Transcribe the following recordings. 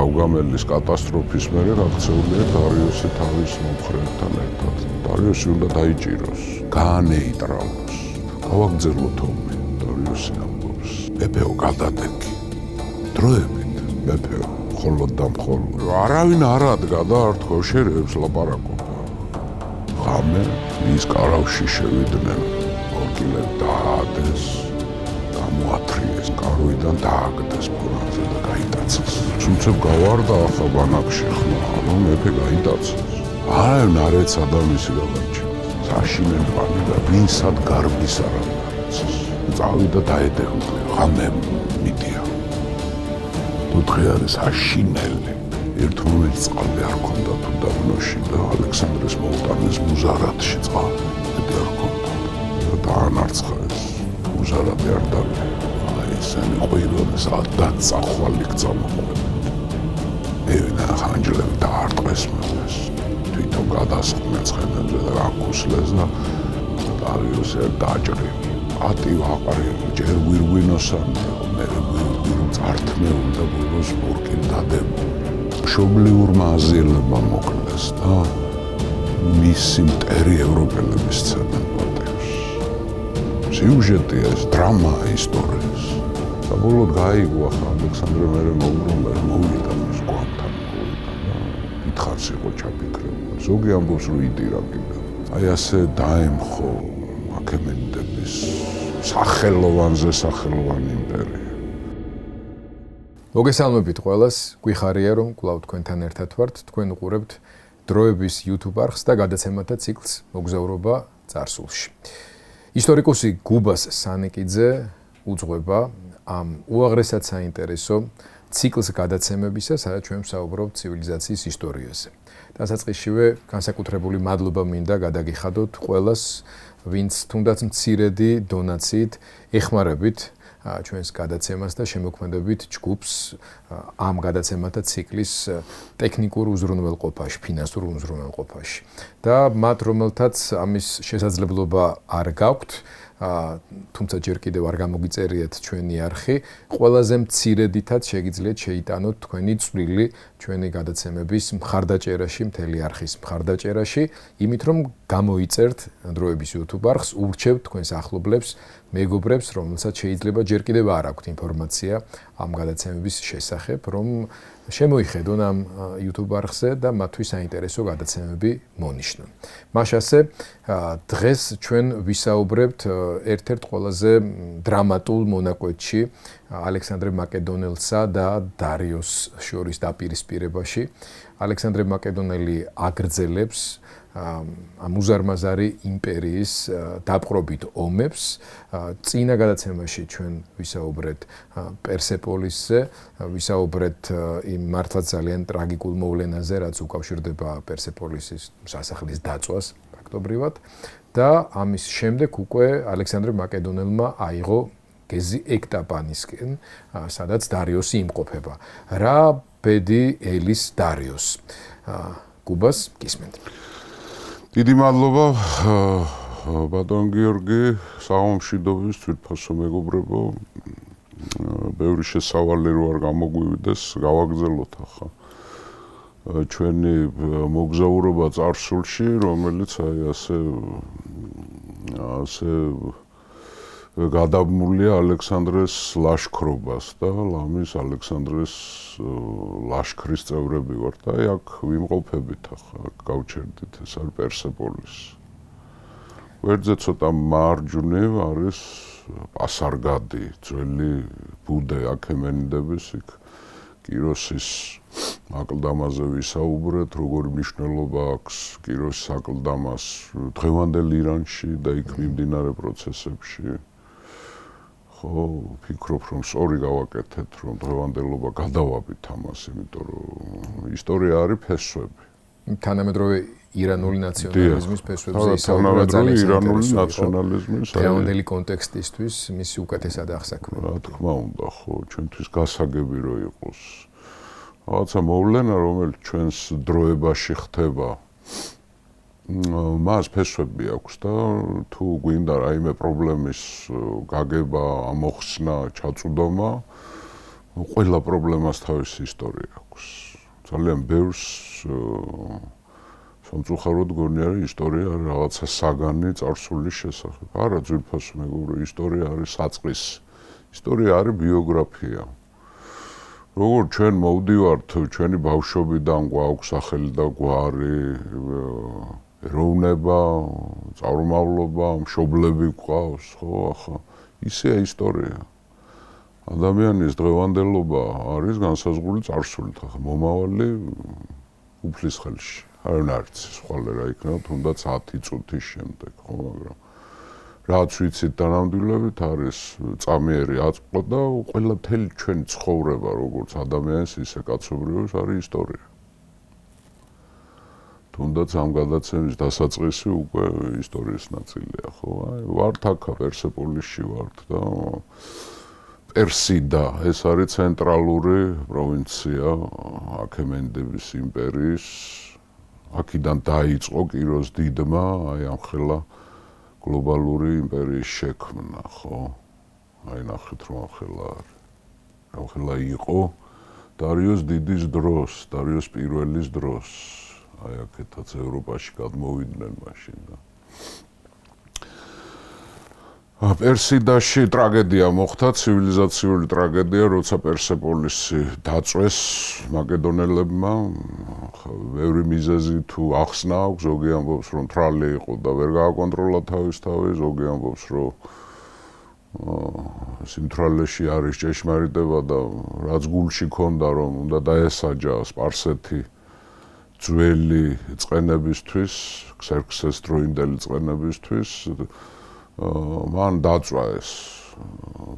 გავგამელის კატასტროფის მერე გაქცეულია დარიოსი თავის მომხრეებთან ერთად. დარიოსი უნდა დაიჭიროს, გაანეიტრალოს. გავაგრძელოთ ომი, დარიოსი ამბობს. მეფეო გადადეკი. დროებით მეფეო მხოლოდ და მხოლოდ. არავინ არ ადგა და არ თქოშერებს ლაპარაკობა. ღამე მის კარავში შევიდნენ. ორკილე დაადეს. მოათრიეს კარვიდან დააგდეს ფურანზე და გაიტაცეს. თუმცა გავარდა ახლა ბანაკში ხმა, რომ მეფე გაიტაცეს. არავინ არ ეცა და მისი გადარჩენა. საშინელ პანი და ვინსად გარბის არ არის. წავიდა დაედევნა, ღამე მიდია. თუ დღე არის საშინელი. ერთ მომენტს წყალი არ ქონდა თუ დაბნოში და ალექსანდრეს მოუტანეს მუზარადში წყალი. მეტი არ ქონდა. და ანარცხეს. მუზარადი არ დავიდა. ესენი ყვიროდეს დაწახვალი გწამოყვება. მევინა ხანჯლები დაარტყეს მეფეს. თვითონ გადასხდნენ ცხენებზე და გაქუსლეს და დარიოსი დააჭრილი. ატივ აყარელი ჯერ ვირგვინოსანი, მე ვირგვინ წართმეულ და ბოლოს ორკილ დადებულ. მშობლიურმა აზიელებმა მოკლეს და მისი მტერი ევროპელების ცემენ პატევს. სიუჟეტია ეს, დრამაა ისტორიის. და ბოლოდ გაიგო ახლა ალექსანდრე მერე მოუბრუნდა მოვიდა მის გვამთან მოვიდა და დიდხანს იყო ჩაფიქრებული. ზოგი ამბობს რომ იდირა კიდე. აი ასე დაემხო აქემენიდების სახელოვანი იმპერია. მოგესალმებით ყველას, გვიხარია რომ კვლავ თქვენთან ერთად ვართ. თქვენ უყურებთ დროების YouTube არხს და გადაცემათა ციკლს მოგზაურობა წარსულში. ისტორიკოსი გუბას სანიკიძე უძღვება ამ უაღრესად საინტერესო ციკლს გადაცემებისა, სადაც ჩვენ ვსაუბრობთ ცივილიზაციის ისტორიაზე. დასაწყისშივე განსაკუთრებული მადლობა მინდა გადაგიხადოთ ყველას, ვინც თუნდაც მცირედი დონაციით ეხმარებით ჩვენს გადაცემას და შემოქმედებით ჯგუფს ამ გადაცემათა ციკლის ტექნიკურ უზრუნველყოფაში, ფინანსურ უზრუნველყოფაში. და მათ, რომელთაც ამის შესაძლებლობა არ გაქვთ, თუმცა ჯერ კიდევ არ გამოგიწერიათ ჩვენი არხი, ყველაზე მცირედითაც შეგიძლიათ შეიტანოთ თქვენი წვლილი ჩვენი გადაცემების მხარდაჭერაში, მთელი არხის მხარდაჭერაში, იმით რომ გამოიწერთ დროების YouTube არხს, ურჩევთ თქვენს ახლობლებს, მეგობრებს, რომელსაც შეიძლება ჯერ კიდევ არ აქვთ ინფორმაცია ამ გადაცემების შესახებ, რომ შემოიხედონ ამ YouTube არხზე და მათთვის საინტერესო გადაცემები მონიშნონ. მაშასე დღეს ჩვენ ვისაუბრებთ ერთ-ერთ ყველაზე დრამატულ მონაკვეთში ალექსანდრე მაკედონელსა და დარიოს შორის დაპირისპირებაში. ალექსანდრე მაკედონელი აგრძელებს ამ უზარმაზარი იმპერიის დაპყრობით ომებს. წინა გადაცემაში ჩვენ ვისაუბრეთ პერსეპოლისზე, ვისაუბრეთ იმ მართლაც ძალიან ტრაგიკულ მოვლენაზე, რაც უკავშირდება პერსეპოლისის სასახლის დაწვას ფაქტობრივად და ამის შემდეგ უკვე ალექსანდრე მაკედონელმა აიღო გეზი ექტაპანისკენ, სადაც დარიოსი იმყოფება. რა ბედი ელის დარიოს? გუბას გისმენთ. დიდი მადლობა ბატონ გიორგი, საღამომშვიდობის, თვითფასო მეგობრებო. ბევრი შესავალი რო არ გამოგვივიდეს, გავაგრძელოთ ახლა ჩვენი მოგზაურობა წარსულში, რომელიც აი ასე გადაბმულია ალექსანდრეს ლაშქრობას და ლამის ალექსანდრეს ლაშქრის წევრები ვართ და აი აქ ვიმყოფებით ახლა გავჩერდით, ეს არის პერსეპოლისი. გვერდზე ცოტა მარჯვნივ არის პასარგადი, ძველი ბუდე აქემენიდების, იქ კიროსის აკლდამაზე ვისაუბრეთ, როგორი მნიშვნელობა აქვს კიროსის აკლდამას დღევანდელ ირანში და იქ მიმდინარე პროცესებში. ხო, ვფიქრობ, რომ სწორი გავაკეთეთ, რომ დღევანდელობა გადავაბით ამას, იმიტომ რომ ისტორია არის ფესვები. თანამედროვე ირანული ნაციონალიზმის ფესვებზე ისაუბრა ძალიან ირანული ნაციონალიზმის დღევანდელი კონტექსტისთვის მისი უკეთესად აღსაქმება. რა თქმა უნდა, ხო, ჩვენთვის გასაგები რო იყოს. რაღაცა მოვლენა, რომელიც ჩვენს დროებაში ხდება, მას ფესვები აქვს და თუ გვინდა რაიმე პრობლემის გაგება, ამოხსნა, ჩაწვდომა, ყველა პრობლემას თავისი ისტორია აქვს. ძალიან ბევრს სამწუხაროდ გონი არის ისტორია რაღაცა საგანი წარსულის შესახებ. არა, ძვირფასო მეგობრო, ისტორია არის საწყისი. ისტორია არის ბიოგრაფია. როგორ ჩვენ მოვდივართ ჩვენი ბავშვობიდან გვაქვს სახელი და გვარი, ეროვნება, წარმომავლობა, მშობლები გვყავს, ხო, ახლა ისეა ისტორია. ადამიანის დღევანდელობა არის განსაზღვრული წარსულით, ახლა მომავალი უფლის ხელში. არ არის სხვა რა იქნება, თუნდაც 10 წუთის შემდეგ, ხო, მაგრამ რაც ვიცით დანამდვილებით არის წამიერი აწყო და ყველა მთელი ჩვენი ცხოვრება, როგორც ადამიანის, ისე კაცობრიობის არის ისტორია. თუნდაც ამ გადაცემის დასაწყისი უკვე ისტორიის ნაწილია, ხო? აი, ვართ აქ პერსეპოლისში ვართ და პერსიდა, ეს არის ცენტრალური პროვინცია აქემენდების იმპერიის. აქედან დაიწყო კიროს დიდმა, აი ამ ხელა გლობალური იმპერიის შექმნა, ხო? აი ნახეთ რომ ახლა არის. ახლა იყო დარიოს დიდის დროს, დარიოს პირველის დროს. აი აქეთაც ევროპაში გადმოვიდნენ მაშინ და პერსიდაში ტრაგედია მოხდა, ცივილიზაციური ტრაგედია, როცა პერსეპოლისი დაწვეს მაკედონელებმა. ბევრი მიზეზი თუ ახსნა აქვს, ზოგი ამბობს, რომ თრალი იყო და ვერ გააკონტროლა თავისთავი, ზოგი ამბობს, რომ სიმთვრალეში არის ჭეშმარიტება და რაც გულში ქონდა, რომ უნდა დაესაჯა სპარსეთი ძველი წყენებისთვის, ქსერქსეს დროინდელი წყენებისთვის, მან დაწვა ეს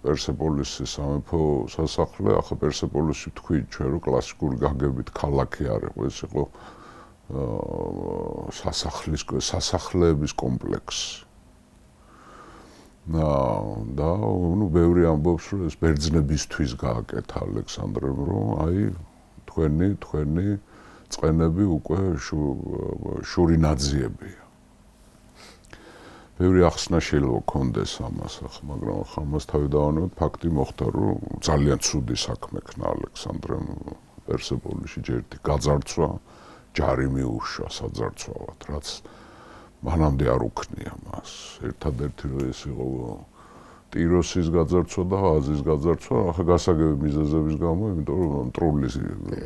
პერსეპოლისის სამეფო სასახლე. ახლა პერსეპოლისი თქვით ჩვენ რომ კლასიკური გაგებით ქალაქი არ იყო, ეს იყო სასახლეების კომპლექსი. და ნუ ბევრი ამბობს რომ ეს ბერძნებისთვის გააკეთა ალექსანდრემ, რომ აი თქვენი წყენები უკვე შურინაძიებია. ბევრი ახსნა შეიძლება კონდეს ამას, მაგრამ ახლა ამას თავი დავანებოთ, ფაქტი მოხდა, რომ ძალიან ცუდი საქმე ქნა ალექსანდრემ პერსეპოლიში, ჯერტი გაძარცვა, ჯარი მიუშვა საძარცვავად, რაც მანამდე არ უქნია მას. ერთადერთი რომ ეს იყო ტიროსის გაძარცვა და აზის გაძარცვა, ახლა გასაგები მიზეზების გამო, იმიტომ რომ მტრული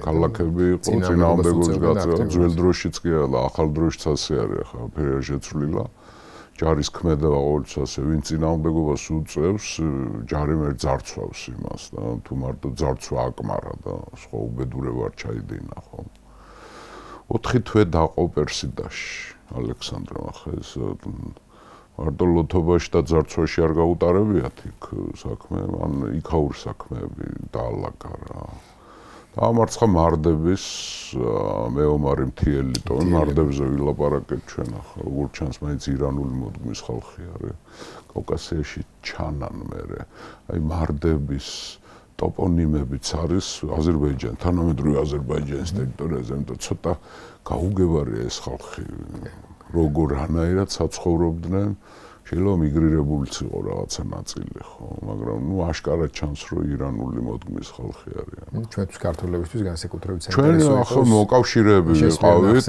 ქალაქები იყო, წინააღმდეგობის გაწევა, ძველ დროშიც კი არა, ახალ დროშიც ასე არის, ახლა ფერია შეცვლილა. ჯარის ქმედება ყოველთვის ასე, ვინ წინააღმდეგობას უწევს, ჯარი ვერ ძარცვავს იმას და თუ მარტო ძარცვა აკმარა და სხვა უბედურება არ ჩაიდინა, ხო? 4 თვე დაყო პერსიდაში ალექსანდრემ, ახლა ეს მარტო ლოთობაში და ძარცვაში არ გაუტარებიათ იქ საქმე, ან იქაურ საქმეები დაალაგა რა. ამარცხა მარდების მეომარი მთიელი ტონ, მარდებზე ვილაპარაკეთ ჩვენ ახლა, როგორც ჩანს, მაინც ირანული მოდგმის ხალხი არის. კავკასიაში ჩანან მერე. აი მარდების ტოპონიმებიც არის აზერბაიჯანი, თანამედროვე აზერბაიჯანის ტერიტორიაზე, იმიტომ ცოტა გაუგებარია ეს ხალხი. როგორ რანაირად საცხოვრობდნენ, შეიძლება მიგრირებულიც იყო რაღაცა ნაწილი, ხო, მაგრამ ნუ აშკარად ჩანს, რომ ირანული მოდგმის ხალხი არიან. ჩვენთვის ქართველებისთვის განსაკუთრებით ჩვენ ახლა მოკავშირეები ვიყავით.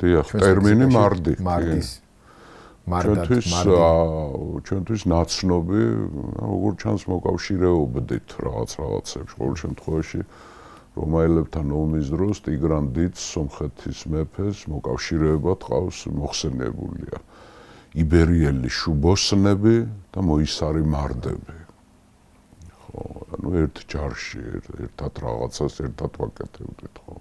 დიახ, ტერმინი მარდი. ჩვენთვის ნაცნობი, როგორც ჩანს მოკავშირეობდით რაღაცებს, ყოველ შემთხვევაში რომაელებთან ომის დროს ტიგრან დიდს, სომხეთის მეფეს მოკავშირეებად ყავს მოხსენებულია. იბერიელი შუბოსნები და მოისარი მარდები. ხო, ანუ ერთ ჯარში, ერთად რაღაცას ერთად ვაკეთებდით, ხო.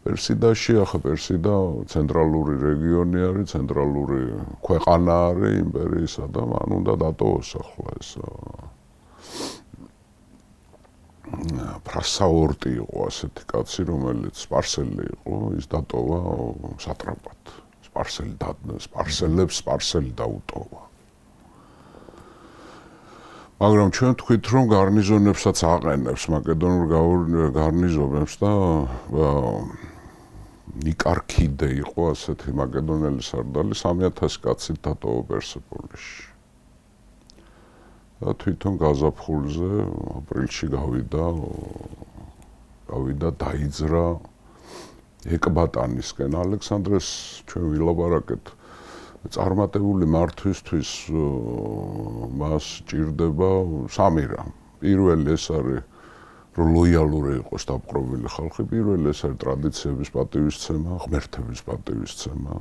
პერსიდაში, ახლა პერსიდა ცენტრალური რეგიონი არის, ცენტრალური ქვეყანა არის იმპერიისა და მან უნდა დატოვოს ახლა ეს ფრასაორტი იყო ასეთი კაცი, რომელიც სპარსელი იყო, ის დატოვა სატრაპად. სპარსელი დაუტოვა. მაგრამ ჩვენ თქვით, რომ გარნიზონებსაც აყენებს, მაკედონურ გარნიზონებს და ნიკარქიდე იყო ასეთი მაკედონელი სარდალი 3000 კაცით დატოვა პერსეპოლიში. და თვითონ გაზაფხულზე აპრილში გავიდა დაიძრა ეკბატანისკენ. ალექსანდრეს ჩვენ ვილაპარაკეთ წარმატებული მართვისთვის მას ჭირდება სამი რამ. პირველი ეს არის რომ ლოიალური იყოს დაპყრობილი ხალხი, პირველი ეს არის ტრადიციების პატივისცემა, ღმერთების პატივისცემა,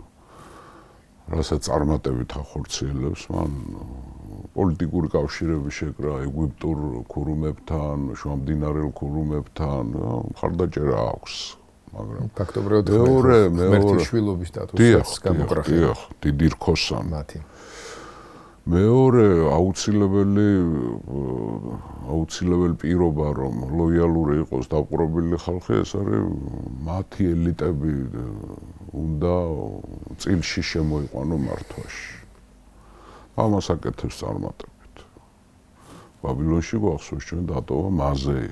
რასაც წარმატებით ახორციელებს მან პოლიტიკური კავშირები შეკრა ეგვიპტურ ქურუმებთან, შუამდინარელ ქურუმებთან, მხარდაჭერა აქვს, მაგრამ ფაქტობრივად ღმერთიშვილობის სტატუსს გამოკრახია. დიდი რქოსან. მათი. მეორე აუცილებელი პირობა რომ ლოიალური იყოს დაპყრობილი ხალხი, ეს არის მათი ელიტები უნდა წილში შემოიყვანო მართვაში. ამას აკეთებს წარმატებით. ბაბილონში გვახსოვს ჩვენ დატოვა მაზეი.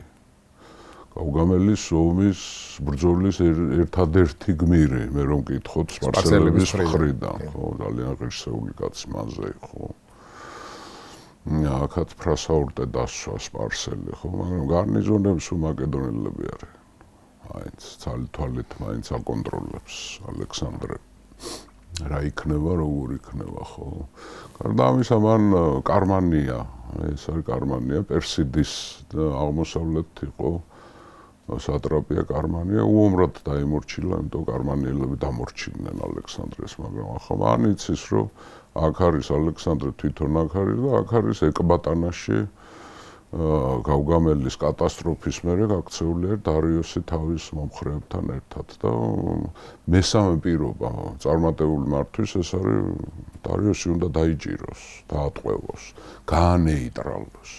გაუგამელის ომის ბრძოლის ერთადერთი გმირი, მე რომ მკითხოთ სპარსელების მხრიდან, ხო, ძალიან ღირსეული კაცი მაზეი, ხო. აქაც ფრასაურტე დასვა სპარსელი, ხო, მაგრამ გარნიზონებს მაკედონელები არიან. მაინც თვალით მაინც აკონტროლებს ალექსანდრე. რა იქნება, როგორ იქნება, ხო. გარდა ამისა, მან კარმანია, ეს არის კარმანია, პერსიდის აღმოსავლეთ იყო სატრაპია კარმანია, უომრად დაიმორჩილა, იმიტომ კარმანიელები დამორჩილდნენ ალექსანდრეს, მაგრამ ახლა მან იცის, რომ აქ არის ალექსანდრე თვითონ აქ არის და აქ არის ეკბატანაში გაუგამელის კატასტროფის მერე გაქცეულია დარიოსი თავის მომხრეებთან ერთად და მესამე პირობა წარმატებული მართვის ეს არის დარიოსი უნდა დაიჭიროს, დაატყვევოს, გაანეიტრალოს.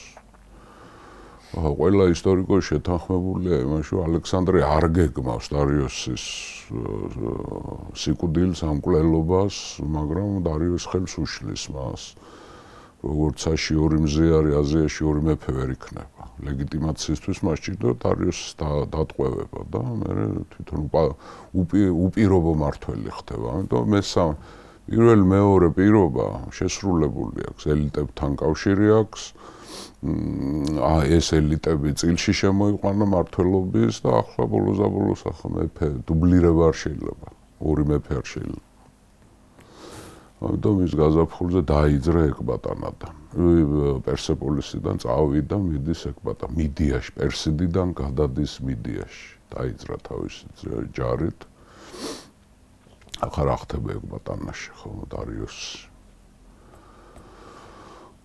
ყველა ისტორიკოსი შეთანხმებულია იმაში, რომ ალექსანდრე არ გეგმავს დარიოსის სიკვდილს, ამკვლელობას, მაგრამ დარიოს ხელს უშლის მას. როგორც აშიური მზე არის აზიაში ორი მეფე ვერ იქნება. ლეგიტიმაციისთვის მას ჭირდება დარიოსის დატყვევება და მე თვითონ უპირობო მართველი ხდება. ამიტომ პირველ მეორე პირობა შესრულებული აქვს, ელიტებთან კავშირი აქვს. ეს ელიტები წილში შემოიყვანა მმართველობის და ახლა ბოლოს მეფე დუბლირება არ შეიძლება, ორი მეფე არ შეიძლება. ამიტომ ის გაზაფხულზე დაიძრა ეკბატანადან. პერსეპოლისიდან წავიდა მიდის ეკბატა, მიდიაში, პერსიდიდან გადადის მიდიაში. დაიძრა თავისი ჯარით. ახლა რა ხდება ეკბატანაში, ხო, დარიოსი.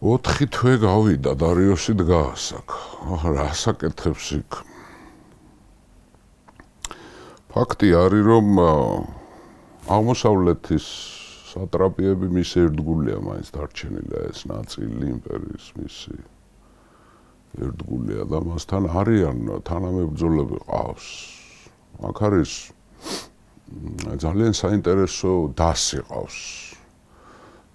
4 თვე გავიდა, დარიოსი დგას აქ. რას აკეთებს იქ? ფაქტი არის, რომ აღმოსავლეთის სატრაპიები მის ერთგულია მაინც დარჩენილია ეს ნაწილი იმპერიის მისი ერთგულია და მასთან არიან თანამებრძოლები ყავს. აქ არის ძალიან საინტერესო დასი ყავს.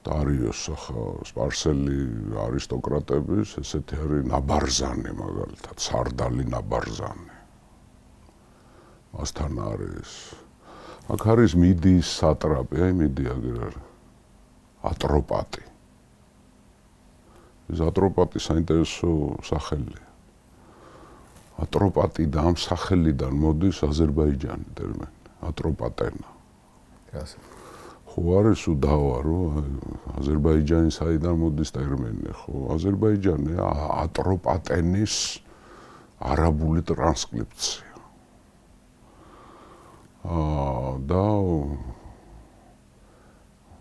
დარიოს ახლა სპარსელი არისტოკრატების, ესეთი არის ნაბარზანი მაგალითად, სარდალი ნაბარზანი. მასთან არის. აქ არის მიდიის სატრაპი, მიდი აგერ არის. ატროპატი. ეს ატროპატი საინტერესო სახელია. ატროპატი და ამ სახელიდან მოდის აზერბაიჯანი ტერმინი, ატროპატენა. ხო არის უდავა, რომ აზერბაიჯანის საიდან მოდის ტერმინი, ხო? აზერბაიჯანი ატროპატენის არაბული ტრანსკრიფცია. და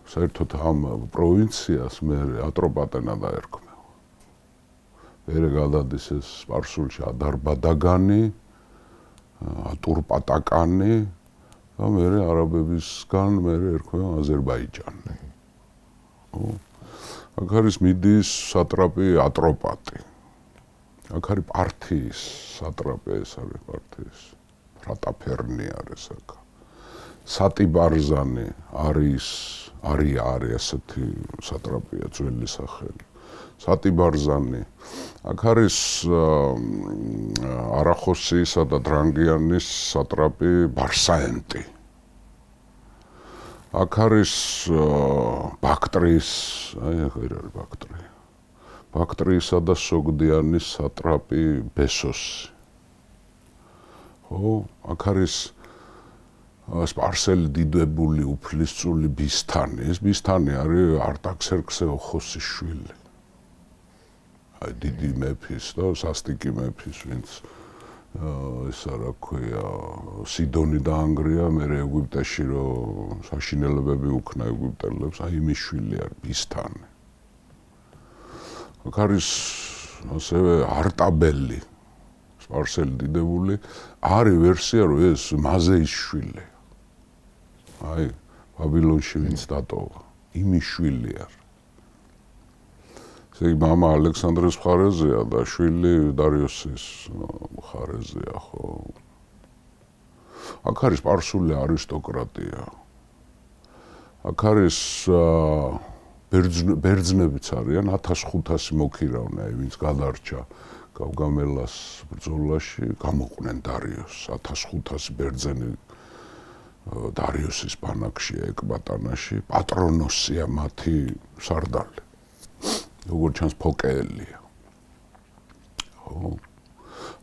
საერთოდ ამ პროვინციას მე ატროპატენა დაერქმევა. მერე გადადის ეს სპარსულში ადარბადაგანი, ატურპატაკანი და მერე არაბებისგან მერე ერქმევა აზერბაიჯანი. აქ არის მიდიის სატრაპი ატროპატი. აქ არის პართიის სატრაპი, ეს არის პართიის. რატაფერნი არის აქ. სატიბარზანი არის ესეთი სატრაპია ძველი სახელი. სატიბარზანი. აქ არის არახოსისა და დრანგიანის სატრაპი ბარსაენტი. აქ არის ბაქტრიის, აი აქ არის ბაქტრია. ბაქტრიისა და სოგდიანის სატრაპი ბესოსი. ხო, აქ არის სპარსელი დიდებული უფლისწული ბისთანი. ეს ბისთანი არის არტაქსერქსე ოხოსის შვილი. აი დიდი მეფის და სასტიკი მეფის, ვინც ესა რა ქვია, სიდონი დაანგრია, მერე ეგვიპტეში რომ საშინელებები უქნა ეგვიპტელებს, აი იმის შვილი არის ბისთანი. აქ არის ასევე არტაბელი, სპარსელი დიდებული, არის ვერსია, რომ ეს მაზეის შვილია. აი, ბაბილონში ვინც დატოვა, იმის შვილი არის. ესე იგი, მამა ალექსანდრეს მხარეზეა და შვილი დარიოსის მხარეზეა, ხო. აქ არის სპარსული არისტოკრატია. აქ არის ბერძნებიც არიან, 1500 მოქირავნე, ვინც გადარჩა გავგამელას ბრძოლაში, გამოყვნენ დარიოსს, 1500 ბერძენი დარიოსის ბანაკში, ეკბატანაში, პატრონოსია მათი სარდალი. როგორც ჩანს ფოკეელია. ხო.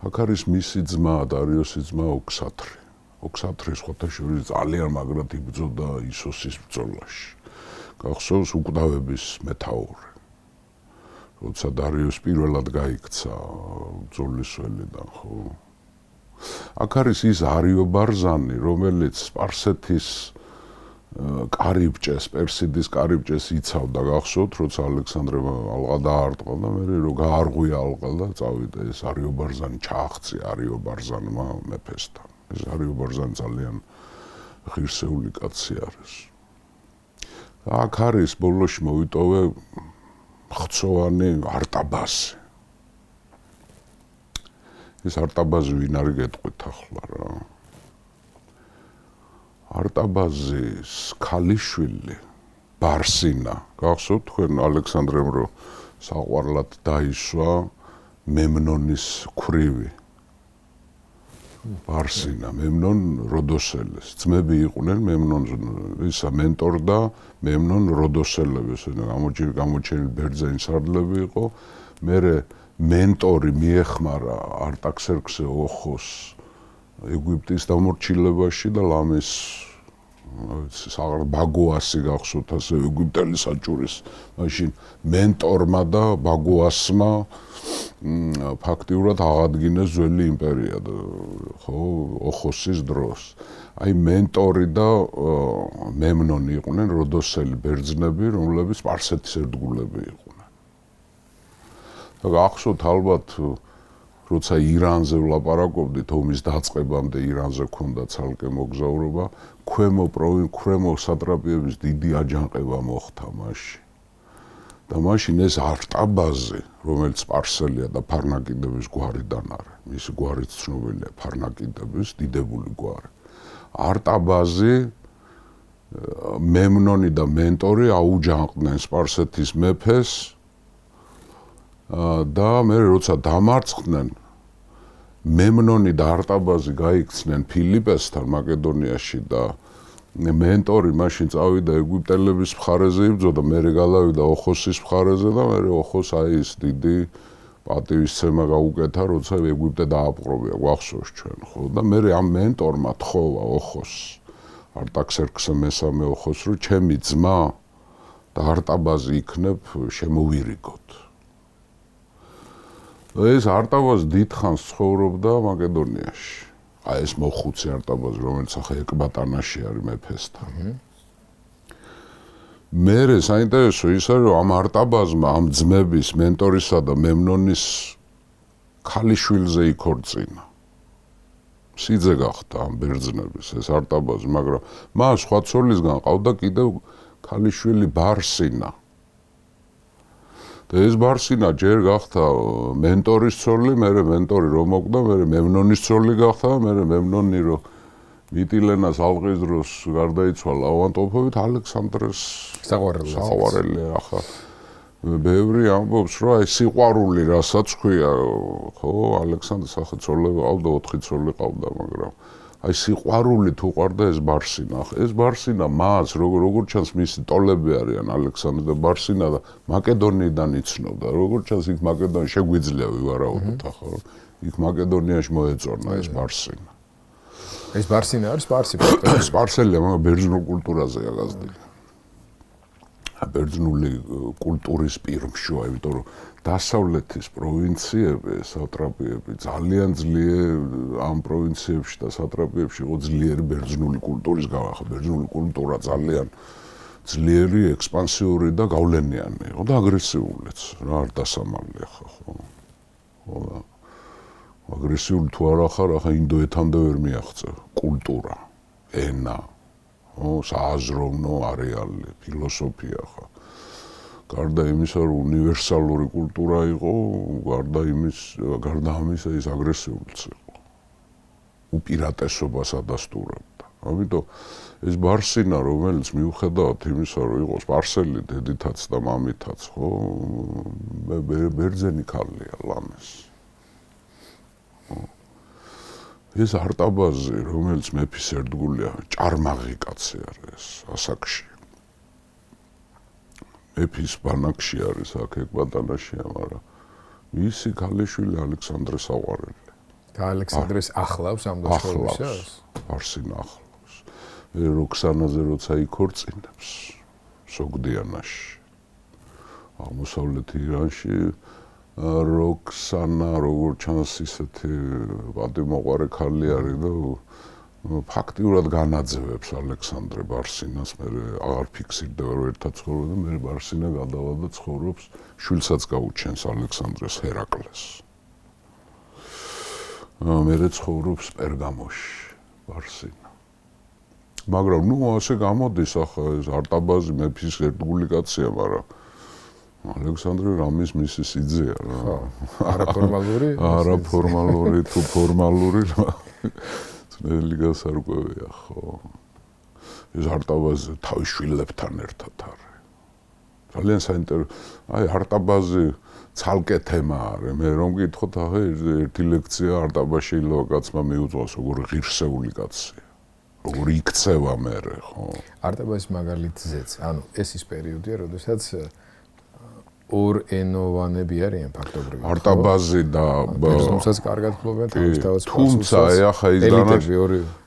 აქ არის მისი ძმა, დარიოსის ძმა ოქსათრი. ოქსათრი სხვათა შორის ძალიან მაგრად იბრძოდა ისოსის ბრძოლაში. გახსოვს უკვდავების მეთაური. როცა დარიოს პირველად გაიქცა ბრძოლის ველიდან, ხო. აქ არის ის არიობარზანი, რომელიც სპარსეთის კარიბჭეს, პერსიდის კარიბჭეს იცავდა, გახსოვთ, როცა ალექსანდრემ ალყა დაარტყა და მე რო გაარღვია ალყა და წავიდა ეს არიობარზანი ჩააღწია არიობარზანმა მეფესთან. ეს არიობარზანი ძალიან ღირსეული კაცი არის. აქ არის ბოლოში მოვიტოვე ხცოვანი არტაბაზი. ეს არტაბაზი ვინ არის გეტყვით ახლა რა. არტაბაზის ქალიშვილი ბარსინა. გახსოვთ თქვენ ალექსანდრემ რო საყვარლად დაისვა მემნონის ქვრივი. ბარსინა, მემნონ როდოსელეს. ძმები იყვნენ მემნონ ისა მენტორ და მემნონ როდოსელები. გამოჩენილი ბერძენი სარდლები იყო. მერე მენტორი მიეხმარა არტაქსერქსე ოხოს ეგვიპტის დამორჩილებაში და ლამის ბაგოასი გახსოვთ ასე ეგვიპტელი საჭურის მაშინ მენტორმა და ბაგოასმა ფაქტიურად აღადგინეს ძველი იმპერია და ხო ოხოსის დროს. აი მენტორი და მემნონი იყვნენ როდოსელი ბერძნები, რომლებიც სპარსეთის ერთგულები იყვნენ. და გახსოვთ ალბათ როცა ირანზე ვლაპარაკობდით, ომის დაწყებამდე ირანზე ქონდა ცალკე მოგზაურობა, ქვემო სატრაპიების დიდი აჯანყება მოხდა მაშინ. და მაშინ ეს არტაბაზი, რომელიც სპარსელია და ფარნაკიდების გვარიდან არის, მისი გვარიც ცნობილია, ფარნაკიდების დიდებული გვარი. არტაბაზი, მემნონი და მენტორი აუჯანყდნენ სპარსეთის მეფეს და მე როცა დამარცხდნენ მემნონი და არტაბაზი გაიქცნენ ფილიპესთან მაკედონიაში და მენტორი მაშინ წავიდა ეგვიპტელების მხარეზე იბრძოდა, მერე გადავიდა ოხოსის მხარეზე და მერე ოხოს აი ის დიდი პატივისცემა გაუკეთა, როცა ეგვიპტე დააპყრობია, გვახსოვს ჩვენ, ხო? და მერე ამ მენტორმა თხოვა ოხოს, არტაქსერქსე მესამე ოხოს, რომ ჩემი ძმა და არტაბაზი იქნებ შემოვირიგოთ. ეს არტაბაზი დიდხანს ცხოვრობდა მაკედონიაში. აი ეს მოხუცი არტაბაზი, რომელიც ახლა ეკბატანაში არის მეფესთან. მერე საინტერესო ის არის, რომ ამ არტაბაზმა, ამ ძმების, მენტორისა და მემნონის ქალიშვილზე იქორწინა. სიძე გახდა ამ ბერძნების ეს არტაბაზი, მაგრამ მას სხვა ცოლისგან ყავდა კიდევ ქალიშვილი ბარსინა. და ეს ბარსინა ჯერ გახდა მენტორის ცოლი, მერე მენტორი რომ მოკვდა, მერე მემნონის ცოლი გახდა, მერე მემნონი რომ მიტილენას ალყის დროს გარდაიცვალა ავანტოფობით, ალექსანდრეს საყვარელი ახლა ბევრი ამბობს, რომ აი სიყვარული რასაც ქვია, ხო, ალექსანდრეს ახლა ცოლები ყავდა, 4 ცოლი ყავდა, მაგრამ აი სიყვარული თუ ყარდა ეს ბარსინა. ეს ბარსინა მას როგორ ჩანს მისი ტოლები არიან ალექსანდრე და ბარსინა და მაკედონიიდან იცნობდა. როგორ ჩანს იქ მაკედონიაში შეგვიძლია ვივარაუდოთ ახლა რომ იქ მაკედონიაში მოეწონა ეს ბარსინა. ეს ბარსინა არის სპარსი. სპარსელია, მაგრამ ბერძნულ კულტურაზეა გაზრდილი. ბერძნული კულტურის პირმშოა, იმიტომ რომ დასავლეთის პროვინციები, სატრაპიები ძალიან ძლიერ ამ პროვინციებში და სატრაპიებში იყო ძლიერი ბერძნული კულტურის გავახა. ბერძნული კულტურა ძალიან ძლიერი, ექსპანსიური და გავლენიანი იყო და აგრესიულიც. რა არ დასამალია ხო? ხო. აგრესიული თუ არ ახარ, ახლა ინდოეთამდე ვერ მიაღწევ. კულტურა, ენა, სააზროვნო არეალი, ფილოსოფია ხა. გარდა იმისა, რომ უნივერსალური კულტურა იყო, გარდა ამისა ის აგრესიულიც იყო. უპირატესობას ადასტურებდა. ამიტომ ეს ბარსინა, რომელიც მიუხედავად იმისა, რომ იყო სპარსელი დედითაც და მამითაც, ხო, ბერძენი ქალია ლამეს. ეს არტაბაზი, რომელიც მეფის ერთგულია, ჭარმაღი კაცი არის ასაკში. მეფის ბანაკში არის აქ ეკვატანაშია, მაგრამ მისი ქალიშვილი ალექსანდრე საყვარელი. და ალექსანდრეს ახლავს ამ დაშორებისას? ბარსინა ახლავს. როქსანაზე როცა იქორწინებს სოგდიანაში. აღმოსავლეთ ირანში როქსანა როგორ ჩანს ისეთი პატიმოყვარე ქალი არის და ფაქტიურად განაძევებს ალექსანდრე ბარსინას, მე აღარ ფიქსირდება რომ ერთად ცხოვრობენ და მე ბარსინა გადავა და ცხოვრობს, შვილსაც გაუჩენს ალექსანდრეს ჰერაკლეს. მერე ცხოვრობს პერგამოში ბარსინა. მაგრამ ნუ ასე გამოდის ახლა ეს არტაბაზი მეფის ერთგული კაცია, მაგრამ ალექსანდრე რამის მისი სიძეა რა. არაფორმალური თუ ფორმალური ძნელი გასარკვევია ხო. ეს არტაბაზი თავის შვილებთან ერთად არის. ძალიან საინტერესო. აი არტაბაზი ცალკე თემა არის. მე რომ გითხოთ ახლა ერთი ლექცია არტაბაზი შეიძლება კაცმა მიუძღოს როგორ ღირსეული კაცია. როგორ იქცევა მერე ხო. არტაბაზის მაგალითზეც, ანუ ეს ის პერიოდია, როდესაც ორ ენოვანები არიან ფაქტობრივად. არტაბაზი და ბერძნულსაც კარგად ფლობენ თავისთავად. თუმცა ახლა ის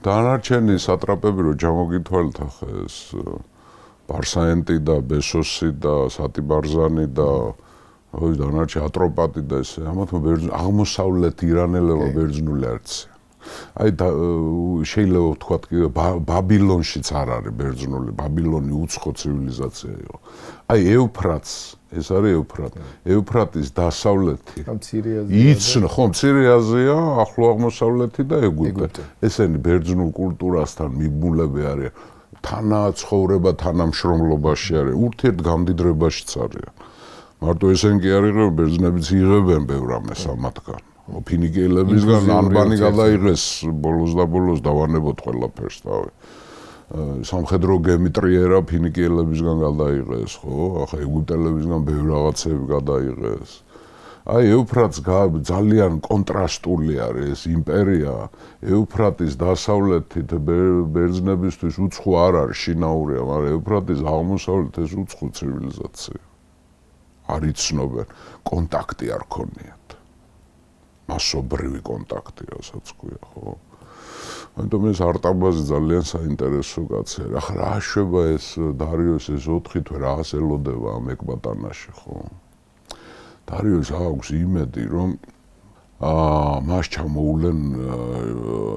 დანარჩენი სატრაპები რო ჩამოგითვალეთ ახლა ეს ბარსაენტი და ბესოსი და სატიბარზანი და ოი დანარჩენი ატროპატი და ესე ამათო აღმოსავლეთ ირანელებმა ბერძნული არცია. აი შეიძლება ვთქვათ კი ბაბილონშიც არ არის ბერძნული, ბაბილონი უცხო ცივილიზაცია იყო. აი ეუფრატს, ეს არის ეუფრატი. ეუფრატის დასავლეთი. ხო, მცირე აზია, ახლო აღმოსავლეთი და ეგვიპტე. ესენი ბერძნულ კულტურასთან მიბმულები არიან. თანაცხოვრება, თანამშრომლობაში არიან, ურთიერთგამდიდრებაშიც არიან. მარტო ესენი კი არ იღებენ, ბერძნებიც იღებენ ბევრ ამას ამათგან. ფინიკიელებისგან ანბანი გადაიღეს ბოლოს და ბოლოს დავანებოთ ყველაფერს თავი. სამხედრო გემიტრიერა ფინიკიელებისგან გადაიღეს, ხო? ახლა ეგვიპტელებისგან ბევრ რაღაცები გადაიღეს. აი ეუფრატს ძალიან კონტრასტული არის ეს იმპერია. ეუფრატის დასავლეთით ბერძნებისთვის უცხო არ არის, შინაურია, მაგრამ ეუფრატის აღმოსავლეთ ეს უცხო ცივილიზაცია. არ იცნობენ, კონტაქტი არ ქონიათ. მასობრივი კონტაქტი, რასაც ქვია, ხო? ამიტომ ეს არტაბაზი ძალიან საინტერესო კაცია. ახლა რა შვება ეს დარიოს ეს 4 თვე რას ელოდება ამ ეკვატანაში, ხო? დარიოს აქვს იმედი, რომ მას ჩამოულენ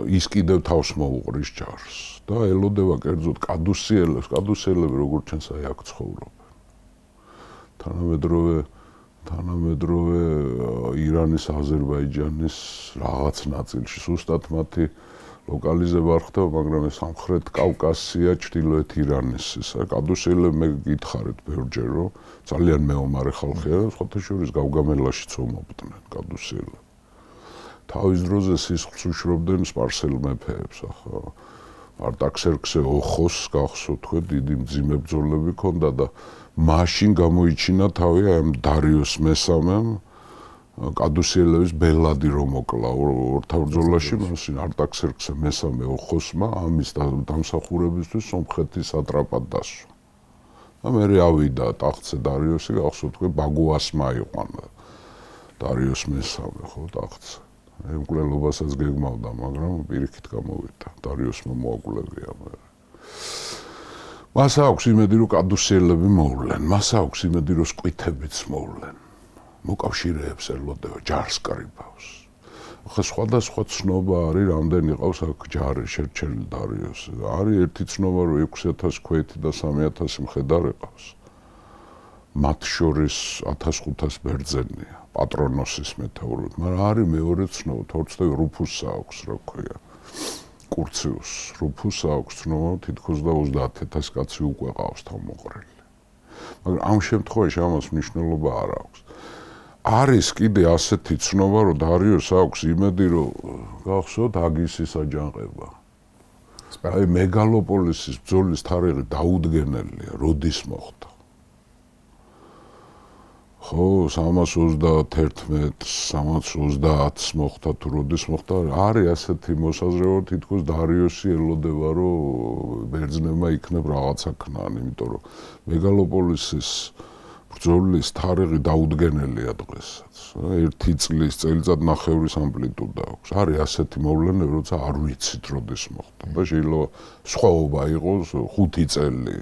ის კიდევ თავს მოუყრის ჯარს და ელოდება კერძოდ კადუსიელებს, კადუსიელები როგორც ჩანს აი აქ ცხოვრობენ. თანამედროვე ირანის, აზერბაიჯანის რაღაც ნაწილში, ზუსტად მათი ლოკალიზება არ ხდება, მაგრამ ეს სამხრეთ კავკასია, ჩრდილოეთ ირანის ის კადუსიელები მე გითხარით ბევრჯერ, რომ ძალიან მეომარი ხალხია და სხვათა შორის გავგამელაში ცომობდნენ კადუსიელები. თავის დროზე სისხლს უშრობდნენ სპარსელ მეფეებს, ახლა არტაქსერქსე ოხოს გახსოვთ თქვენ, დიდი მძიმე ბრძოლები ჰქონდა და მაშინ გამოიჩინა თავი ამ დარიოს მესამემ კადუსიელების ბელადი რომ მოკლა ორთავბრძოლაში, მასინ არტაქსერქსე მესამე ოხოსმა ამის დამსახურებისთვის სომხეთის სატრაპად დასვა. და მე ავიდა ტახტზე დარიოსი, გახსოვთ თქვენ ბაგუასმა იყვანა. დარიოს მესამე ხო ტახტზე. მკვლელობასაც გეგმავდა, მაგრამ პირიქით გამოვიდა. დარიოსმა მოაკვლევია მე. მას აქვს იმედი, რომ კადუსიელები მოვლენ, მას აქვს იმედი, რომ სკვითებიც მოვლენ. მოკავშირეებს ელოდება ჯარს კარიბავს. ახლა სხვადასხვა ცნობა არის, რამდენი ყავს აქ ჯარი შერჩეული დარიოს. არის ერთი ცნობა, რომ 6000 ქვეითი და 3000 მხედარი ყავს. მათ შორის 1500 ბერძენია, პატრონოსის მეთაურობით, მაგრამ არის მეორე ცნობა, თორცდე რუფუსს აქვს, რა ქვია. კურციუს, რუფუსს აქვს ცნობა, თითქოს და 30000 კაცი უკვე ყავს თავმოყრილი. მაგრამ ამ შემთხვევაში ამას მნიშვნელობა არ აქვს. არის კიდე ასეთი ცნობა, რომ დარიოს აქვს იმედი, რომ გახსოვთ აგისის აჯანყება. აი მეგალოპოლისის ბრძოლის თარიღი დაუდგენელია, როდის მოხდა. ხო, 321, 330 მოხდა თუ როდის მოხდა, არის ასეთი მოსაზრება, თითქოს დარიოსი ელოდება, რომ ბერძნებმა იქნებ რაღაცა ქნან, იმიტომ რომ მეგალოპოლისის ბრძოლის თარიღი დაუდგენელია დღესაც. 1 წლის წელიწადნახევრის ამპლიტუდა აქვს. არის ასეთი მოვლენები, როცა არ ვიცით როდის მოხდა და შეიძლება სხვაობა იყოს 5 წელი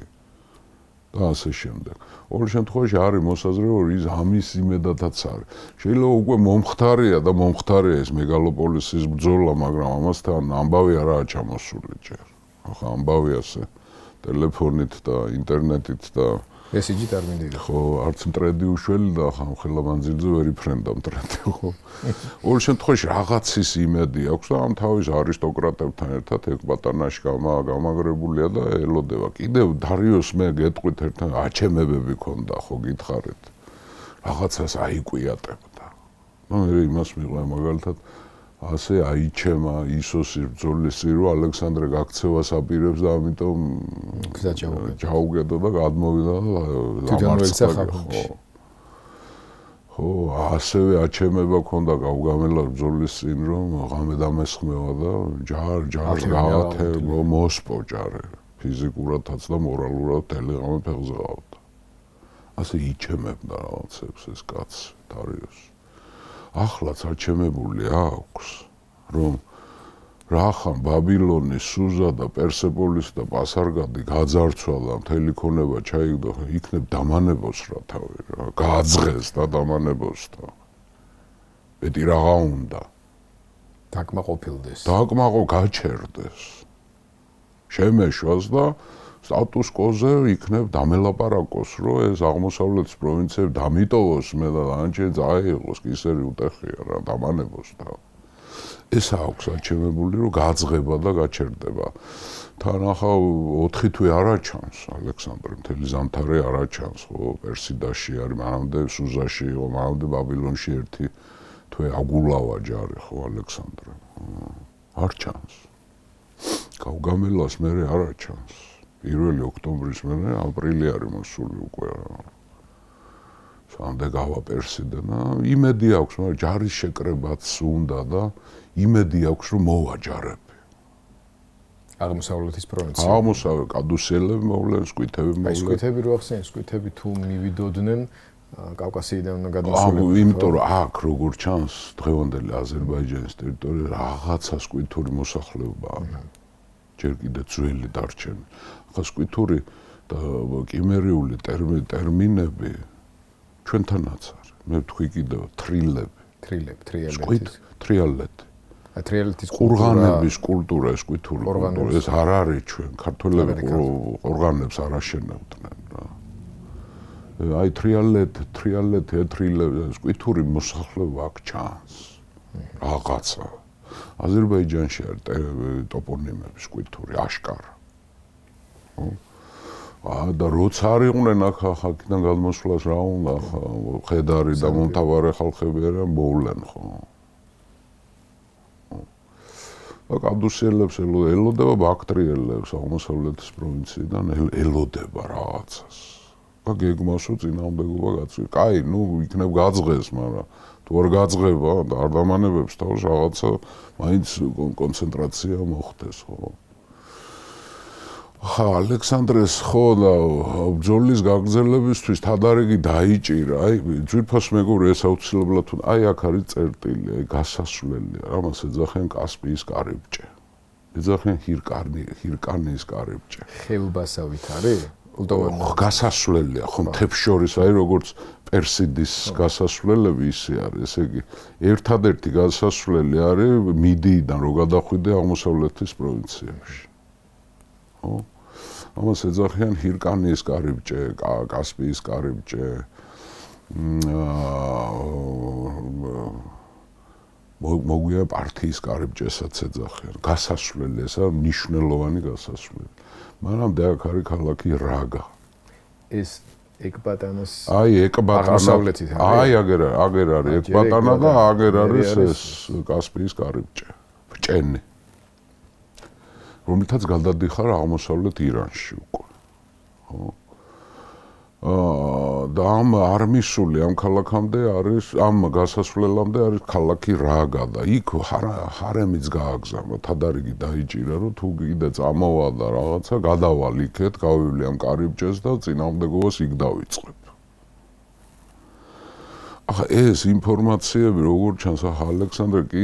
და ასე შემდეგ. ყოველ შემთხვევაში არის მოსაზრება, რომ ის ამის იმედათაც არის. შეიძლება უკვე მომხდარია და მომხდარია ეს მეგალოპოლისის ბრძოლა, მაგრამ ამასთან ამბავი არაა ჩამოსული ჯერ. ახლა ამბავი ასე ტელეფონით და ინტერნეტით და მესიჯით არ მინდიდა. ხო, არც მტრედი უშველი და ხა ხელა მანძილზე ვერ იფრენდა მტრედი, ხო. ყოველ შემთხვევაში რაღაცის იმედი აქვს და ამ თავის არისტოკრატებთან ერთად ეკბატანაში გამაგრებულია და ელოდება. კიდევ დარიოს მე გეტყვით ერთად აჩემებები ქონდა, ხო, გითხარით. რაღაცას აიკვიატებდა. და მე იმას მიყვე მაგალითად ასე აიჩემა ისოსის ბრძოლის წინ, რომ ალექსანდრე გაქცევას აპირებს და ამიტომ ჯაუგედო და გადმოვიდა და ამარცხა. ხო, ასევე აჩემება ქონდა გავგამელად ბრძოლის წინ, რომ ღამე დამესხმევა და ჯარს გაათებო, მოსპო ჯარი. ფიზიკურადაც და მორალურად თელეღამე ფეხზე ყავდა. ასე იჩემებდა რაღაცებს ეს კაცი დარიოს. ახლაც აჩემებული აქვს, რომ რახან ბაბილონის სუზა და პერსეპოლის და პასარგადი გაძარცვა და მთელი ქონება ჩაიგდო, იქნებ დამანებოს რა თავი რა, გააძღეს და დამანებოს და მეტი რაღა უნდა. დაკმაყოფილდეს. გაჩერდეს. შემეშვას და სტატუს კოზე იქნებ დამელაპარაკოს, რომ ეს აღმოსავლეთის პროვინციები დამიტოვოს მე და ანჩე წაიღოს, კისერი უტეხია რა, დამანებოს და ეს აქვს აჩემებული, რომ გაძღება და გაჩერდება. თან ახლა 4 თვე არ აჩანს ალექსანდრე, მთელი ზამთარი არ აჩანს, ხო, პერსიდაში არის, მანამდე სუზაში იყო, მანამდე ბაბილონში 1 თვე აგულავა ჯარი, ხო, ალექსანდრე. არ ჩანს. გავგამელას მე არ აჩანს. 1 ოქტომბრის მერე აპრილი არის მოსული უკვე. სამდე გავა პერსიდენა, იმედი აქვს, მაგრამ ჯარის შეკრებაც უნდა და იმედი აქვს, რომ მოვაჯარებ. აღმოსავლეთის პროვინცია. აღმოსავლეთ კადუსიელები მოვლენ, სკვითები მოვლენ. აი სკვითები რო ახსენე, სკვითები თუ მივიდოდნენ კავკასიიდან უნდა გადმოსულიყო. იმიტომ რომ აქ როგორ ჩანს დღევანდელი აზერბაიჯანის ტერიტორია რაღაცა სკვითური მოსახლეობა არის. ჯერ კიდე ძველი დარჩენი. ახლა სკვითური და კიმერიული ტერმინები ჩვენთანაც არის. მე ვთქვი კიდევ თრილები. თრიალეთი. თრიალეთის ყურღანების კულტურა, სკვითური კულტურა, ეს არ არის ჩვენ. ქართველები ყურღანებს არ აშენებდნენ რა. აი თრიალეთი, თრილები, სკვითური მოსახლეობა აქ ჩანს. რაღაცა. აზერბაიჯანში არის ტოპონიმები სკვითური აშკარა. და როცა არ იყვნენ აქედან გადმოსვლას რა უნდა, ხედარი და მომთაბარე ხალხები არიან მოვლენ, ხო. და კადუსიელებს ელოდება ბაქტრიელებს აღმოსავლეთის პროვინციიდან ელოდება რაღაცას. და გეგმასო წინააღმდეგობა გაწვი. კაი, ნუ იქნებ გაძღეს, მაგრამ თუ არ გაძღება და არ დამანებებს თავს რაღაცა მაინც კონცენტრაცია მოხდეს, ხო? ხა ალექსანდრეს ხო და ბრძოლის გაგრძელებისთვის თადარიგი დაიჭირა, აი ძვირფას მეგობრი ეს აუცილებლად თუ აი აქ არის წერტილი, აი გასასვლელია, რამაც ეძახიან კასპიის კარიბჭე. ეძახიან ჰირკანიის კარიბჭე. ხეულბასავით არის? გასასვლელია, ხო მთებს შორის აი როგორც პერსიდის გასასვლელები ისე არის, ესე იგი ერთადერთი გასასვლელი არის მიდიიდან რო გადახვიდე აღმოსავლეთის პროვინციებში. ხო? ამას ეძახიან ჰირკანიის კარიბჭე, კასპიის კარიბჭე. მოგვია პარტიის კარიბჭესაც ეძახიან. გასასვლელი, ესა მნიშვნელოვანი გასასვლელი. მაგრამ აქ არის ქალაქი რაგა. ეს ეკბატანას აი ეკბატანას აი აგერ არის ეკბატანა და აგერ არის ეს კასპიის კარიბჭე. ბჭენი. რომელთაც გადადიხარ აღმოსავლეთ ირანში უკვე. ხო? და ამ არმისული ამ ქალაქამდე არის ამ გასასვლელამდე არის ქალაქი რაგა და იქ ჰარემიც გააგზავნა, თადარიგი დაიჭირა, რომ თუ კიდე წამოვა და რაღაცა გადავალ იქეთ, გავივლი ამ კარიბჭეს და წინააღმდეგობას იქ დავიწყებ. ახლა ეს ინფორმაციები როგორ ჩანს, ახლა ალექსანდრე კი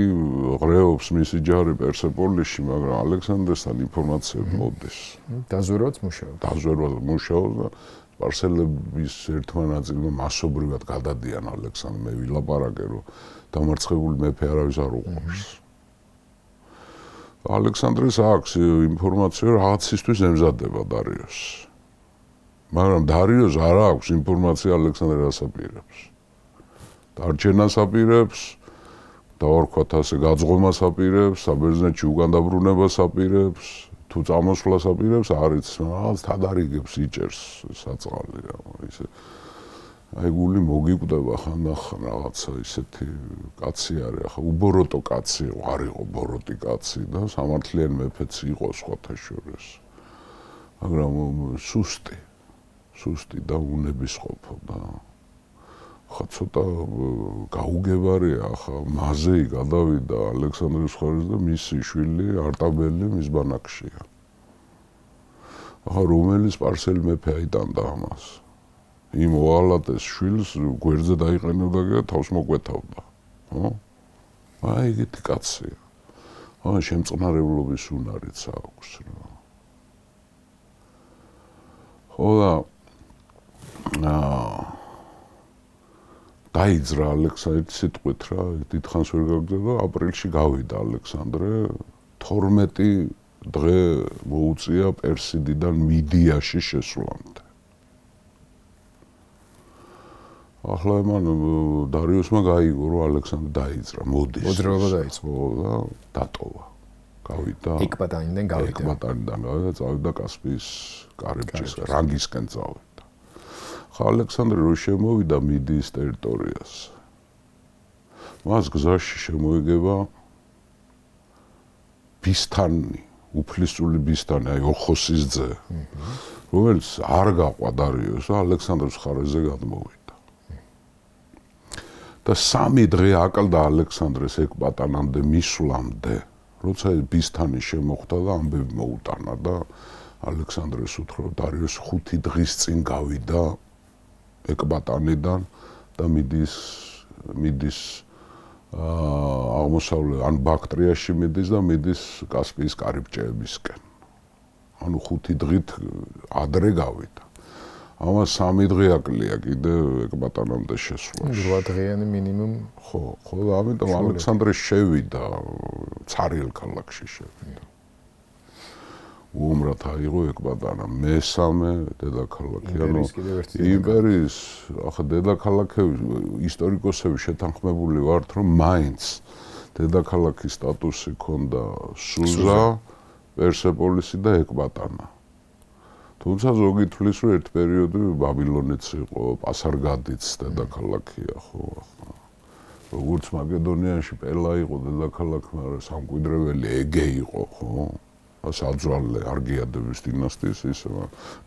ღრეობს მისი ჯარი პერსეპოლიში, მაგრამ ალექსანდრესთან ინფორმაციები მოდის. დაზვერვაც მუშაობს. დაზვერვაც მუშაობს და სპარსელების ერთმა ნაწილმა მასობრივად გადადიან ალექსანდრე, მე ვილაპარაკე, რომ დამარცხებული მეფე არავის არ უყვარს. ალექსანდრეს აქვს ინფორმაცია, რომ რაღაცისთვის ემზადება დარიოს. მაგრამ დარიოს არ აქვს ინფორმაცია ალექსანდრეს ასაპირებს. დარჩენას აპირებს, დავარქვათ ასე, გაძღომას აპირებს, საბერძნეთში უკან დაბრუნებას აპირებს, თუ წამოსვლას აპირებს, არის რაღაც თადარიგებს იჭერს საწყალი რა, ისე. აი გული მოგიკვდება ხანდახან რაღაცა ისეთი კაცი არის, ახლა უბოროტო კაცი არ იყო, ბოროტი კაცი და სამართლიანი მეფეც იყო სხვათა შორის. მაგრამ სუსტი და უნებისყოფო და ხა ცოტა გაუგებარია, ახლა მაზეი გადავიდა ალექსანდრეს მხარეს და მისი შვილი არტაბელი მის ბანაკშია. ახლა რომელი სპარსელი მეფე აიტანდა ამას? იმ ოალატეს შვილს გვერდზე დაიყენებდა და თავს მოკვეთავდა. ხო? აი ეგეთი კაცია. აი შემწყნარებლობის უნარიც აქვს რა. ხო და დაიძრა ალექსანდრე სიტყვით რა, დიდხანს ვერ გაგრძელდა, აპრილში გავიდა ალექსანდრე, 12 დღე მოუწია პერსიდიდან მიდიაში შესვლამდე. ახლა მან დარიოსმა გაიგო, რომ ალექსანდრე დაიძრა, მოდის. მოძრაობა დაიწყო და დატოვა. გავიდა. ეკბატანიდან გავიდა. ეკბატანიდან გავიდა, წავიდა კასპიის კარიბჭეს, რანგისკენ წავიდა. ხა ალექსანდრე რო შემოვიდა მიდიის ტერიტორიას. მას გზაში შემოიგება ბისთანი, უფლისწული ბისთანი, აი ოხოსის ძე, რომელიც არ გაყვა დარიოს და ალექსანდრეს ხარეზე გადმოვიდა. და 3 დღე აკლდა ალექსანდრეს ეკბატანამდე მისვლამდე, როცა ბისთანი შემოხვდა და ამბები მოუტანა და ალექსანდრეს უთხრა დარიოს 5 დღის წინ გავიდა ეკბატანიდან და მიდის აღმოსავლეთ ან ბაქტრიაში მიდის და მიდის კასპიის კარიბჭეებისკენ. ანუ 5 დღით ადრე გავიდა. ამას 3 დღე აკლია კიდე ეკბატანამდე შესვლა. 8 დღიანი მინიმუმ. ხო, და ამიტომ ალექსანდრე შევიდა ცარიელ ქალაქში შევიდა. უომრად აიღო ეკბატანა, მესამე დედაქალაქი, ანუ იმპერიის, ახლა დედაქალაქები, ისტორიკოსები შეთანხმებული ვართ, რომ მაინც დედაქალაქის სტატუსი ჰქონდა სუზა, პერსეპოლისი და ეკბატანა. თუმცა ზოგი თვლის, რომ ერთ პერიოდი ბაბილონიც იყო, პასარგადიც დედაქალაქია, ხო, ახლა. როგორც მაკედონიაში პელა იყო დედაქალაქი, მაგრამ სამკვიდრეველი ეგე იყო, ხო? საძვალე არგიადების დინასტიის ისე,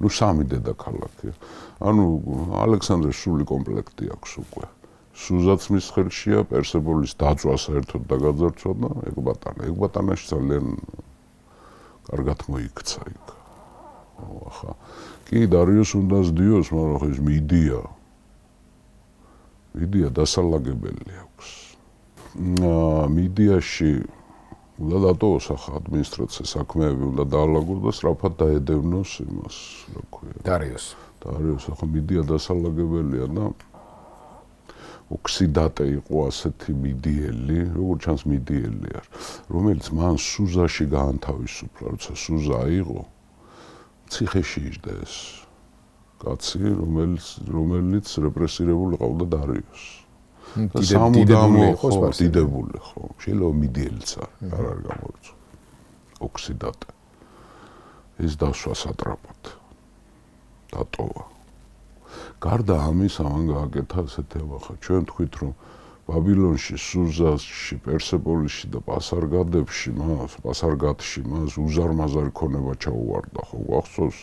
ნუ 3 დედაქალაქია. ანუ ალექსანდრეს სული კომპლექტი აქვს უკვე. სუზაც მის ხელშია, პერსეპოლის დაწვა საერთოდ დაგაძარცვა და ეკბატანაში ძალიან კარგად მოიქცა იქ. ახლა კი დარიოს უნდა სდიოს, მაგრამ ხო ეს მიდია დასალაგებელი აქვს. მიდიაში უნდა დატოვოს ახლა ადმინისტრაცია საქმეები უნდა დაალაგოს და სწრაფად დაედევნოს იმას, რა ქვია. დარიოს ახლა მიდია დასალაგებელია და ოქსიდატე იყო ასეთი მიდიელი, როგორც ჩანს მიდიელი არ, რომელიც მან სუზაში გაანთავისუფლა, როცა სუზა აიღო, ციხეში იჯდა ეს კაცი, რომელიც რეპრესირებული ყავდა დარიოს. დიდებული ხო, შეიძლება მიდიელიც არ არის გამორჩა. ოქსიდატე. ეს დასვა სატრაპად. დატოვა. გარდა ამისა, მან გააკეთა ესეთი ახლა ჩვენ თქვით რომ ბაბილონში, სუზაში, პერსეპოლისში და პასარგადში მას უზარმაზარი ქონება ჩაუვარდა, ხო გახსოვს?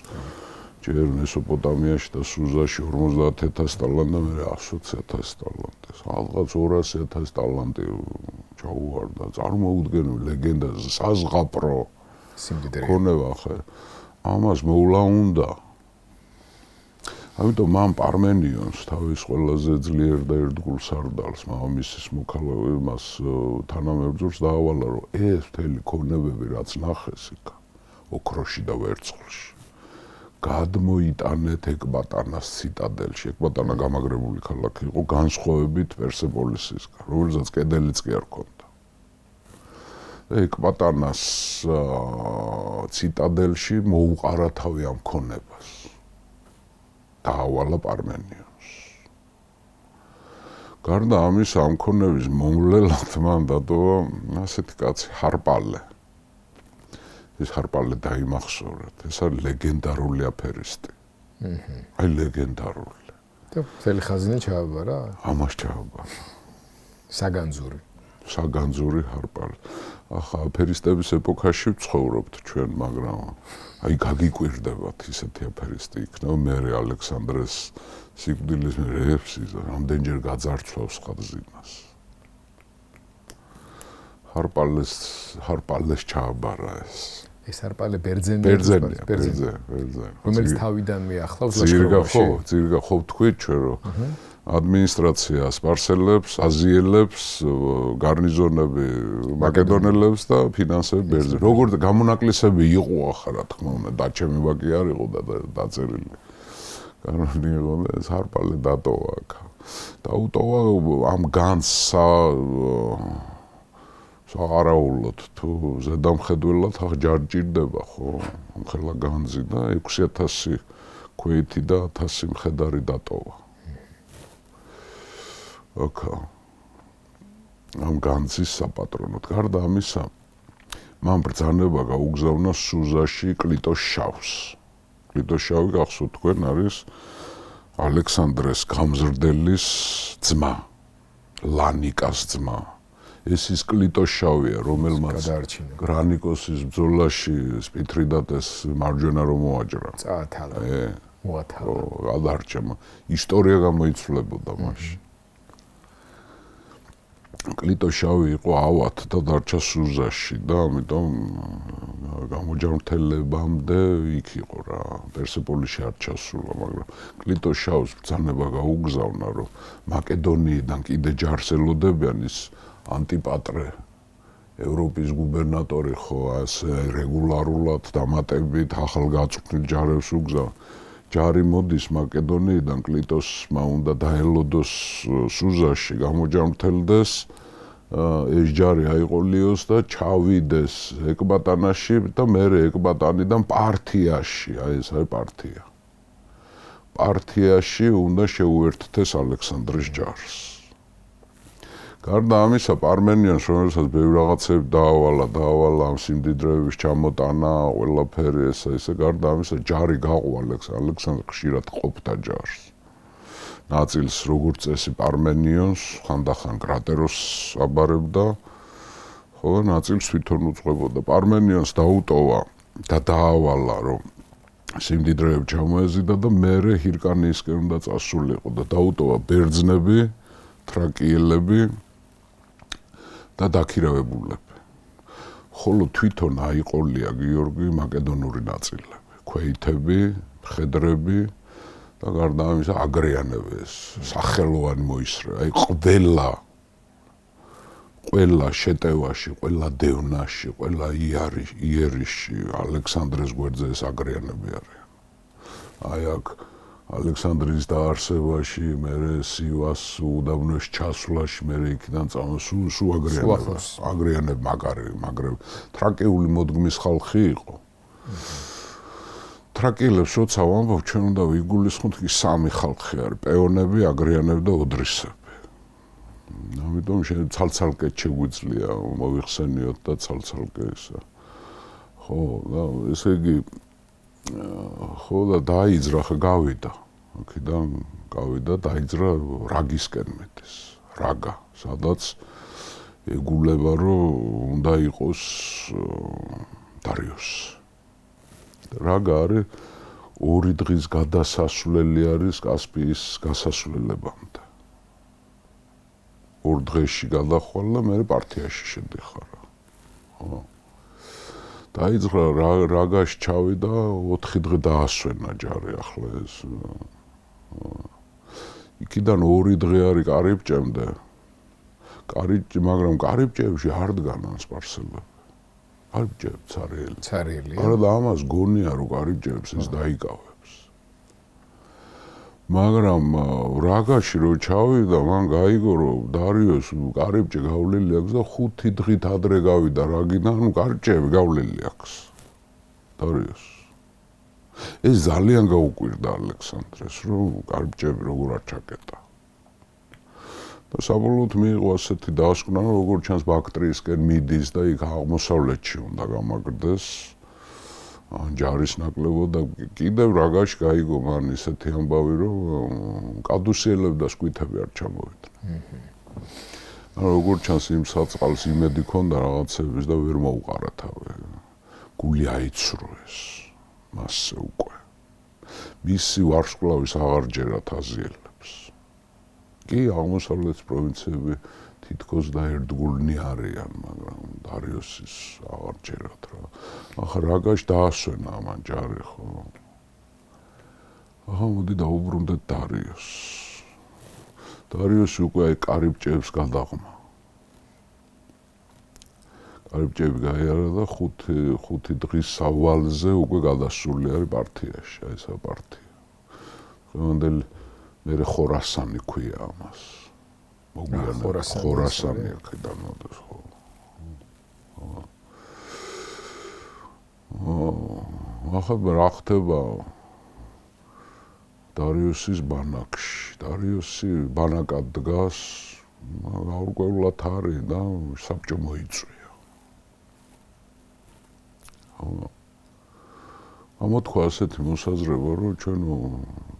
ჯერ მესოპოტამიაში და სუზაში 50,000 ტალანტი და მე 120,000 ტალანტი. რაღაც 200,000 ტალანტი ჩაუვარდა. წარმოუდგენელი ლეგენდა, საზღაპრო სიმდიდრე. ქონება ხე. ამას მოვლა უნდა. ამიტომ მან პარმენიონს თავის ყველაზე ძლიერ და ერთგულ სარდალს, მამამისის მოქალაქეებს თანამებრძოლს დაავალა, რომ ეს მთელი ქონებები რაც ნახეს იქ, ოქროში და ვერცხლში. გადმოიტანეთ ეკბატანას ციტადელში. ეკბატანა გამაგრებული ქალაქი იყო განსხვავებით პერსეპოლისისგან, რომელსაც კედელიც კი არ ჰქონდა. ეკბატანას ციტადელში მოუყარა თავი ამ ქონებას. დაავალა პარმენიონს. გარდა ამისა, ამ ქონების მომვლელად მან დატოვა ასეთი კაცი ჰარპალე. ეს ჰარპალე დაიმახსოვრეთ. ეს არის ლეგენდარული აფერისტი. აი ლეგენდარული. და მთელი ხაზინა ჩააბარა? ამას ჩააბარა. საგანძური ჰარპალე. ახლა აფერისტების ეპოქაში ვცხოვრობთ ჩვენ, მაგრამ აი გაგიკვირდებათ ისეთი აფერისტი იქნება მე ალექსანდრეს სიკვდილის რეფსის რამდენჯერ გაძარცვავს ხაზინას. ჰარპალეს ჩააბარა ეს. ეს ჰარპალე ბერძენია. რომელიც თავიდან მიახლავს ლაშქრობაში. ძირგა ხო თქვით ჩვენ რომ ადმინისტრაცია სპარსელებს, აზიელებს, გარნიზონები მაკედონელებს და ფინანსები ბერძენ. როგორც გამონაკლისები იყო ახლა რა თქმა უნდა, დაჩემი ვაკი არ იყო და დაწერილი. განონი იყო ეს ჰარპალე დატოვა აქ. დაუტოვა ამ განს საღარაულოდ თუ ზედამხედველად ჯარჯირდება ხო ამ ხელა განძი და 6,000 ქვეითი და 1,000 მხედარი დატოვა. ოკა. ამ განძის საპატრონოდ. გარდა ამისა, მან ბრძანება გაუგზავნა სუზაში კლიტოს შავს. კლიტოს შავი გახსოვთ თქვენ არის ალექსანდრეს გამზრდელის ძმა, ლანიკას ძმა. ეს ის კლიტოს შავია, რომელმაც გრანიკოსის ბრძოლაში სპითრიდატეს მარჯვენა რომ მოაჭრა. წაათალა. მოათალა. გადარჩა. ისტორია გამოიცვლებოდა მაშინ. კლიტოს შავი იყო ავად და დარჩა სუზაში და ამიტომ გამოჯანმრთელებამდე იქ იყო რა. პერსეპოლისში არ ჩასულა, მაგრამ კლიტოს შავს ბრძანება გაუგზავნა, რომ მაკედონიიდან კიდე ჯარს ელოდებიან ის ანტიპატრე ევროპის გუბერნატორი ხო ასე რეგულარულად დამატებით ახალგაწვრთნილ ჯარებს უგზავნა. ჯარი მოდის მაკედონიიდან კლიტოსმა უნდა დაელოდოს სუზაში, გამოჯანმრთელდეს, ეს ჯარი აიყოლიოს და ჩავიდეს ეკბატანაში და მერე ეკბატანიდან პართიაში, აი ეს არის პართია. პართიაში უნდა შეუერთდეს ალექსანდრის ჯარს. გარდა ამისა, პარმენიონს, რომელსაც ბევრ რაღაცები დაავალა ამ სიმდიდრეების ჩამოტანა, ყველაფერი ესე, გარდა ამისა, ჯარი გაყო ალექსანდრ ხშირად ყოფდა ჯარს. ნაწილს როგორც წესი პარმენიონს, ხანდახან კრატეროსს აბარებდა, ხო, ნაწილს თვითონ უძღვებოდა. პარმენიონს დაუტოვა და დაავალა, რომ სიმდიდრეები ჩამოეზიდა და მერე ჰირკანიისკენ უნდა წასულიყო და დაუტოვა ბერძნები თრაკიელები და დაქირავებულები. ხოლო თვითონ აიყოლია გიორგი მაკედონური ნაწილები, ქვეითები, მხედრები და გარდა ამისა აგრიანები ეს სახელოვანი მოისრა. აი ყველა შეტევაში, ყველა დევნაში, ყველა იერიშში ალექსანდრეს გვერდზე ეს აგრიანები არიან. აი აქ ალექსანდრიის დაარსებაში, მერე სივას უდაბნოს ჩასვლაში, მერე იქიდან სულ აგრიანები მაგრები. თრაკიული მოდგმის ხალხი იყო. თრაკიელებს როცა ვამბობ, ჩვენ უნდა ვიგულისხმოთ კი სამი ხალხი არის: პეონები, აგრიანები და ოდრისები. ამიტომ ცალ-ცალკე შეგვიძლია მოიხსენიოთ და ცალ-ცალკე ისა. ხო, და ესე იგი ხო და დაიძრა ხა გავიდა. აქედან გავიდა დაიძრა რაგისკენ მეტის. რაგა, სადაც ეგულება რომ უნდა იყოს დარიოსი. რაგა არის 2 დღის გადასასვლელი არის კასპიის გასასვლელებამდე. 2 დღეში გადახვალ და მე პარტიაში შედიხარ. ხო. დაიძრა რაგაში ჩავიდა 4 დღე დაასვენა ჯარი ახლა ეს. იქიდან 2 დღე არის კარიბჭემდე. მაგრამ კარიბჭეებში არ დგანან სპარსელები. კარიბჭეები ცარიელი. არა და ამას გონია რომ კარიბჭეებს ის დაიკავებს. მაგრამ რაგაში რო ჩავიდა, მან გაიგო რომ დარიოს კარიბჭე გავლილი აქვს და 5 დღით ადრე გავიდა რაგიდან, ანუ კარიბჭეები გავლილი აქვს. დარიოს. ეს ძალიან გაუკვირდა ალექსანდრეს, რომ კარიბჭეები როგორ არ ჩაკეტა. და საბოლოოდ მიიღო ასეთი დასკვნა, რომ როგორ ჩანს ბაქტრიისკენ მიდის და იქ აღმოსავლეთში უნდა გამაგრდეს. ჯარის ნაკლებო და კიდევ რაგაში გაიგო მან ისეთი ამბავი, რომ კადუსიელები და სკვითები არ ჩამოვიდნენ. როგორ ჩანს იმ საწყალს იმედი ქონდა რაღაცების და ვერ მოუყარა თავი. გული აიცროეს მასზე უკვე. მისი ვარსკვლავის აღარ ჯერათ აზიელებს. კი აღმოსავლეთის პროვინციები თითქოს და ერთგულნი არიან, მაგრამ დარიოსის აღარ ჯერათ რა. ახლა რაგაში დაასვენა ამან ჯარი, ხო? ახლა მოდი დაუბრუნდეთ დარიოს. დარიოსი უკვე აი კარიბჭეებს გადაღმა. კარიბჭეები გაიარა და 5 დღის სავალზე უკვე გადასული არის პარტიაში, აი ესა პარტია. ხომანდელი მერე ხორასანი ქვია ამას. ხორასანი აქედან მოდის ხო. ახლა რა ხდება დარიოსის ბანაკში. დარიოსი ბანაკად დგას, გაურკვევლად არის და საბჭო მოიწვია. ამოთხა ასეთი მოსაზრება, რომ ჩვენ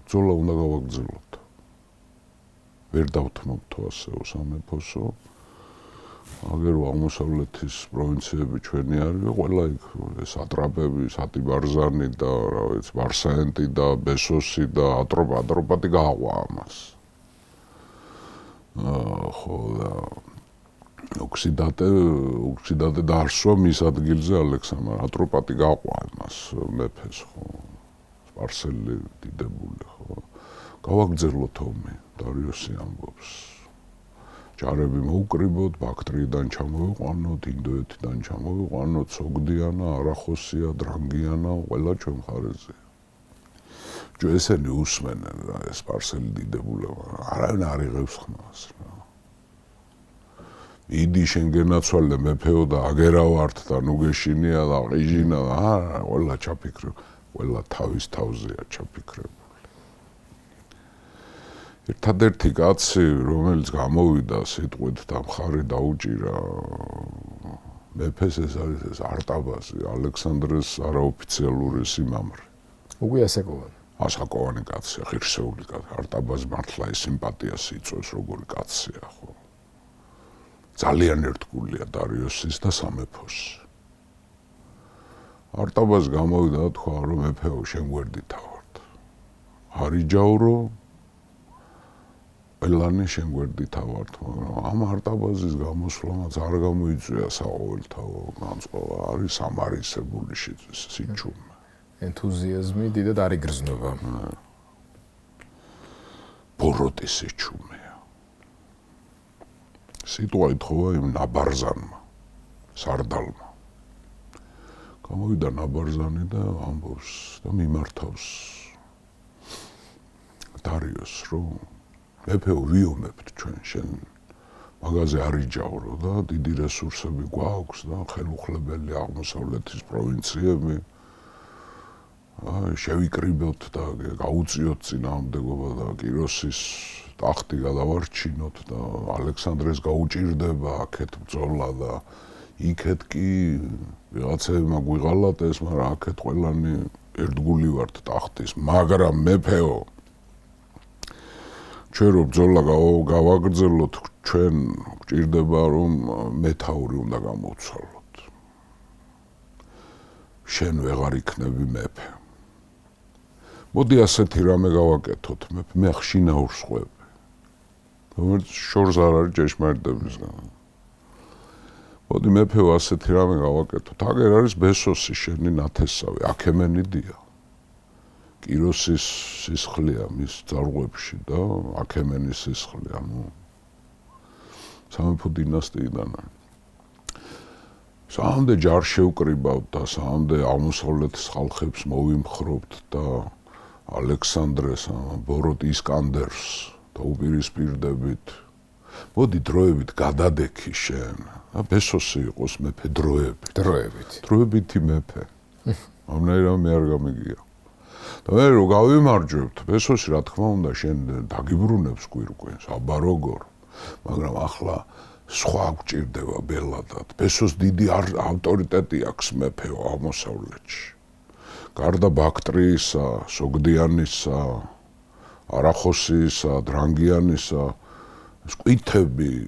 ბრძოლა უნდა გავაგრძელოთ. ვერ დავთმობთ ასეო სამეფოსო. აგერ აღმოსავლეთის პროვინციები ჩვენი არის, ყველა იქ სატრაპები, სატიბარზანი და რა ვიცი, ბარსაენტი და ბესოსი და ატროპატი გაყვა ამას. ხო და ოქსიდატე დაარსვა მის ადგილზე ალექსანდრე ატროპატი გაყვა მას მეფეს ხო. სპარსელი დიდებული ხო. გავაგრძელოთ ომი, დარიოსი ამბობს. ჯარები მოუკრიბოთ, ბაქტრიიდან ჩამოვიყვანოთ, ინდოეთიდან ჩამოვიყვანოთ, სოგდიანა, არახოსია, დრანგიანა, ყველა ჩვენ მხარეზე. ესენი უსმენენ რა, ეს სპარსელი დიდებულებმა, არავინ არ იღებს ხმას რა. იდი შენ გენაცვალე მეფეო და აგერა ვართ და ნუგეშინია და ყიჟინა და ყველა ჩაფიქრებ, ყველა თავის თავზეა ჩაფიქრებული. ერთადერთი კაცი, რომელიც გამოვიდა სიტყვით და მხარი დაუჭირა მეფეს, ეს არის ეს არტაბაზი, ალექსანდრეს არაოფიციალური სიმამრი. უკვე ასაკოვანი. ასაკოვანი კაცია, ღირსეული კაცი. არტაბაზი მართლა ეს სიმპათიას იწვევს, როგორი კაცია, ხო. ძალიან ერთგულია დარიოსის და სამეფოს. არტაბაზი გამოვიდა და თქვა, რომ მეფეო შენ გვერდითა ვართ. არიჯაურო ყველანი შენ გვერდით ავართ, მაგრამ ამ არტაბაზის გამოსვლამაც არ გამოიწვია საყოველთაო განწყობა, არის სამარისებული სიჩუმე. ენთუზიაზმი დიდად არ იგრძნობა. ბოროტი სიჩუმეა. სიტყვა ითხოვა იმ ნაბარზანმა, სარდალმა. გამოვიდა ნაბარზანი და ამბობს და მიმართავს დარიოს, რომ მეფეო ვიომებთ ჩვენ შენ მაგაზე არ იჯავრო და დიდი რესურსები გვაქვს და ხელუხლებელი აღმოსავლეთის პროვინციები შევიკრიბოთ და გაუწიოთ წინააღმდეგობა და კიროსის ტახტი გადავარჩინოთ და ალექსანდრეს გაუჭირდება აქეთ ბრძოლა და იქეთ კი ვიღაცებმა გვიღალატეს, მაგრამ აქეთ ყველანი ერთგული ვართ ტახტის, მაგრამ მეფეო ჩვენ რო ბრძოლა გავაგრძელოთ, ჩვენ გვჭირდება რომ მეთაური უნდა გამოვცვალოთ. შენ ვეღარ იქნები მეფე. მოდი ასეთი რამე გავაკეთოთ, მეფე, მე ხშინაურს ხვევი. რომელიც შორს არ არის ჭეშმარიტებისგან. მოდი მეფეო ასეთი რამე გავაკეთოთ. აგერ არის ბესოსი შენი ნათესავი, აქემენიდია. კიროსის სისხლია მის ძარღვებში და აქემენის სისხლი, ანუ სამეფო დინასტიიდან არის. სამდე ჯარ შევკრიბავთ და სამდე აღმოსავლეთის ხალხებს მოვიმხრობთ და ალექსანდრეს, ბოროტ ისკანდერს დაუპირისპირდებით. მოდი დროებით გადადექი შენ. ბესოსი იყოს მეფე დროებითი მეფე. ამნაირად მე არ გამიგია. და მე რო გავიმარჯვებთ, ბესოსი რა თქმა უნდა შენ დაგიბრუნებს გვირგვინს, აბა როგორ. მაგრამ ახლა სხვა გვჭირდება ბელადად. ბესოს დიდი ავტორიტეტი აქვს მეფეო აღმოსავლეთში. გარდა ბაქტრიისა, სოგდიანისა, არახოსისა, დრანგიანისა,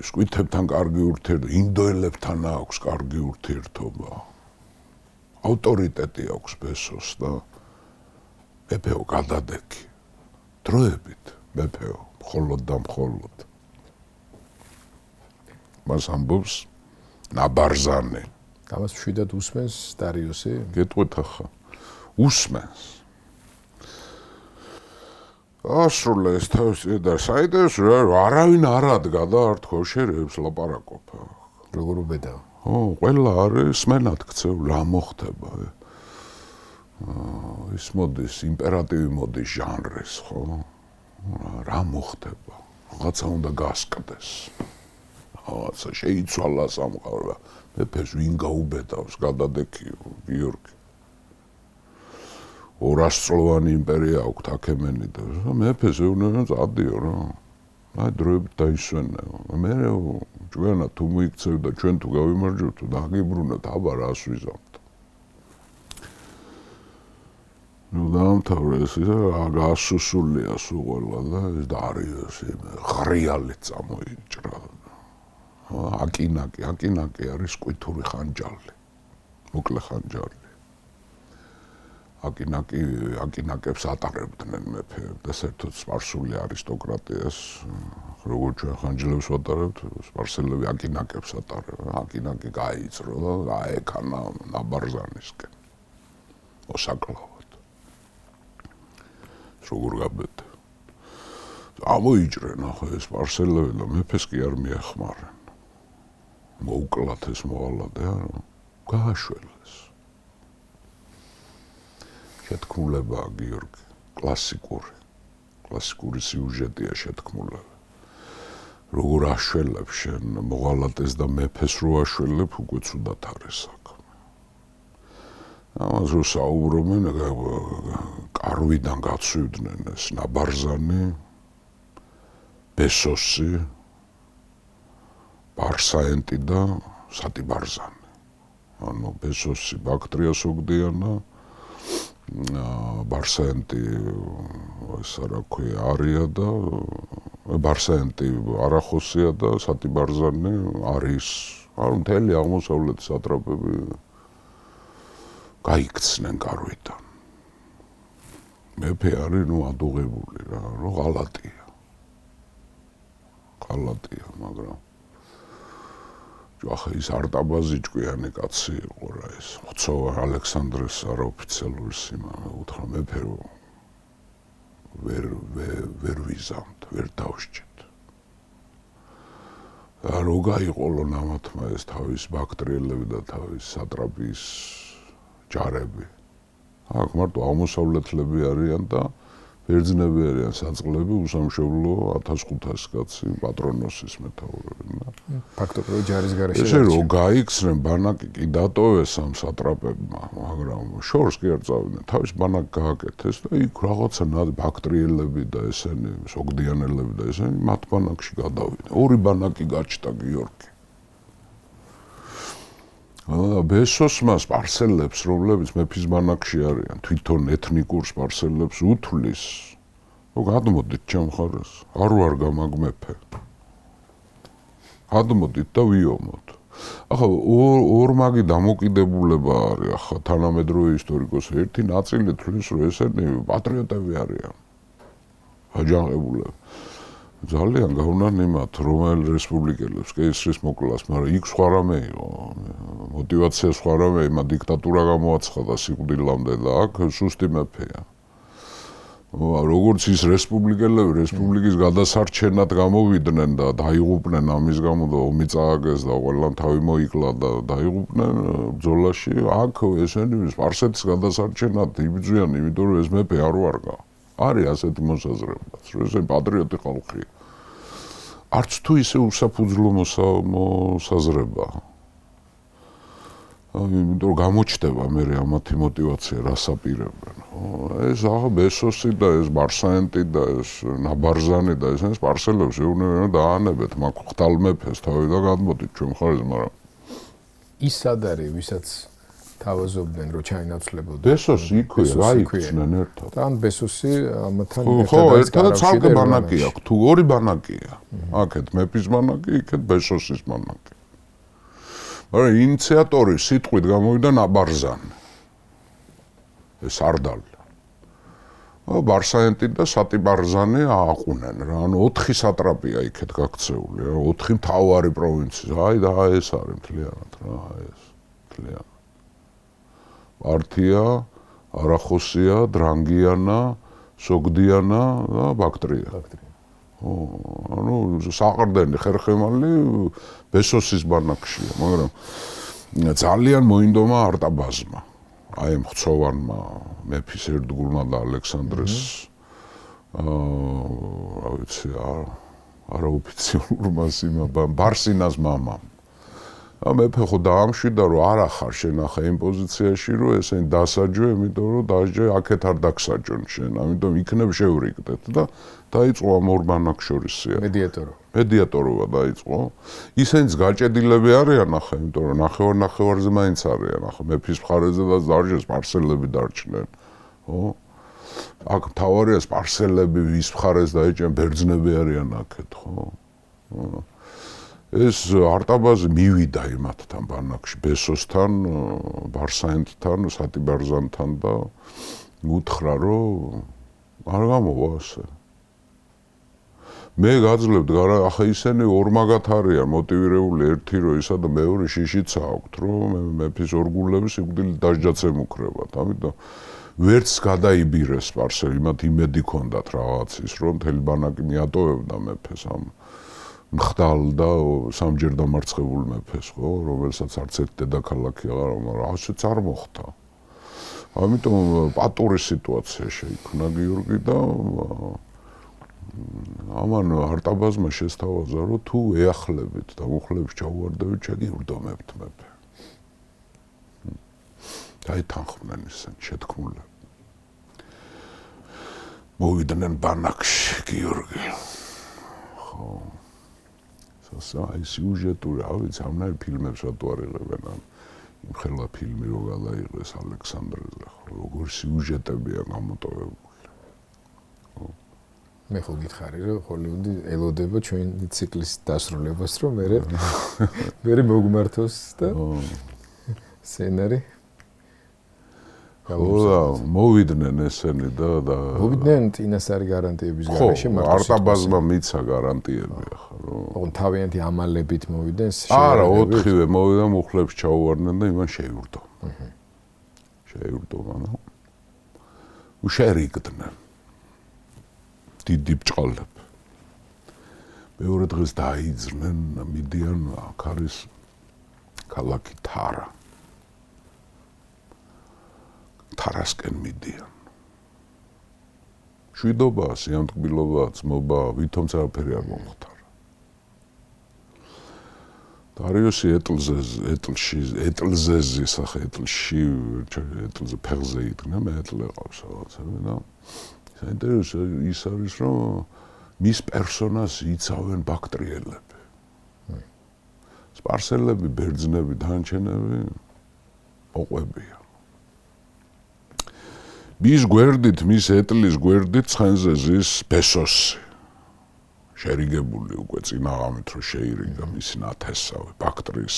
სკვითებთან კარგი ურთიერთობა, ინდოელებთან აქვს კარგი ურთიერთობა. ავტორიტეტი აქვს ბესოს და მეფეო გადადექი. დროებით მეფეო, მხოლოდ და მხოლოდ. მას ამბობს ნაბარზანი. ამას მშვიდად უსმენს დარიოსი? გეტყვით ახლა. უსმენს. ასრულეს თავისი და საიტეს არავინ არ ადგა და არ თქოშერებს ლაპარაკობა. როგორ უბედაო? ყველა არის სმენად ქცევ რა მოხდება. ის მოდის იმპერატივი მოდის ჟანრის, ხო? რა მოხდება? რაღაცა უნდა გასკდეს. რაღაცა შეიცვალა სამყარო. მეფეს ვინ გაუბედავს გადადექი გიორგი. 200 წლოვანი იმპერია აქვს აქემენიდებს. მეფეს ეუბნება წადიო რა. აი დროებით დაისვენე. მე ჩვენა თუ მოიქცევ და ჩვენ თუ გავიმარჯვებთ და აგიბრუნოთ, აბა რას ვიზამთ. ნუ დაამთავრე ეს გასუსულია სულ ყველა და ეს დარიოსი ღრიალით წამოიჭრა. აკინაკი არის სკვითური ხანჯალი. მოკლე ხანჯალი. აკინაკებს ატარებდნენ მეფეებს და საერთოდ სპარსული არისტოკრატიას, როგორც ჩვენ ხანჯლებს ვატარებთ, სპარსელები აკინაკებს ატარებდნენ. აკინაკი გაიწრო და გაექანა ნაბარზანისკენ. მოსაკლავად. როგორ გაბედა. ამოიჭრენ ახლა ეს სპარსელები და მეფეს კი არ მიეხმარენ. მოუკლათ ეს მოვალადე არა, გააშველეს. შეთქმულებაა გიორგი, კლასიკური სიუჟეტია შეთქმულება. როგორ აშველებ შენ მოღალატეს და მეფეს რო აშველებ, უკვე ცუდად არის საქმე. ამას რო საუბრობენ, კარვიდან გაცვივდნენ ეს ნაბარზანი, ბესოსი, ბარსაენტი და სატიბარზანი. ანუ ბესოსი ბაქტრიას ოგდიანა, ბარსაენტი ეს რა ქვია არია და ბარსაენტი არახოსია და სატიბარზანი არის. ანუ მთელი აღმოსავლეთის სატრაპები გაიქცნენ კარვიდან. მეფე არის ნუ ადუღებული რა, რომ ღალატია. ხალატია, მაგრამ ახლა ის არტაბაზი ჭკვიანი კაცი იყო რა ეს. ხოცოვა ალექსანდრეს არაოფიციალური სიმამე უთხრა მეფე ვერ ვიზამთ, ვერ დავსჭით. და რო გაიყოლო ნამათმა ეს თავის ბაქტრიელები და თავის სატრაპის ჯარები. აქ მარტო აღმოსავლეთლები არიან და ბერძნები არიან საწყლები, უსამშობლო 1500 კაცი პატრონოსის მეთაურები. ფაქტობრივად ჯარის გარეშე. ესე რო გაიქცნენ ბანაკი კი დატოვეს ამ სატრაპებმა, მაგრამ შორს კი არ წავიდნენ. თავის ბანაკ გააკეთეს და იქ რაღაცა ბაქტრიელები და ესენი, სოგდიანელები და ესენი მათ ბანაკში გადავიდნენ. ორი ბანაკი გაჩნდა გიორგი. ბესოსმა სპარსელებს, რომლებიც მეფის ბანაკში არიან, თვითონ ეთნიკურ სპარსელებს უთვლის, რომ გადმოდით ჩემ მხარეს, არ ვარ გამაგმეფე. გადმოდით და ვიომოთ. ახლა ორმაგი დამოკიდებულება არის, ახლა თანამედროვე ისტორიკოსი ერთი ნაწილი თვლის, რომ ესენი პატრიოტები არიან. აჯანყებულები. ძალიან გავნან იმათ რომელ რესპუბლიკელებს კეისრის მოკლას, მაგრამ იქ სხვა რამე იყო. мотивация სხვა რამე, იმა დიქტატურა გამოაცხადა სიკვდილამდე და აქ სუსტი მეფეა. როგორც ის რესპუბლიკელები რესპუბლიკის გადასარჩენად გამოვიდნენ და დაიღუპნენ ამის გამო და ომი წააგეს და ყველამ თავი მოიკლა და დაიღუპნენ ბრძოლაში, აქ ესენი სპარსეთის გადასარჩენად იბრძვიან, იმიტომ რომ ეს მეფე არ ვარგა. არის ასეთი მოსაზრებაც, რომ ესენი პატრიოტი ხალხია. არც თუ ისე უსაფუძვლო მოსაზრება. იმიტომ რომ გამოჩნდება მე ამათი мотивация რას აპირებენ. ეს ახლა ბესოსი და ეს ბარსაენტი და ეს ნაბარზანი და ესენი სპარსელებს ეუბნებიან დაანებეთ მაგ ხთალმეფეს თავი და გადმოდით ჩვენ მხარეს, მაგრამ ის სად არის, ვისაც თავაზობდნენ რომ ჩაინაცვლებოდა. ბესოსი იქვე რა იქცნენ ერთად. და ან ბესოსი ამათან ხო, ერთად ცალკე ბანაკი აქვს, თუ ორი ბანაკია. აქეთ მეფის ბანაკი, იქეთ ბესოსის ბანაკი. მაგრამ ინიციატორი სიტყვით გამოვიდა ნაბარზანი. ეს არდალი. ბარსაენტი და სატიბარზანი ააყუნენ რა. ანუ 4 სატრაპია იქეთ გაქცეული, 4 მთავარი პროვინცია. აი და ეს არის მთლიანად რა, ეს მთლიანად. არტია, არახოსია, დრანგიანა, სოგდიანა და ბაქტრია. ანუ საყრდენი ხერხემალი ბესოსის ბანაკშია, მაგრამ ძალიან მოინდომა არტაბაზმა. აი ამ ხცოვანმა მეფის ერთგულმა და ალექსანდრეს რა ვიცი, არაოფიციალურმა სიმამამ, ბარსინას მამამ. მეფე ხო დაამშვიდა რომ არა ხარ შენ ახლა იმ პოზიციაში რომ ესენი დასაჯო, იმიტომ რომ დასჯე აქეთ არ დაგსაჯონ შენ, ამიტომ იქნებ შევრიგდეთ და დაიწყო ამ ორ ბანაკ შორის სია. მედიატორობა დაიწყო. ისენიც გაჭედილები არიან ახლა, იმიტომ რომ ნახევარ-ნახევარზე მაინც არიან ახლა მეფის მხარეზე და დარჩეს სპარსელები დარჩნენ. ხო? აქ მთავარია სპარსელები, ვის მხარეს დაიჭრენ, ბერძნები არიან აქეთ, ხო? ეს არტაბაზი მივიდა იმათთან ბანაკში, ბესოსთან, ბარსაენტთან, სატიბარზანთან და უთხრა, რომ არ გამოვა ასე. მე გაძლევთ, ახლა ისინი ორმაგად არიან მოტივირებული, ერთი რომ ისა და მეორე შიშიც აქვთ, რომ მეფის ორგულები სიკვდილით დასჯაც ემუქრებათ. ამიტომ ვერც გადაიბირეს სპარსელი, მათ იმედი ჰქონდათ რაღაცის, რომ მთელი ბანაკი მიატოვებდა მეფეს ამ მხდალ და სამჯერ დამარცხებულ მეფეს, ხო, რომელსაც არც ერთ დედაქალაქი აღარ, მაგრამ ასეც არ მოხდა. ამიტომ პატური სიტუაცია შეიქმნა გიორგი და ამან არტაბაზმა შესთავაზა, რომ თუ ეახლებით და მუხლებს ჩაუვარდებით, შეგივრდომებთ მეფე. დაითანხმდნენ ისინი შეთქმულები. მოვიდნენ ბანაკში გიორგი. ხო. აი სიუჟეტური, რა ვიცი, ამნაირ ფილმებს რატო არ იღებენ ამ იმ ხელა ფილმი რო გადაიღეს ალექსანდრეზე, როგორ სიუჟეტებია გამოტოვებული. მე ხო გითხარი, რომ ჰოლივუდი ელოდება ჩვენი ციკლის დასრულებას, რომ მე მოგმართოს და სცენარი. მოვიდნენ ესენი და მოვიდნენ წინასწარი გარანტიების გარეშე მარტო არტაბაზმა მიცა გარანტიები ახლა რომ ოღონდ თავიანთი ამალებით მოვიდნენ არა 4-ვე მოვიდა მუხლებს ჩაუვარდნენ და იმან შეიურდო მანო უშერიგდნენ დიდი ბჭყალები მეორე დღეს დაიძრნენ მიდიან აქ არის ქალაქი თარასკენ მიდიან შვიდობა სიამტკბილობა ძმობა ვითომც არაფერი არ მომხდარა დარიოსი ეტლზე ფეხზე იდგნა მე ეტლე ყავს რაღაცები და საინტერესო ის არის რომ მის პერსონას იცავენ ბაქტრიელები სპარსელები ბერძნები დანარჩენები მოყვებია მის გვერდით მის ეტლის გვერდით ცხენზე ზის ბესოსი შერიგებული უკვე წინაღამით რომ შეირიგა მისი ნათესავი ბაქტრიის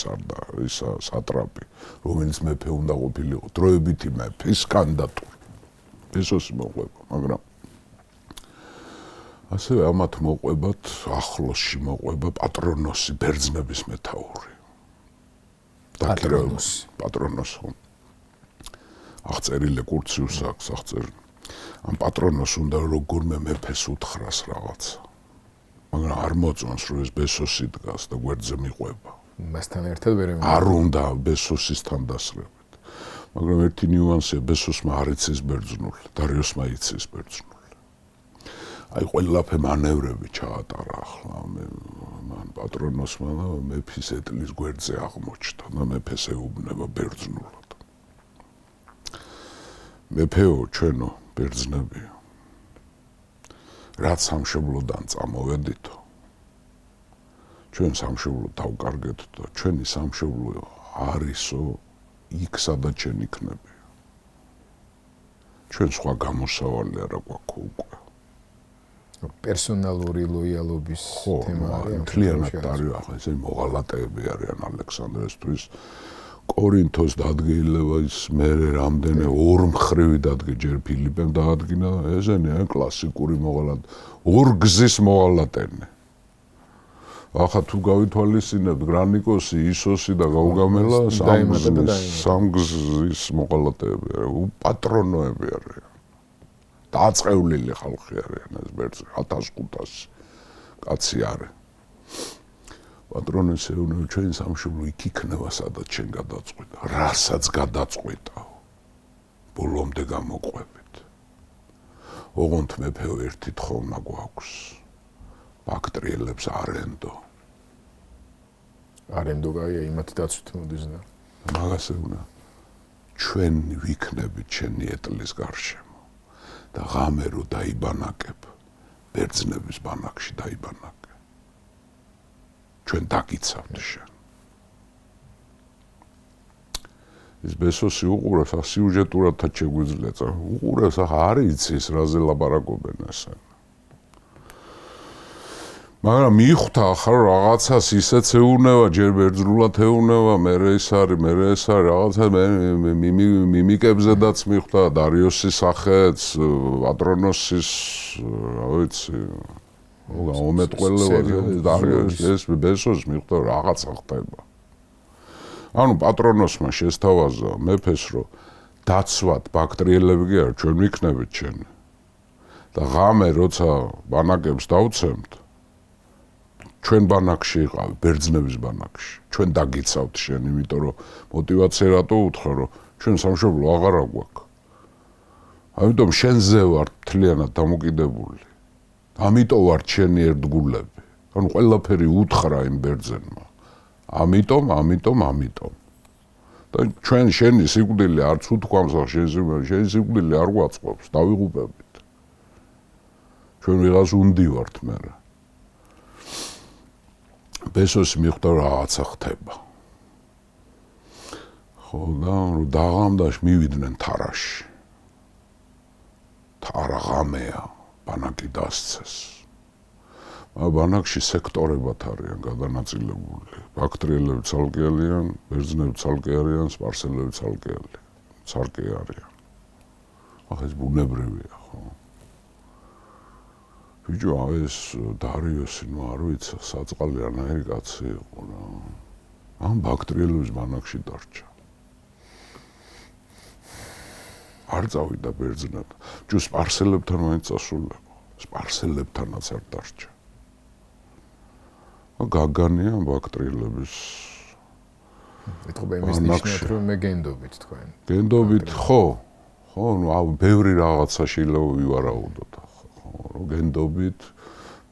სატრაპი რომელიც მეფე უნდა ყოფილიყო დროებითი მეფის კანდიდატური ბესოსი მოყვება მაგრამ ასევე ამათ მოყვებათ ახლოსში მოყვება პატრონოსი ბერძნების მეთაური პატრონოსი აღწერილი კურციუსს აქვს აღწერილი ამ პატრონოს უნდა როგორმე მეფეს უთხრას რაღაცა მაგრამ არ მოწონს რომ ეს ბესოსი დგას და გვერდზე მიყვება მასთან ერთად ვერ არ უნდა ბესოსისთან დასრებით მაგრამ ერთი ნიუანსია ბესოსმა არ იცის ბერძნული დარიოსმა იცის ბერძნული აი ყველაფერი მანევრები ჩაატარა ახლა მან პატრონოსმა და მეფის ეტლის გვერდზე აღმოჩნდა და მეფეს ეუბნება ბერძნულად მეფეო ჩვენო ბერძნებიო რაც სამშობლოდან წამოვედითო ჩვენ სამშობლო დავკარგეთ და ჩვენი სამშობლო არისო იქ სადაც ჩვენ იქნებიო ჩვენ სხვა გამოსავალი არა გვაქვს უკვე პერსონალური ლოიალობის თემა არის მთლიანად არის ახლა ესენი მოღალატეები არიან ალექსანდრესთვის კორინთოს დადგენილება ის მერე რამდენი ორმხრივი დადგე ჯერ ფილიპემ დაადგინა ესენი კლასიკური მოღალატე ორგზის მოღალატენი ახლა თუ გავითვალისწინებთ გრანიკოსი ისოსი და გაუგამელა სამგზის მოღალატეები არიან პატრონოები არიან დაწყევლილი ხალხი არიან ეს ბერძნები 1500 კაცი არის პატრონოს ეუბნება ჩვენ სამშობლო იქ იქნება სადაც ჩვენ გადაწყვიტა რასაც გადაწყვიტაო ბოლომდე გამოყვებით ოღონდ მეფეო ერთი თხოვნა გვაქვს ბაქტრიელებს არენდო გაია იმათ დაცვით მოდის და მაგას ეუბნება ჩვენ ვიქნებით ჩვენი ეტლის გარშემო და ღამე რო დაიბანაკებ ბერძნების ბანაკში დაიბანაკე ჩვენ დაგიცავთ შენ ეს ბესოსი უყურებს სიუჟეტურადაც შეგვიძლია უყურებს ახლა არ იცის რაზე ლაპარაკობენ ესენ მაგრამ მიხვდა ახლა რაღაცას ისეც ეუბნება ჯერ ბერძნულად ეუბნება მერე ეს არის რაღაცა მიმიკებზედაც მიხვდა დარიოსის სახეც პატრონოსის რა ვიცი გამომეტყველება დარიოს ეს ბესოს მიხვდა რაღაცა ხდება ანუ პატრონოსმა შესთავაზა მეფეს რომ დაცვად ბაქტრიელები კი არ ჩვენ ვიქნებით ჩვენ და ღამე როცა ბანაკებს დავცემთ ჩვენ ბანაკში იყავ ბერძნების ბანაკში ჩვენ დაგიცავთ შენ იმიტომ რომ мотивация რატო უთხრა რომ ჩვენ სამშობლო აღარა გვაქვს ამიტომ შენზე ვარ მთლიანად დამოკიდებული ამიტომ ვარ შენი ერთგულები ანუ ყველაფერი უთხრა იმ ბერძენმა ამიტომ და ჩვენ შენი სიკვდილი არც უთქვამს შენი სიკვდილი არ გვაწყობს დავიღუპებით ჩვენ ვიღას უნდივართ მე ბესოსი მიხვდა რაღაცა ხდება ხო და დაღამდაში მივიდნენ თარაში თარა ღამეა ბანაკი დასცეს ბანაკში სექტორებად არიან გადანაწილებული ბაქტრიელები ცალკე არიან ბერძნები ცალკე არიან სპარსელები ცალკე არიან ახლა ეს ბუნებრივია, ხო? ბიჭო, ეს დარიოსი, ნუ არ ვიცი, საწყალი რანაირი კაცი იყო რა. ამ ბაქტრიელების ბანაკში დარჩა. არ წავიდა ბერძნად. ჯუ სპარსელებთან მაინც წასულიყო. სპარსელებთანაც არ დარჩა. გაგანია ბაქტრიელების ეთქობა იმის ნიშნად რომ მე გენდობით თქვენ. გენდობით ხო? ხო, ნუ ბევრი რაღაცა შეიძლება ვივარაუდოთ ახლა, ხო, რომ გენდობით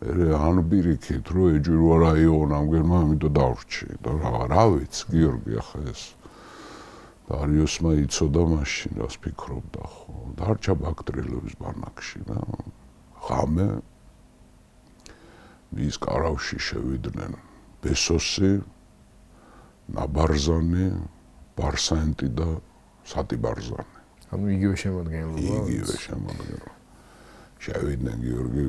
ან პირიქით, რომ ეჯვირვა რაიონ ამგერმა ამიტომ დავრჩი და რა ვიცი, გიორგი ახლა ეს დარიოსმა იცოდა მაშინ რას ფიქრობდა, ხო, დარჩა ბაქტრიელების ბანაკში და ღამე მის კარავში შევიდნენ ბესოსი, ნაბარზანი, ბარსანტი და სატიბარზანი. ანუ იგივე შემოადგენლობა. იგივე შემოადგენლობა. შევიდნენ გიორგი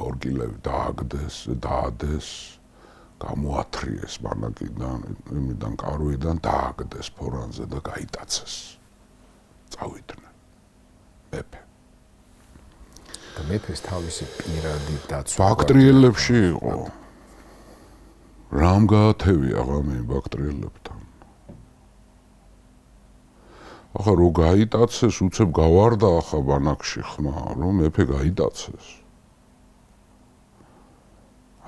ორკილები დააგდეს, გამოათრიეს ბანაკიდან, იმიდან კარვიდან დააგდეს ფორანზე და გაიტაცეს. წავიდნენ. მეფე. და მეფეს თავისი პირადი დაცვა ბაქტრიელებში იყო. რამ გაათევია ღამე ბაქტრიელებთან. ახლა რო გაიტაცეს, უცებ გავარდა ახლა ბანაკში ხმა, რომ მეფე გაიტაცეს.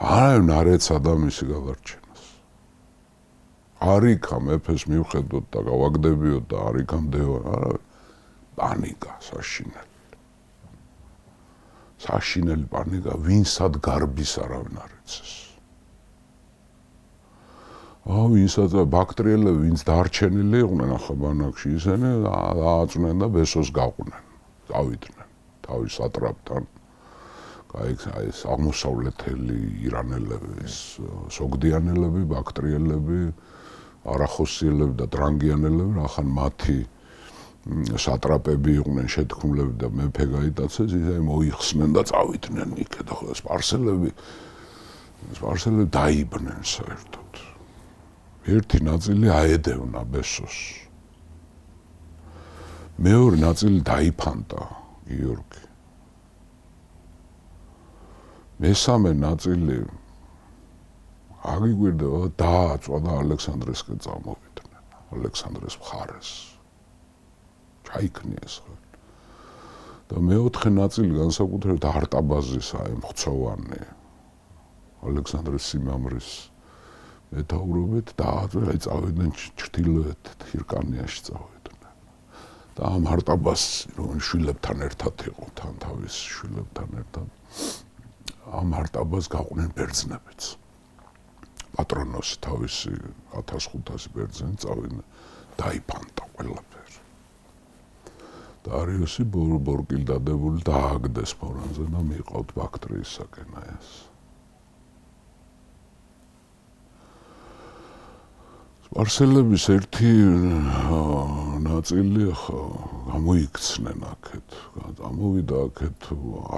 არავინ არ ეცადა მისი გადარჩენას. არ იქა მეფეს მივხედოთ და გავაგდებიოთ და არ იქა მდევარი, არავინ. პანიკა საშინელი. საშინელი პანიკა, ვინსად გარბის არავინ არ ეცეს. ვინსაც ბაქტრიელები, ვინც დარჩენილი იყვნენ ახლა ბანაკში, ისინი დააწვნენ და ბესოს გაყვნენ. წავიდნენ თავის სატრაპთან. ეს აღმოსავლეთელი ირანელები, სოგდიანელები, ბაქტრიელები, არახოსიელები და ტრანგიანელები, ახან მათი სატრაპები იყვნენ შეთქმულები და მეფე გაიტაცეს, ისინი მოიხსნენ და წავიდნენ იქ და ხოლმე სპარსელები დაიბნენ საერთოდ. ერთი ნაწილი აედევნა ბესოს. მეორე ნაწილი დაიფანტა გიორგი. მესამე ნაწილი აგიგვირდება დააწვა და ალექსანდრესკენ წამოვიდნენ. ალექსანდრეს მხარეს. ჩაიქნიეს ხო. და მეოთხე ნაწილი განსაკუთრებით არტაბაზისა ემხცოვანი ალექსანდრეს სიმამრის მეთაურობით დააწვა, წავიდნენ ჩრდილოეთ ჰირკანიაში წავიდნენ. და ამ არტაბას რომ შვილებთან ერთად იყო, თან თავის შვილებთან ერთად ამ არტაბას გაყვნენ ბერძნებიც. პატრონოსი თავისი 1500 ბერძენი წავიდნენ, დაიფანტა ყველაფერი. დარიოსი ბორკილ დადებული დააგდეს ფორანზე და მიიყავთ ბაქტრიისაკენ ეს. სპარსელების ერთი ნაწილი გამოიქცნენ აქეთ, გამოვიდა აქეთ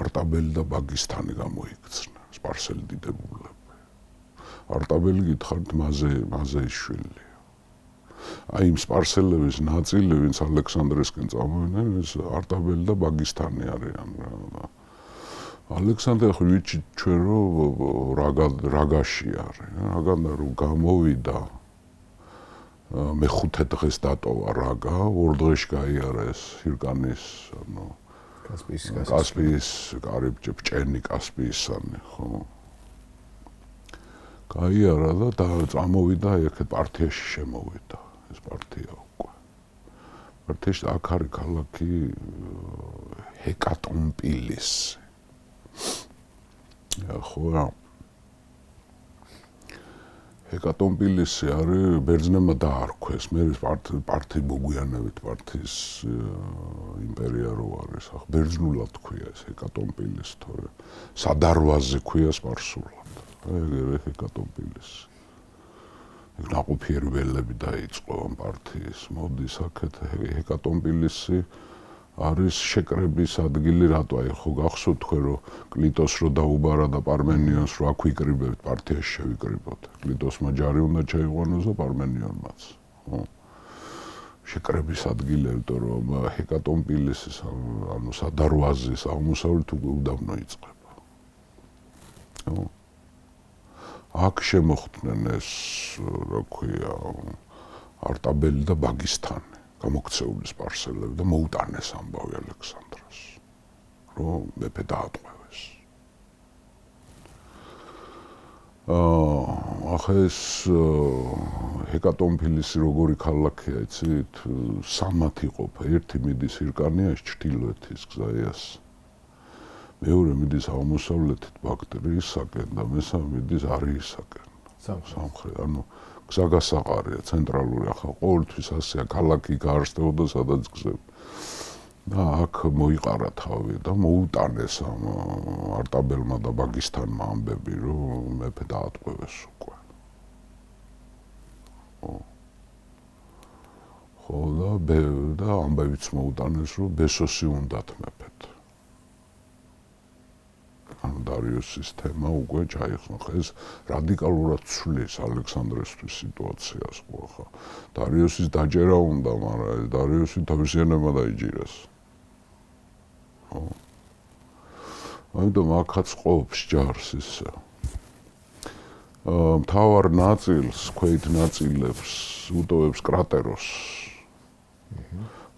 არტაბელი და ბაგისტანი გამოიქცნენ, სპარსელი დიდებულები. არტაბელი გითხარით მაზეის შვილი. აი იმ სპარსელების ნაწილი, ვინც ალექსანდრესკენ წამოვიდნენ, ეს არტაბელი და ბაგისტანი არიან რა. ალექსანდრე ხო ვიცით ჩვენ რომ რაგაში არის, რაგან რომ გამოვიდა მეხუთე დღეს დატოვა რაგა, ორ დღეში გაიარეს ჰირკანის, ანუ კასპიის კარიბჭე, ბჭენი კასპიისანი, ხო. გაიარა და წამოვიდა ეგეთ პარტიაში შემოვიდა, ეს პარტია უკვე. პარტიაში აქ არის ქალაქი ჰეკატონპილისი. ხო. ჰეკატონპილისი არის ბერძნებმა დაარქვეს, მე პარტი მოგვიანებით პარტიის იმპერია რო არის, ახ ბერძნულად ქვია ეს ჰეკატონპილისი, თორე სადარვაზე ქვია სპარსულად. ეგ ჰეკატონპილისი. ეგ ნაყოფიერი ველები დაიწყო ამ პარტიის, მოდის აქეთ ჰეკატონპილისი არის შეკრების ადგილი, რატო აი ხო გახსოვთ თქვენ რომ კლიტოს რო დაუბარა და პარმენიონს რო აქ ვიკრიბებთ, პარტიაში შევიკრიბოთ. კლიტოსმა ჯარი უნდა ჩაიყვანოს და პარმენიონმაც. ხო. შეკრების ადგილი, იმიტომ რომ ჰეკატონპილისის ანუ სადარვაზის აღმოსავლეთ უკვე უდაბნო იწყება. აქ შემოხვდნენ ეს, რა ქვია, არტაბელი და ბაგისტანი, გამოქცეული სპარსელები და მოუტანეს ამბავი ალექსანდრეს, რომ მეფე დაატყვევეს. ახლა ეს ჰეკატონფილისი როგორი ქალაქია, იცით, სამად იყოფა. ერთი მიდის ჰირკანიაში, ჩრდილოეთის გზაიას. მეორე მიდის აღმოსავლეთით ბაქტრიისაკენ და მესამე მიდის არიისაკენ. სამხრეთ, ანუ გზაგასაყარია ცენტრალური, ახლა ყოველთვის ასეა, ქალაქი გაარსდებოდა სადაც გზები. და აქ მოიყარა თავი და მოუტანეს ამ არტაბელმა და ბაგისტანმა ამბები, რომ მეფე დაატყვევეს უკვე. ხო და ამბებიც მოუტანეს, რომ ბესოსი უნდათ მეფეთ. ანუ დარიოსის თემა უკვე ჩაიხსნა. ეს რადიკალურად ცვლის ალექსანდრესთვის სიტუაციას ხო ახლა. დარიოსის დაჯერა უნდა, მაგრამ დარიოსი თავისიანება დაიჯერას. ამიტომ აქაც ყოფს ჯარს ისე. მთავარ ნაწილს, ქვეით ნაწილებს უტოვებს კრატეროს.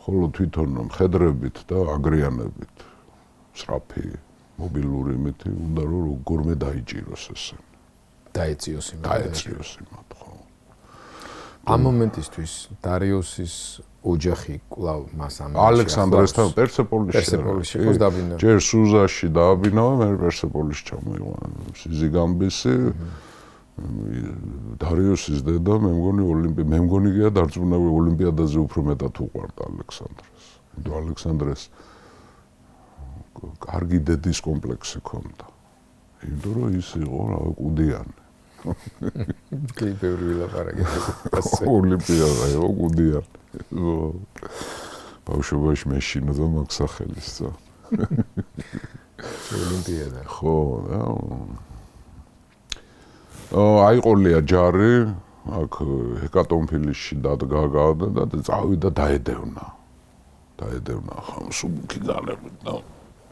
ხოლო თვითონ მხედრებით და აგრიანებით სწრაფი მობილური იმითი უნდა რომ როგორმე დაიჭიროს ესე. დაეციოს იმათ, ხო. ამ მომენტისთვის დარიოსის ოჯახი კვლავ მას ამერიკაში ალექსანდრესთან პერსეპოლისში ყოს დაბინა. ჯერ სუზაში დააბინავა, მე პერსეპოლისში ჩამოიყვანა. სიზიგამბისი დარიოსის დედა, მე მგონი გია დარწმუნებული ოლიმპიადაზე უფრო მეტად უყვარდა ალექსანდრეს. იმიტომ ალექსანდრეს კარგი დედის კომპლექსი ჰქონდა. იმიტომ რომ ის იყო რავი კუდიანი. კლიპები ვილაპარაკეთ. ოლიმპიადა იყო კუდიანი. ბავშვობაში მეშინოდა მაგ სახელის ძა. ოლიმპიადა. ხო, აიყოლია ჯარი, აქ ჰეკატონფილისში დადგა და წავიდა დაედევნა. ახლა სუბუქი განებით და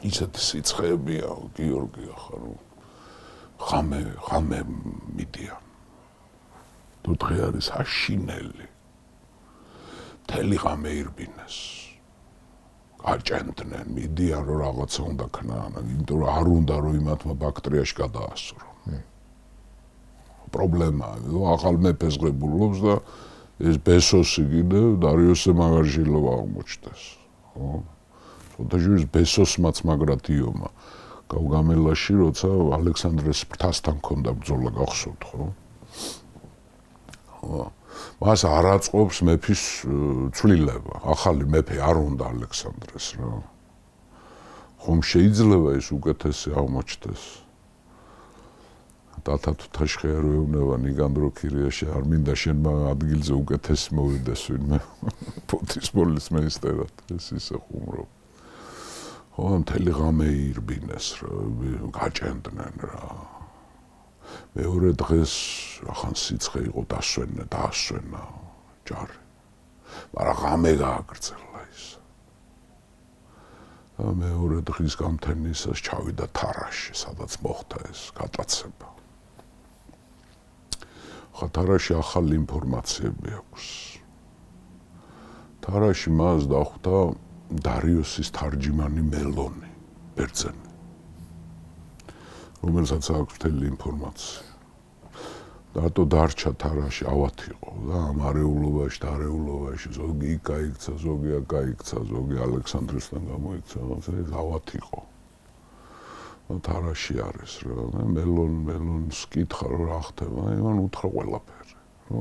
ისეთი სიცხეებია, გიორგი ახლა რომ ხამე მიდიან. თუ დღე არის აშინელი. მთელი ღამე ირბინეს. გაჭენდნენ, მიდიან რომ რაღაცა უნდა ქნან, იმიტომ რომ არ უნდა რომ იმათმა ბაქტრიაში გადაასწრონ. პრობლემაა, რომ ახალ მეფეს ღებულობს და ეს ბესოსი კიდევ დარიოსზე მაგარჟილობა აღმოჩნდეს. ხო? სოდაჟის ბესოსმაც მაგრად იომა. გავგამელაში, როცა ალექსანდრეს ფრთასთან ქონდა ბრძოლა, გახსოვთ, ხო? ხო. მას არ აწყობს მეფის ცვლილება. ახალი მეფე არ უნდა ალექსანდრეს რა. ხომ შეიძლება ის უკეთესი აღმოჩნდეს. დათა თუთაშხია რო ეუბნება ნიგანდრო ქირიაში არ მინდა შენ ადგილზე უკეთესი მოვიდეს ვინმე ფოთისმოლის მეისტერად ეს ისე ხუმრობ. ხო მთელი ღამე ირბინეს რა გაჭენდნენ რა. მეორე დღეს ახან სიცხე იყო დაასვენა ჯარი. მაგრამ ღამე გააგრძელა ის. და მეორე დღის გამთენისას ჩავიდა თარაში, სადაც მოხდა ეს გატაცება. ხა თარაში ახალი ინფორმაციები აქვს. თარაში მას დახვდა დარიოსის თარჯიმანი მელონი, ბერძენი. რომელსაც აქვს მთელი ინფორმაცია. დატო დარჩა თარაში ავათი იყო და ამ არეულობაში, ზოგი იქ გაიქცა, ზოგი აქ გაიქცა, ზოგი ალექსანდრესთან გამოიქცა, ეს ავათი იყო. თარაში არის რა, მელონს კითხა რომ რა ხდება, იმან უთხრა ყველაფერი, ხო?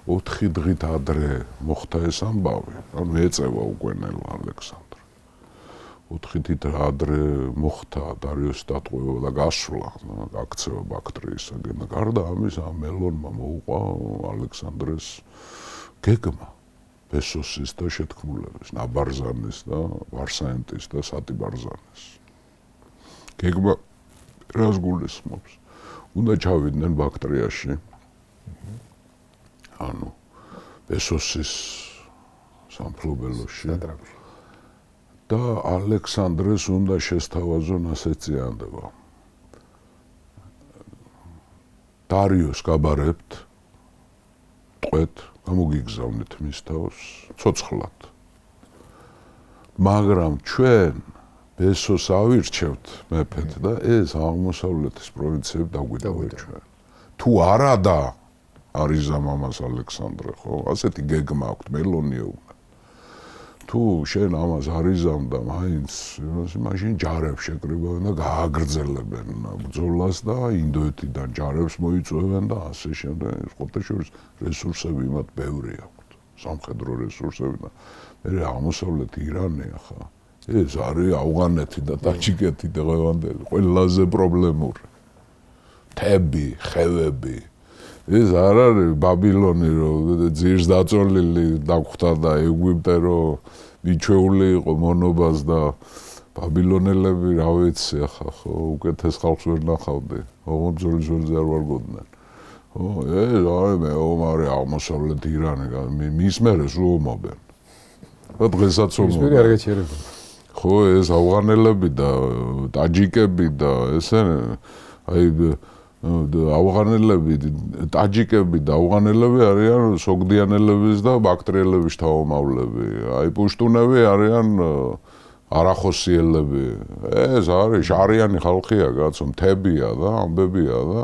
4 დღით ადრე მოხდა ეს ამბავი, ანუ ეწევა უკვე ნელა ალექსანდრე. 4 დღით ადრე მოხდა დარიოსის დატყვევა და გასვლა, გაქცევა ბაქტრიისაგან და გარდა ამის ამ მელონმა მოუყვა ალექსანდრეს გეგმა ბესოსის და შეთქმულების, ნაბარზანის და ვარსაენტის და სატიბარზანის. გეგმა რას გულისხმობს? უნდა ჩავიდნენ ბაქტრიაში. ანუ ბესოსის სამფლობელოში სატრაპში. და ალექსანდრეს უნდა შესთავაზონ ასე წიანდება. დარიოს გაბარებთ, ტყვეთ, გამოგიგზავნით მის თავს, ცოცხლად. მაგრამ ჩვენ ბესოს ავირჩევთ მეფეთ და ეს აღმოსავლეთის პროვინციები დაგვიდავეთ ჩვენ. თუ არა და არის ამას ალექსანდრე, ხო? ასეთი გეგმა აქვს მელონიოვმა. თუ შენ ამას არიზამ და მაინც მაშინ ჯარებს შეკრიბავენ და გააგრძელებენ ბრძოლას და ინდოეთიდან ჯარებს მოიწვევენ და ასე შემდეგ. ხოთაშორის რესურსები მათ ბევრი აქვთ. სამხედრო რესურსები და მე აღმოსავლეთი ირანია ხა. ეს არის ავღანეთი და ტაჯიკეთი დღევანდელი ყველაზე პრობლემური. თები, ხევები. ეს არ არის ბაბილონი რომ ძირს დაწოლილი დაგვხდა და ეგვიპტე რომ მიჩეული იყო მონობას და ბაბილონელები რა ვიცი ახლა ხო უკეთეს ხალხს ვერ ნახავდი. ოღონდ ბრძოლის ველზე არ ვარგოდნენ. ხო, ეს არის მეომარი აღმოსავლეთ ირანი, მის მერეს უომობენ. და დღესაც ის მე არ გაჩერება. ხო, ეს ავღანელები და ტაჯიკები და ესე აი ავღანელები, ტაჯიკები და ავღანელები არიან სოგდიანელების და ბაქტრიელების თავმოავლები. აი პუშტუნები არიან არახოსიელები. ეს არის შარიანი ხალხია, კაცო, მთებია და ამბებია და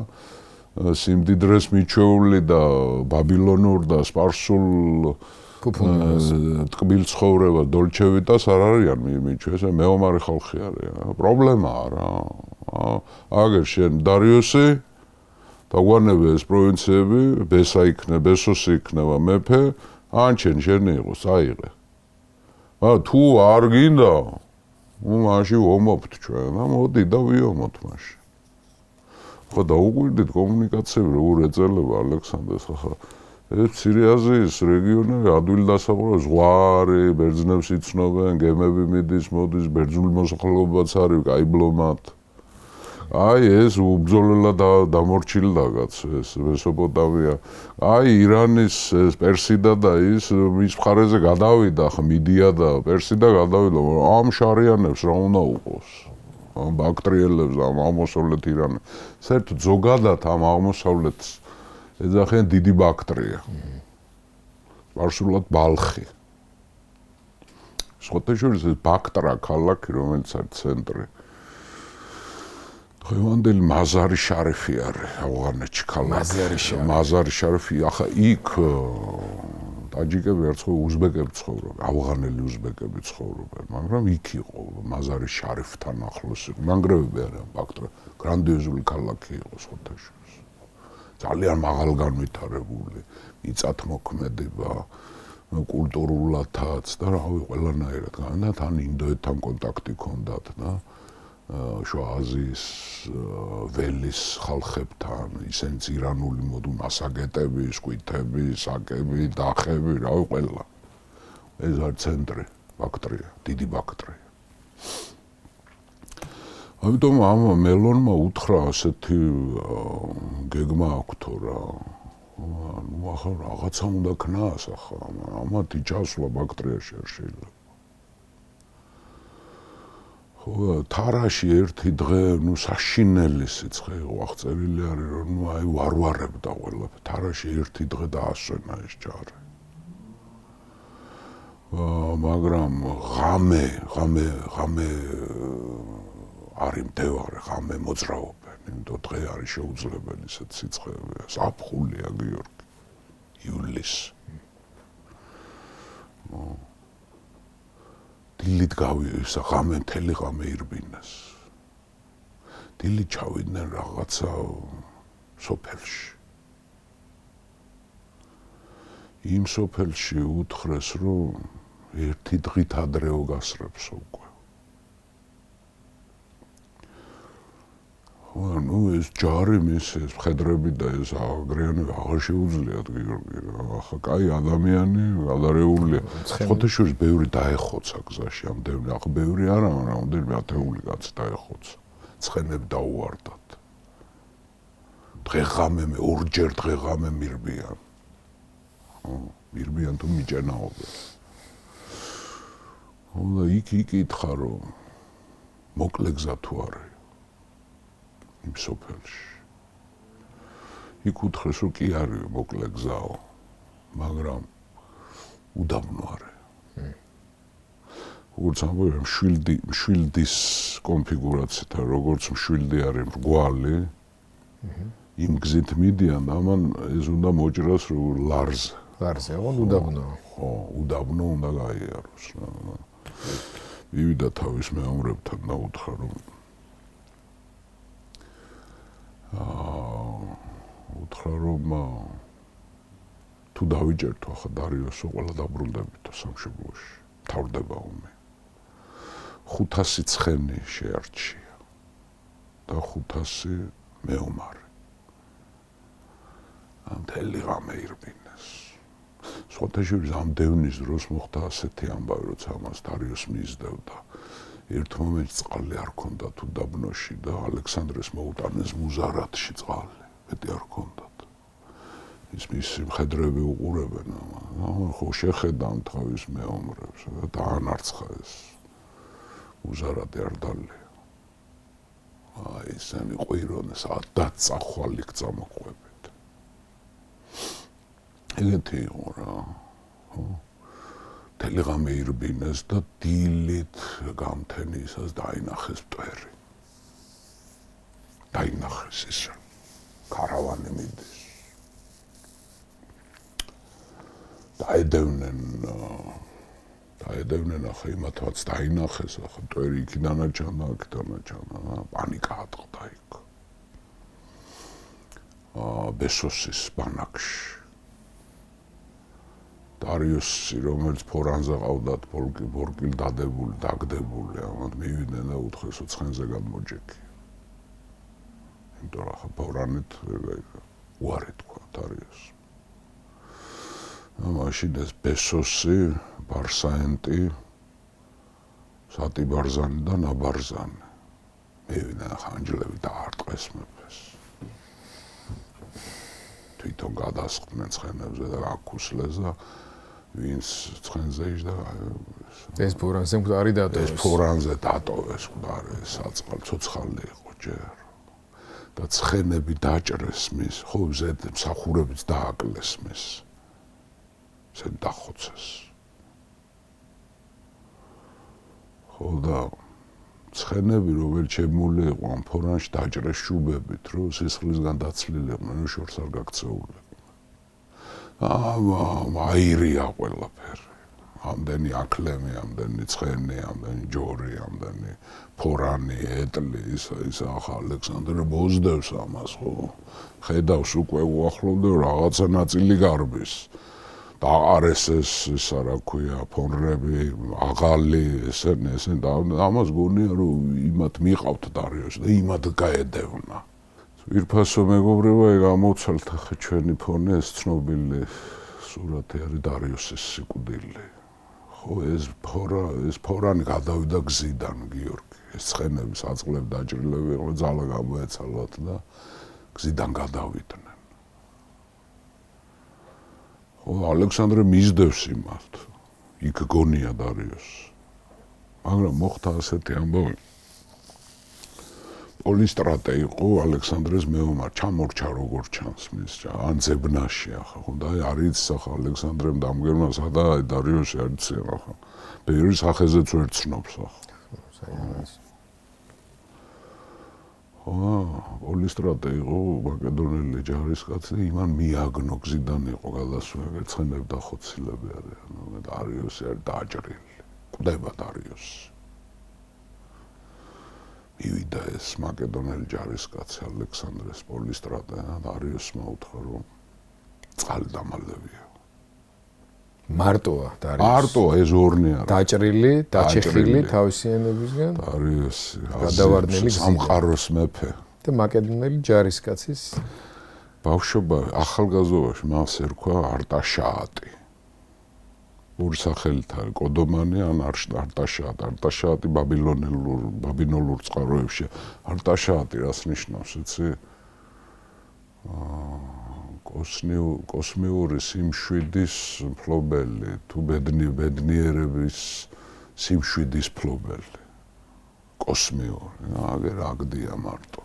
სიმდიდრეს მიჩეული და ბაბილონურ და სპარსულ ტკბილ ცხოვრება დოლჩევიტას არ არიან მიჩვეს, მეომარი ხალხი არიან. პრობლემაა რა. აგერ შენ დარიოსი დაგვანებე ეს პროვინციები, ბესოსი იქნება მეფე, ან შენი იყოს, აიღე. თუ არ გინდა, მაშინ ვომობთ ჩვენ, მოდი და ვიომოთ მაშინ. ხო დაუკვირდით კომუნიკაციები როგორ ეწელება ალექსანდრეს ახლა ეს მცირე აზიის რეგიონი ადვილი დასაყრელი ზღვარი, ბერძნებს იცნობენ, გემები მიდის, მოდის, ბერძნული მოსახლეობაც არის, გაიბლომათ. აი ეს უბრძოლელად დამორჩილდა კაც ეს მესოპოტამია. აი ირანის ეს პერსიდა და ის მის მხარეზე გადავიდა, ხა მიდია და პერსიდა გადავიდა, ამ შარიანებს რა უნდა უყოს? ამ ბაქტრიელებს, ამ აღმოსავლეთ ირანს. საერთოდ ზოგადად ამ აღმოსავლეთს ეძახიან დიდი ბაქტრია. სპარსულად ბალხი. ხოთაშორის ეს ბაქტრა ქალაქი, რომელიც არის ცენტრი. დღევანდელი მაზარი შარიფი არის ავღანეთში ქალაქი. მაზარი შარიფი, ახლა იქ ტაჯიკები არ ცხოვრობენ, უზბეკები ცხოვრობენ, ავღანელი უზბეკები ცხოვრობენ, მაგრამ იქ იყო მაზარი შარიფთან ახლოს. ნანგრევები არიან ბაქტრა, გრანდიოზული ქალაქი იყო ხოთაშორის. ძალიან მაღალ განვითარებული, მიწათმოქმედება, კულტურულადაც და რავი ყველანაირად. და თან ინდოეთთან კონტაქტი ჰქონდათ და შუა აზიის ველის ხალხებთან, ისინიც ირანული მასაგეტები, სკვითები, საკები, დახები, რავი ყველა. ეს არის ცენტრი, ბაქტრია, დიდი ბაქტრია. ამიტომ ამ მელონმა უთხრა ასეთი გეგმა აქვთო რა. ნუ ახლა რაღაცა უნდა ქნას ახლა, ამათი ჩასვლა ბაქტრიაში არ შეიძლება. თარაში ერთი დღე, ნუ საშინელი სიცხე იყო აღწერილი არის, რომ ნუ აი ვარვარებდა ყველაფერი. თარაში ერთი დღე დაასვენა ეს ჯარი. მაგრამ ღამე არის მდევარი, ღამე მოძრაობენ, იმიტომ დღე არის შეუძლებელი ისეთ სიცხეები. ზაფხულია გიორგი, ივლისი. დილით გავისა ღამე მთელი ღამე ირბინეს. დილით ჩავიდნენ რაღაცა სოფელში. იმ სოფელში უთხრეს, რომ ერთი დღით ადრეო გასრებს უკვე. ნუ ეს ჯარი მის ეს მხედრები და ეს აგრიანები აღარ შეუძლიათ გიორგი რა. ახლა კაი ადამიანი გადარეულია. ხოთაშორის ბევრი დაეხოცა გზაში ამდენი. ახლა ბევრი არა, მაგრამ ამდენი ათეული კაცი დაეხოცა. ცხენებ დაუვარდათ. დღე-ღამე ორჯერ დღე-ღამე მირბიან. მირბიან თუ მიჭენაობენ. და იქ იკითხა რომ მოკლე გზა თუ არის იმ სოფელში. იქ უთხრეს რომ კი არის მოკლე გზაო, მაგრამ უდაბნო არის. როგორც ამბობენ, მშვილდის კონფიგურაციით, როგორც მშვილდი არის მრგვალი, იმ გზით მიდიან, ამან ეს უნდა მოჭრას რომ ლარზე. ლარზე, უდაბნო. ხო, უდაბნო უნდა გაიაროს რა. მივიდა თავის მეომრებთან და უთხრა რომ უთხრა რომ თუ დავიჭერთო ახლა დარიოსო ყველა დაბრუნდებითო სამშობლოში, თავდება ომი. 500 ცხენი შეარჩია და 500 მეომარი. მთელი ღამე ირბინეს. სხვათა შორის ამ დევნის დროს მოხდა ასეთი ამბავი, როცა ამას დარიოს მიიზდევდა. ერთ მომენტში წყალი არ ქონდათ უდაბნოში და ალექსანდრეს მოუტანეს მუზარათში წყალი, მეტი არ ქონდათ. ის მისი მხედრები უყურებენ, ხო შეხედან თავის მეომრებს და დაანარცხა ეს მუზარათი არ დალია. ისინი ყვირონეს დაწახვალიქ წამოყვებით. ეგეთი იყო რა. მთელი ღამე ირბინეს და დილით გამთენისას დაინახეს მტვერი. დაინახეს ის კარავანი მიდის. დაედევნენ ახლა იმათაც დაინახეს, ახლა მტვერი იქიდან აჩანა, აქედან აჩანა, პანიკა ატყდა იქ. ბესოსის ბანაკში. დარიოსი, რომელიც ფორანზე ყავდათ, ბორკილ დადებული, დაგდებული, ამათ მივიდნენ და უთხრეს ცხენზე გამოჯექი. იმიტომ რომ ახლა ფორანით უარი თქვა დარიოსს. მაშინ ეს ბესოსი, ბარსაენტი, სატიბარზანი და ნაბარზანი მივიდნენ ხანჯლები დაარტყეს მეფეს. თვითონ გადასხდნენ ცხენებზე და გაქუსლეს და ვინც ცხენზე იჯდა ეს ფორანზე მკვდარი დატოვეს. ეს ფორანზე დატოვეს მკვდარი საწყალ ცოცხალი იყო ჯერ. და ცხენები დაჭრეს მის, ხო ზედ მსახურებიც დააკლეს მის. ზედ დახოცეს. ხო და ცხენები რომელიც შემული იყო ამ ფორანში დაჭრეს შუბებით, რომ სისხლისგან დაცლილიყვნენ, რომ შორს არ გაქცეულიყვნენ. აირია ყველაფერი. ამდენი აკლემი, ამდენი ცხენი, ამდენი ჯორი, ამდენი ფორანი, ეტლი, ის ახლა ალექსანდრე მოძდევს ამას, ხო? ხედავს უკვე უახლოვდა რაღაცა ნაწილი გარბის. და არის ეს ისა რა ქვია, ფონრები, აღალი, ესენ და ამას გონია რომ იმათ მიყავთ დარიოს და იმათ გაედევნა. ვირფასო მეგობრებო, ეგ ამოვცალთ ახლა ჩვენი ფონი, ეს ცნობილი სურათი არის დარიოსის სიკვდილი. ხო, ეს ფორანი გადავიდა გზიდან, გიორგი. ეს ცხენები საწყლები დაჭრილები იყო, ძალა გამოეცალათ და გზიდან გადავიდნენ. ხო, ალექსანდრე მისდევს იმათ. იქ გონია დარიოს. მაგრამ მოხდა ასეთი ამბავი. პოლისტრატე იყო ალექსანდრეს მეომარი, ჩამორჩა როგორ ჩანს მის ან ზებნაში ახლა, ხო და არის ახლა ალექსანდრემ დამგერმა სადა დარიოსი არიციან ახლა. ბევრი სახეზეც ვერ ცნობს ახლა. ხო, პოლისტრატე იყო მაკედონელი ჯარისკაცი, იმან მიაგნო გზიდან იყო გადასვლები, ცხენები დახოცილები არიან, დარიოსი არის დაჭრილი. კვდება დარიოსი. მივიდა ეს მაკედონელი ჯარისკაცი ალექსანდრეს პოლისტრატე და დარიოსმა უთხრა რომ წყალი დამალდებია. მარტოა დარიოსი. მარტოა ეს ორნი არა. დაჭრილი, დაჩეხილი თავისიანებისგან. დარიოსი გადავარდნილი სამყაროს მეფე და მაკედონელი ჯარისკაცის ბავშვობა ახალგაზრდობაში მას ერქვა არტაშაატი. ორი სახელით არის კოდომანი ან არტაშაატი. არტაშაატი ბაბილონურ წყაროებში. არტაშაატი რას ნიშნავს, იცი? კოსმიური სიმშვიდის მფლობელი, თუ ბედნიერების სიმშვიდის ფლობელი, კოსმიური, აგერ აგდია მარტო.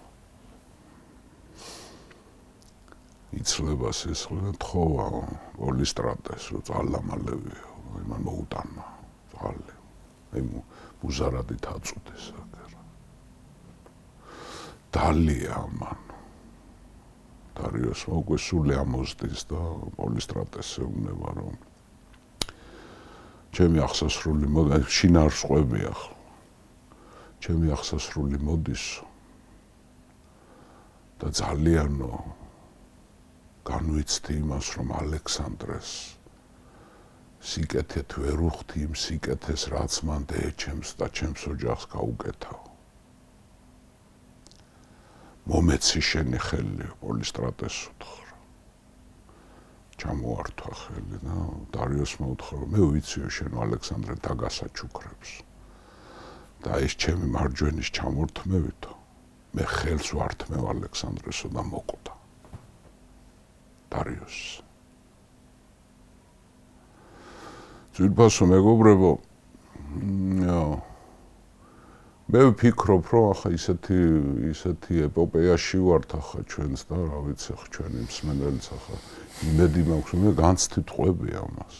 იცლება სისხლი, თხოვა პოლისტრატეს, რომ ძალამალებია, იმან მოუტანა ძალი. მუზარადით აწუდეს აგერ. დალია მან. დარიოსმა უკვე სული ამოსდის და პოლისტრატეს ეუბნება, რომ ჩემი აღსასრული მოდის, შინ არ სყვები ახლა. ჩემი აღსასრული მოდის და ძალიანო განვიცდი იმას, რომ ალექსანდრეს სიკეთეთ ვერ უხდი იმ სიკეთეს, რაც მან დაეჩემს და ჩემს ოჯახს გაუკეთავ. მომეცი შენი ხელი, პოლისტრატეს უთხრა. ჩამოართვა ხელი და დარიოსმა უთხრა, რომ მე ვიციო შენ ალექსანდრე დაგასაჩუქრებს. და ეს ჩემი მარჯვენის ჩამორთმევითო, მე ხელს ვართმევ ალექსანდრესო და მოკვდა. დარიოს. ძვირფასო მეგობრებო, მე ვფიქრობ, რომ ახლა ისეთი ეპოპეაში ვართ ახლა ჩვენს და რა ვიცი ახლა ჩვენი მსმენელიც ახლა იმედი მაქვს, რომ მე განცდით ყვები ამას.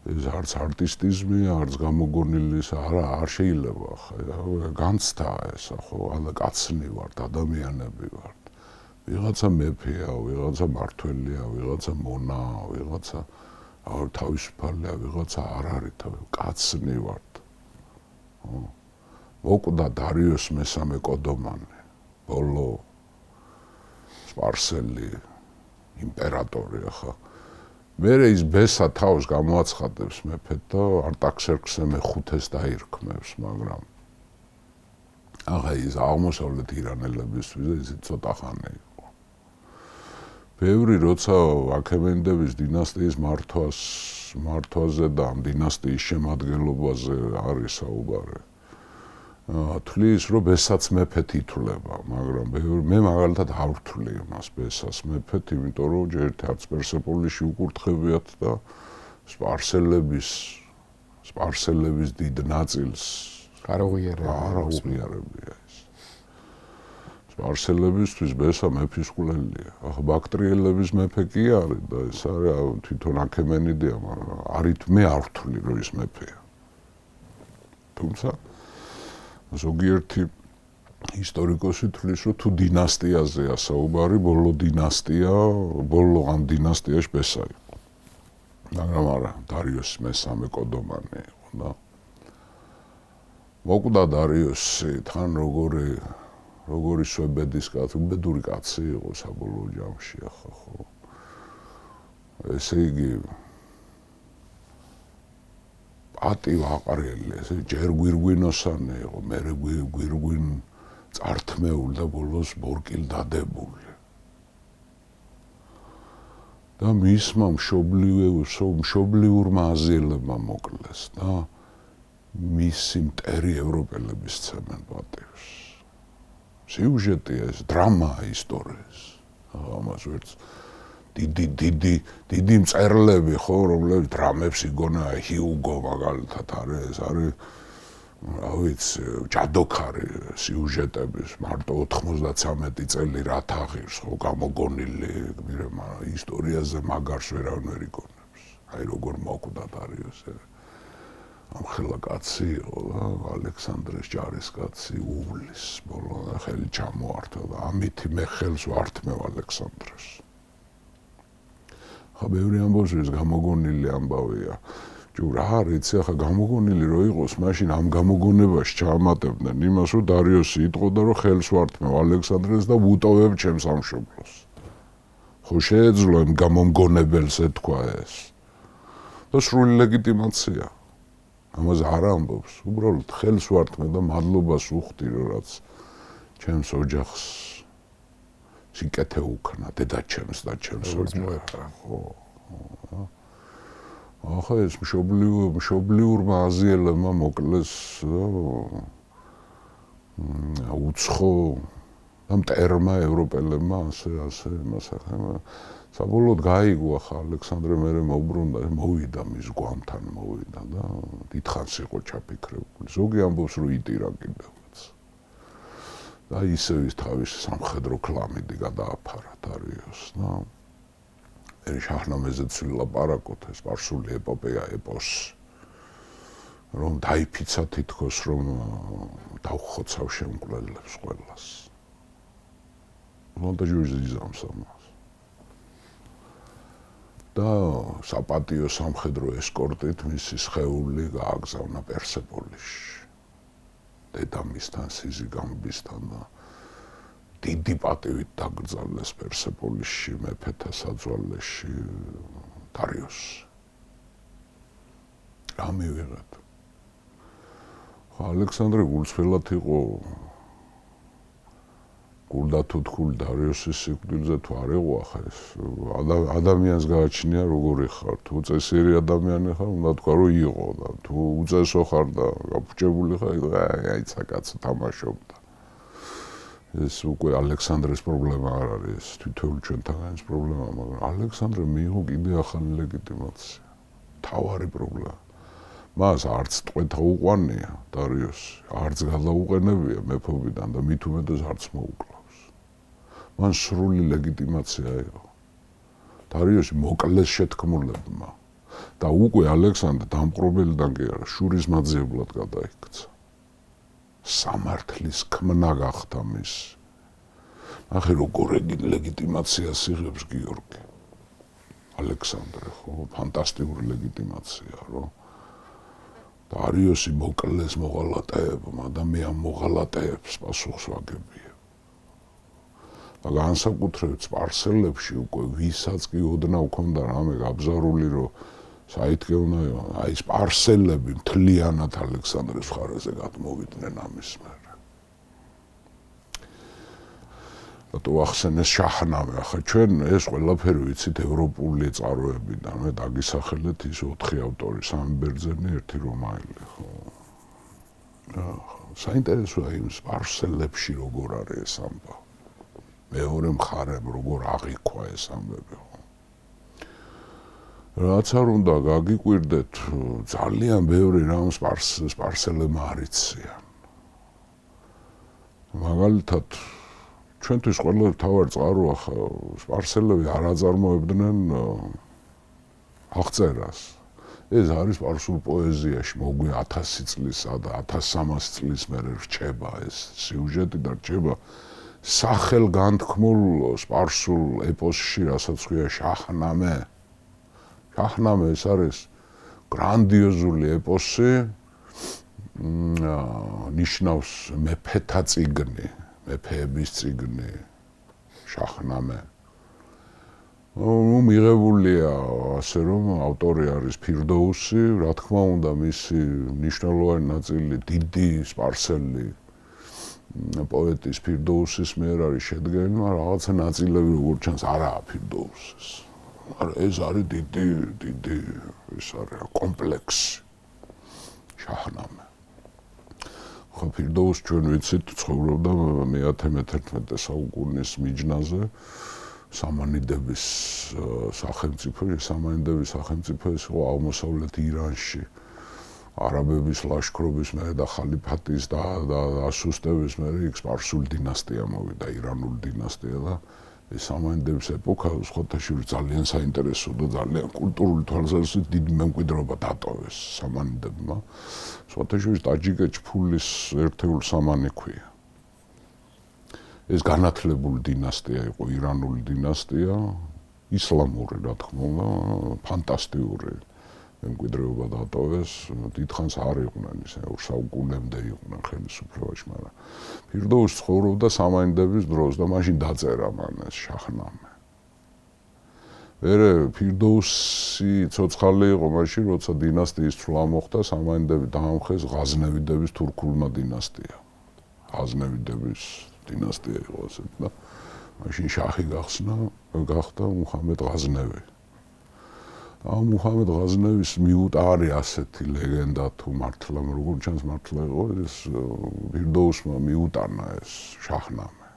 ეს არც არტისტიზმია, არც გამოგონილი არ შეიძლება ახლა განცდა ეს ახლა კაცნი ვართ, ადამიანები ვართ. ვიღაცა მეფეა, ვიღაცა მართველია, ვიღაცა მონაა, ვიღაცა თავისუფალია, ვიღაცა არ არის, კაცნი ვართ. მოკვდა დარიოს მესამე კოდომანი, ბოლო სპარსელი იმპერატორი ახლა. მერე ის ბესა თავს გამოაცხადებს მეფედ და არტაქსერქსე მეხუთეს დაირქმევს, მაგრამ ახლა ის აღმოსავლეთ ირანელებისთვის ის ცოტა ხანი იყო. ბევრი როცა აქემენიდების დინასტიის მართვაზე და ამ დინასტიის შემადგენლობაზე არის საუბარი. თვლის, რომ ბესაც მეფედ ითვლება, მაგრამ მე მაგალითად არ ვთვლი იმას ბესას მეფედ, იმიტომ რომ ჯერ არც პერსეპოლიში უკურთხებიათ და სპარსელების დიდ ნაწილს არ აღუღიარებია ეს. სპარსელებისთვის ბესა მეფისყვლელია. ახლა ბაქტრიელების მეფე კი არის და ეს არის თვითონ აქემენიდია, მაგრამ არით მე არ ვთვლი, რომ ის მეფეა. თუმცა ზოგიერთი ისტორიკოსი თვლის, რომ თუ დინასტიაზეა საუბარი, ბოლო ამ დინასტიაში ბესა იყო. მაგრამ არა, დარიოს მესამე კოდომანი იყო და მოკვდა დარიოსი, თან როგორი შვებედის კაცი, უბედური კაცი იყო საბოლოო ჯამში ახლა ხო. ესე იგი ატივ აყრელი, ესე ჯერ გვირგვინოსანი იყო, მერე გვირგვინ წართმეული და ბოლოს ბორკილ დადებული. და მისმა მშობლიურმა აზიელებმა მოკლეს და მისი მტერი ევროპელების ცემენ პატივს. სიუჟეტია ეს, დრამაა ისტორიის. ამას ვერც დიდი მწერლები ხო, რომლებიც დრამებს იგონა, ჰიუგო მაგალითად არის, რა ვიცი, ჯადოქარი სიუჟეტების, მარტო 93 წელი რა თაღირს ხო გამოგონილი, მაგრამ ისტორიაზე მაგარს ვერავინ ვერ იგონებს. აი როგორ მოკვდა დარიოს ამხელა კაცი იყო და ალექსანდრეს ჯარისკაცი უვლის ბოლო ხელი ჩამოართვა და ამით მე ხელს ვართმევ ალექსანდრეს. ხა ბევრი ამბობს ეს გამოგონილი ამბავია. რა არის ახლა გამოგონილი რო იყოს, მაშინ ამ გამოგონებაში ჩაამატებდნენ იმას, რომ დარიოსი იტყოდა, რომ ხელს ვართმევ ალექსანდრეს და ვუტოვებ ჩემს სამშობლოს. ხო შეეძლო იმ გამომგონებელს ეთქვა ეს. და სრული ლეგიტიმაცია. ამაზე არ ამბობს, უბრალოდ ხელს ვართმევ და მადლობას ვუხდი, რომ რაც ჩემს ოჯახს სიკეთე უქნა, დედაჩემს და ჩემს მოეყარა, ხო. ახლა ეს მშობლიურმა აზიელებმა მოკლეს და უცხო და მტერმა ევროპელებმა ასე მასახება. საბოლოოდ გაიგო ახლა ალექსანდრე მერე მოუბრუნდა, მოვიდა მის გვამთან მოვიდა და დიდხანს იყო ჩაფიქრებული. ზოგი ამბობს რომ იტირა კიდევაც. და ისევ ის თავის სამხედრო კლამიდი გადააფარა დარიოს და შაჰნამეზე ცვილაპარაკოთ ეს სპარსული ეპოპეა ეპოსი. რომ დაიფიცა თითქოს რომ დავხოცავ შემკვლელებს ყველას. მონტაჟურის იზამს ამას. და საპატიო სამხედრო ესკორტით მისი სხეული გააგზავნა პერსეპოლისში. დედამისთან, სიზიგამბისთან და დიდი პატივით დაკრძალეს პერსეპოლისში მეფეთა საძვალეში დარიოსი. რა მივიღეთ? ალექსანდრე გულწრფელად იყო გულდა თუ თქვი დარიოსის სიკვდილზე თუ არ იყო ახლა ეს ადამიანს გააჩნია როგორი ხარ თუ წესიერი ადამიანი ხარ უნდა თქვა რომ იყო და თუ უწესო ხარ და გაფუჭებული ხარ აიცა კაცო თამაშობდა ეს უკვე ალექსანდრეს პრობლემა არ არის თითოეული ჩვენთანაც პრობლემა მაგრამ ალექსანდრე მიიღო კიდე ახალი ლეგიტიმაცია თავარი პრობლემა მას არც ტყვეთა უყვანია დარიოსი არც გადაუყენებია მეფობიდან და მით უმეტეს არც მოუკლავს მან სრული ლეგიტიმაცია იყო დარიოსი მოკლეს შეთქმულებმა და უკვე ალექსანდრე დამპყრობელიდან კი არა შურის მაძიებლად გადაიქცა სამართლის ქმნა გახდა მის ნახე როგორ ლეგიტიმაციას იღებს გიორგი ალექსანდრე ხო ფანტასტიკური ლეგიტიმაცია რო დარიოსი მოკლეს მოღალატეებმა და მე ამ მოღალატეებს პასუხს ვაგებია და განსაკუთრებით სპარსელებში უკვე ვისაც კი ოდნავ ქონდა რამე გაბზარული რომ საითქეუნა აი სპარსელები მთლიანად ალექსანდრეს მხარეზე გადმოვიდნენ ამის მერე რატო ახსენეს შაჰნამე ახლა ჩვენ ეს ყველაფერი ვიცით ევროპული წყაროებიდან მე დაგისახელეთ ის 4 ავტორი სამი ბერძენი ერთი რომაელი ხო საინტერესოა იმ სპარსელებში როგორ არის ეს ამბავი მეორე მხარემ როგორ აღიქვა ეს ამბები ხო რაც არ უნდა გაგიკვირდეთ ძალიან ბევრი რამ სპარსელებმა არ იციან მაგალითად ჩვენთვის ყველა თავარი წყაროა სპარსელები არ აწარმოებდნენ აღწერას ეს არის სპარსულ პოეზიაში მოგვი 1000 წლისა და 1300 წლის მერე რჩება ეს სიუჟეტი და რჩება სახელგანთქმულ სპარსულ ეპოსში რასაც ქვია შაჰნამე შაჰნამე ეს არის გრანდიოზული ეპოსი ნიშნავს მეფეთა წიგნი მეფეების წიგნი შაჰნამე მიღებულია ასე რომ ავტორი არის ფირდოუსი რა თქმა უნდა მისი მნიშვნელოვანი ნაწილი დიდი სპარსელი პოეტის ფირდოუსის მიერ არის შედგენილი მაგრამ რაღაცა ნაწილები როგორც ჩანს არაა ფირდოუსის მაგრამ ეს არის დიდი ეს არის კომპლექსი შაჰნამე ხო ფირდოუს ჩვენ ვიცით ცხოვრობდა მე-11 საუკუნის მიჯნაზე სამანიდების სახელმწიფო ის იყო აღმოსავლეთ ირანში არაბების ლაშქრობის მერე და ხალიფატის და ასუსტების მერე იქ სპარსული დინასტია მოვიდა ირანული დინასტია და ეს სამანიდების ეპოქა სხვათაშორის ძალიან საინტერესო და ძალიან კულტურული თვალსაზრისით დიდი მემკვიდრეობა დატოვეს სამანიდებმა სხვათაშორის ტაჯიკეთს ერთეული სამანი ქვია ეს განათლებული დინასტია იყო ირანული დინასტია ისლამური რა თქმა უნდა ფანტასტიკური მემკვიდრეობა დატოვეს დიდხანს არ იყვნენ ისე საუკუნემდე იყვნენ ხელისუფლებაში მაგრამ ფირდოუსი ცხოვრობდა სამანიდების დროს და მაშინ დაწერა მან ეს შაჰნამე მერე ფირდოუსი ცოცხალი იყო მაშინ როცა დინასტიის ცვლა მოხდა სამანიდები დაამხეს ღაზნევიდების თურქულმა დინასტია ღაზნევიდების დინასტია იყო ასე და მაშინ შაჰი გახდა მუჰამედ ღაზნევი ამ მუჰამედ ღაზნევის მიუტა არის ასეთი ლეგენდა თუ მართლა როგორც ჩანს მართლა იყო ეს ფირდოუსმა მიუტანა ეს შაჰნამე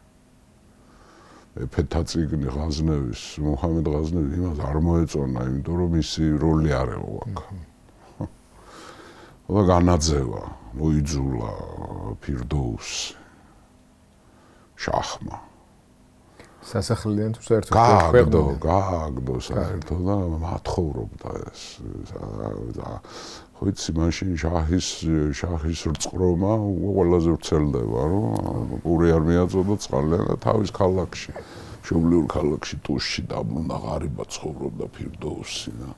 ეფეთა წიგნი ღაზნევის, მუჰამედ ღაზნევის იმას არ მოეწონა, იმიტომ რომ მისი როლი არ ეღო აქ. და განაძევა, მოიძულა ფირდოუსი შაჰმა. სასახლიდან თუ საერთოდ გააგდო საერთოდ და მათხოვრობდა ეს. ხო იცი, მაშინ შაჰის რწყრომა ყველაზე ვრცელდება, რომ პური არ მიაწოდა წყალიან და თავის ქალაქში, მშობლიურ ქალაქში ტუშში დაბრუნდა, ღარიბად ცხოვრობდა ფირდოუსი და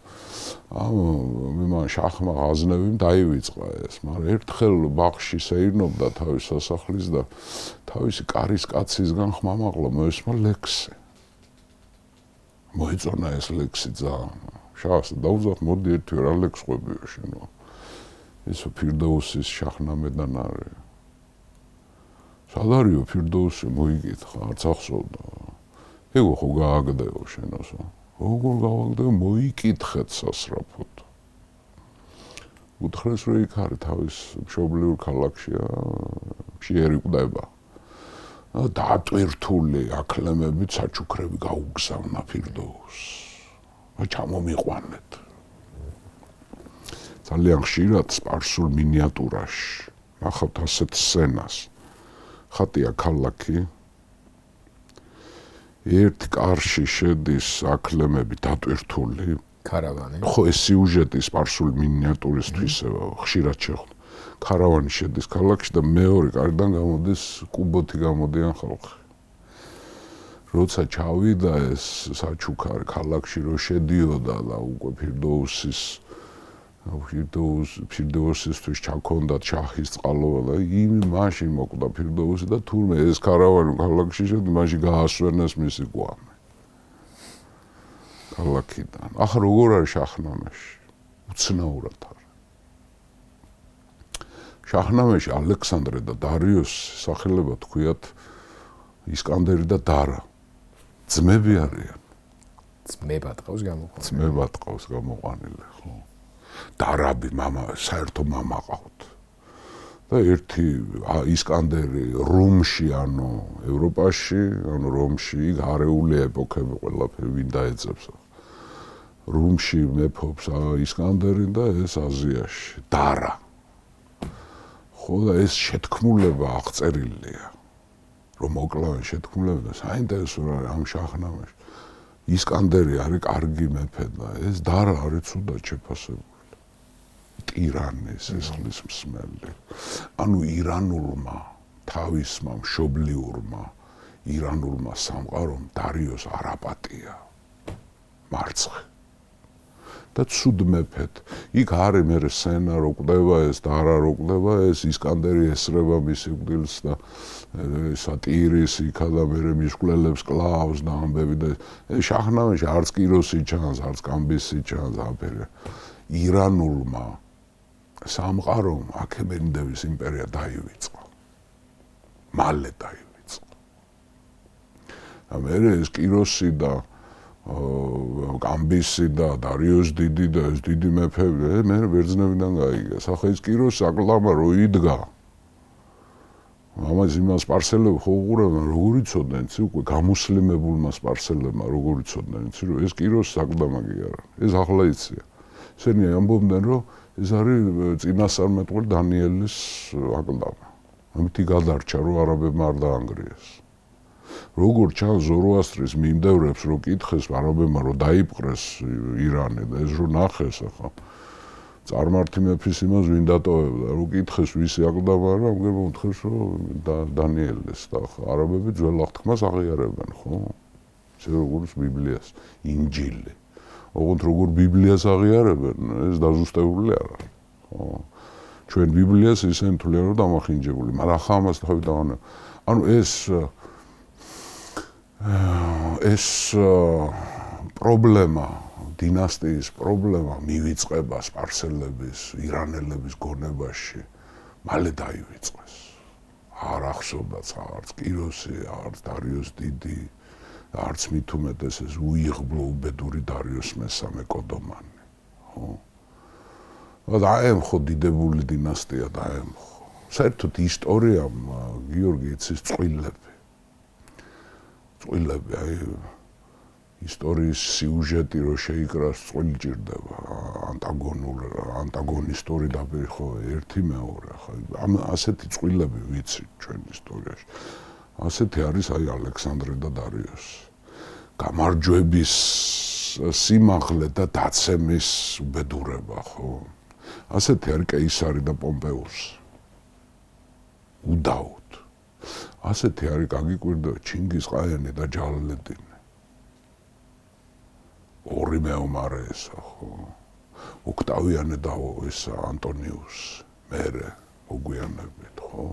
მან შაჰმა ღაზნევიმ დაივიწყა ეს, მაგრამ ერთხელ ბაღში სეირნობდა თავის სასახლის და თავისი კარის კაცისგან ხმამაღლა მოესმა ლექსი. მოეწონა ეს ლექსი ძალიან. შაჰს დაუძახ, მოდი ერთი რა ლექს ყვებია შენო. ესო ფირდოუსის შაჰნამედან არის. სად არისო ფირდოუსი მოიგითხა, არც ახსოვდა. ეგო ხო გააგდეო შენოსო. როგორ გავაგდეო, მოიკითხეთ სასრაფოდ. უთხრეს რომ იქ არის თავის მშობლიურ ქალაქშია, შეერი კვდება. დაატვირთული აკლემებით საჩუქრები გაუგზავნა ფირდოუსს. ჩამომიყვანეთ. ძალიან ხშირად სპარსულ მინიატურაში ნახავთ ასეთ სცენას. ხატია ქალაქი. ერთ კარში შედის აკლემები დატვირთული. ქარავანი. ხო, ეს სიუჟეტი სპარსული მინიატურისთვისება ხშირად შეხვდა. ქარავანი შედის ქალაქში და მეორე კარიდან გამოდის კუბოთი გამოდიან ხალხი. როცა ჩავიდა ეს საჩუქარი ქალაქში რო შედიოდა და უკვე ფირდოუსისთვის ჩაქონდათ შაჰის წყალობა და მაშინ მოკვდა ფირდოუსი და თურმე ეს ქარავანი ქალაქში შედი, მაშინ გაასვენეს მისი გვამი. ქალაქიდან. ახლა როგორ არის შაჰნამეში? უცნაურად არის. შაჰნამეში ალექსანდრე და დარიოსი სახელება თქვიათ ისკანდერი და დარა. ძმები არიან. ძმებად ყავს გამოყვანილი. ძმებად ყავს გამოყვანილი, ხო. დარაბი მამა, საერთო მამა ყავთ. და ერთი ისკანდერი რომში, ანუ ევროპაში, ანუ რომში გარეული ეპოქები ყველაფერი ვინ დაეძებს. რომში მეფობს ისკანდერი და ეს აზიაში, დარა. ხო და ეს შეთქმულება აღწერილია. რომ მოკლავენ შეთქმულება, საინტერესო რა ამ შაჰნამეში. ისკანდერი არის კარგი მეფე და ეს დარა არის ცუდად შეფასებული. ტირანი, სისხლის მსმელი. ანუ ირანულმა თავისმა მშობლიურმა ირანულმა სამყარომ დარიოს არ აპატია. მარცხი. და ცუდ მეფეთ. იქ არის მერე სცენა რო კვდება ეს დარა რო კვდება ეს ისკანდერი ესრება მისი გვდილს და სატირის იქა და მერე მისკვლელებს კლავს და ამბები და შაჰნამეში არც კიროსი ჩანს, არც კამბისი ჩანს აფერი. ირანულმა სამყარომ აქემენიდების იმპერია დაივიწყა. მალე დაივიწყა. და მერე ეს კიროსი და კამბისი და დარიოს დიდი და ეს დიდი მეფეები მე ბერძნებიდან გაიგეს. ახლა ეს კიროსი აკლდამა რო იდგა. ამას იმას სპარსელები ხო უყურებდნენ, როგორ იცოდნენ, იცი უკვე გამუსლიმებულმა სპარსელებმა როგორ იცოდნენ, იცი რომ ეს კიროსი აკლდამა კი არა. ეს ახლა იცია. ესენი ამბობდნენ რომ ეს არის წინასწარმეტყველი დანიელის აკლდამა. ამით გადარჩა რომ არაბებმა არ დაანგრიეს. როგორ ჩანს ზოროასტრის მიმდევრებს რო კითხეს არაბებმა რომ დაიპყრეს ირანი და ეს რო ნახეს ახლა წარმართი მეფის იმას ვინ დატოვებდა რო კითხეს ვისი აკლდამა რა ამგერმა უთხრეს რომ დანიელის და ახლა არაბები ძველ აღთქმას აღიარებენ ხო ისე როგორც ბიბლიას ინჯილი ოღონდ როგორ ბიბლიას აღიარებენ ეს დაზუსტებული არ არის ხო ჩვენ ბიბლიას ისე თვლიან რომ დამახინჯებული მაგრამ ახლა ამას თავი დავანა ანუ ეს პრობლემა დინასტიის პრობლემა მივიწყება სპარსელების, ირანელების გონებაში მალე დაივიწყეს. არ ახსოვდაც არც კიროსი, არც დარიოს დიდი, არც მით უმეტეს ეს უიღბლო უბედური დარიოს მესამე კოდომანი. ხო? დაემხო დიდებული დინასტია დაემხო. საერთოდ ისტორიამ გიორგი იცის წყვილები. წყვილები, აი ისტორიის სიუჟეტი რო შეიკრას წყვილი ჭირდება, ანტაგონისტური დაბერი ხო ერთი მეორე, ხო ამ ასეთი წყვილები ვიცით ჩვენ ისტორიაში. ასეთი არის აი ალექსანდრე და დარიოსი. გამარჯვების სიმაღლე და დაცემის უბედურება, ხო? ასეთი არის კეისარი და პომპეუსი. უდაოდ. ასეთი არის გაგიკვირდა ჩინგისყაენი და ჯალალედინი. ორი მეომარე ესა, ხო? ოქტავიანე და ესა ანტონიუსი, მერე მოგვიანებით, ხო?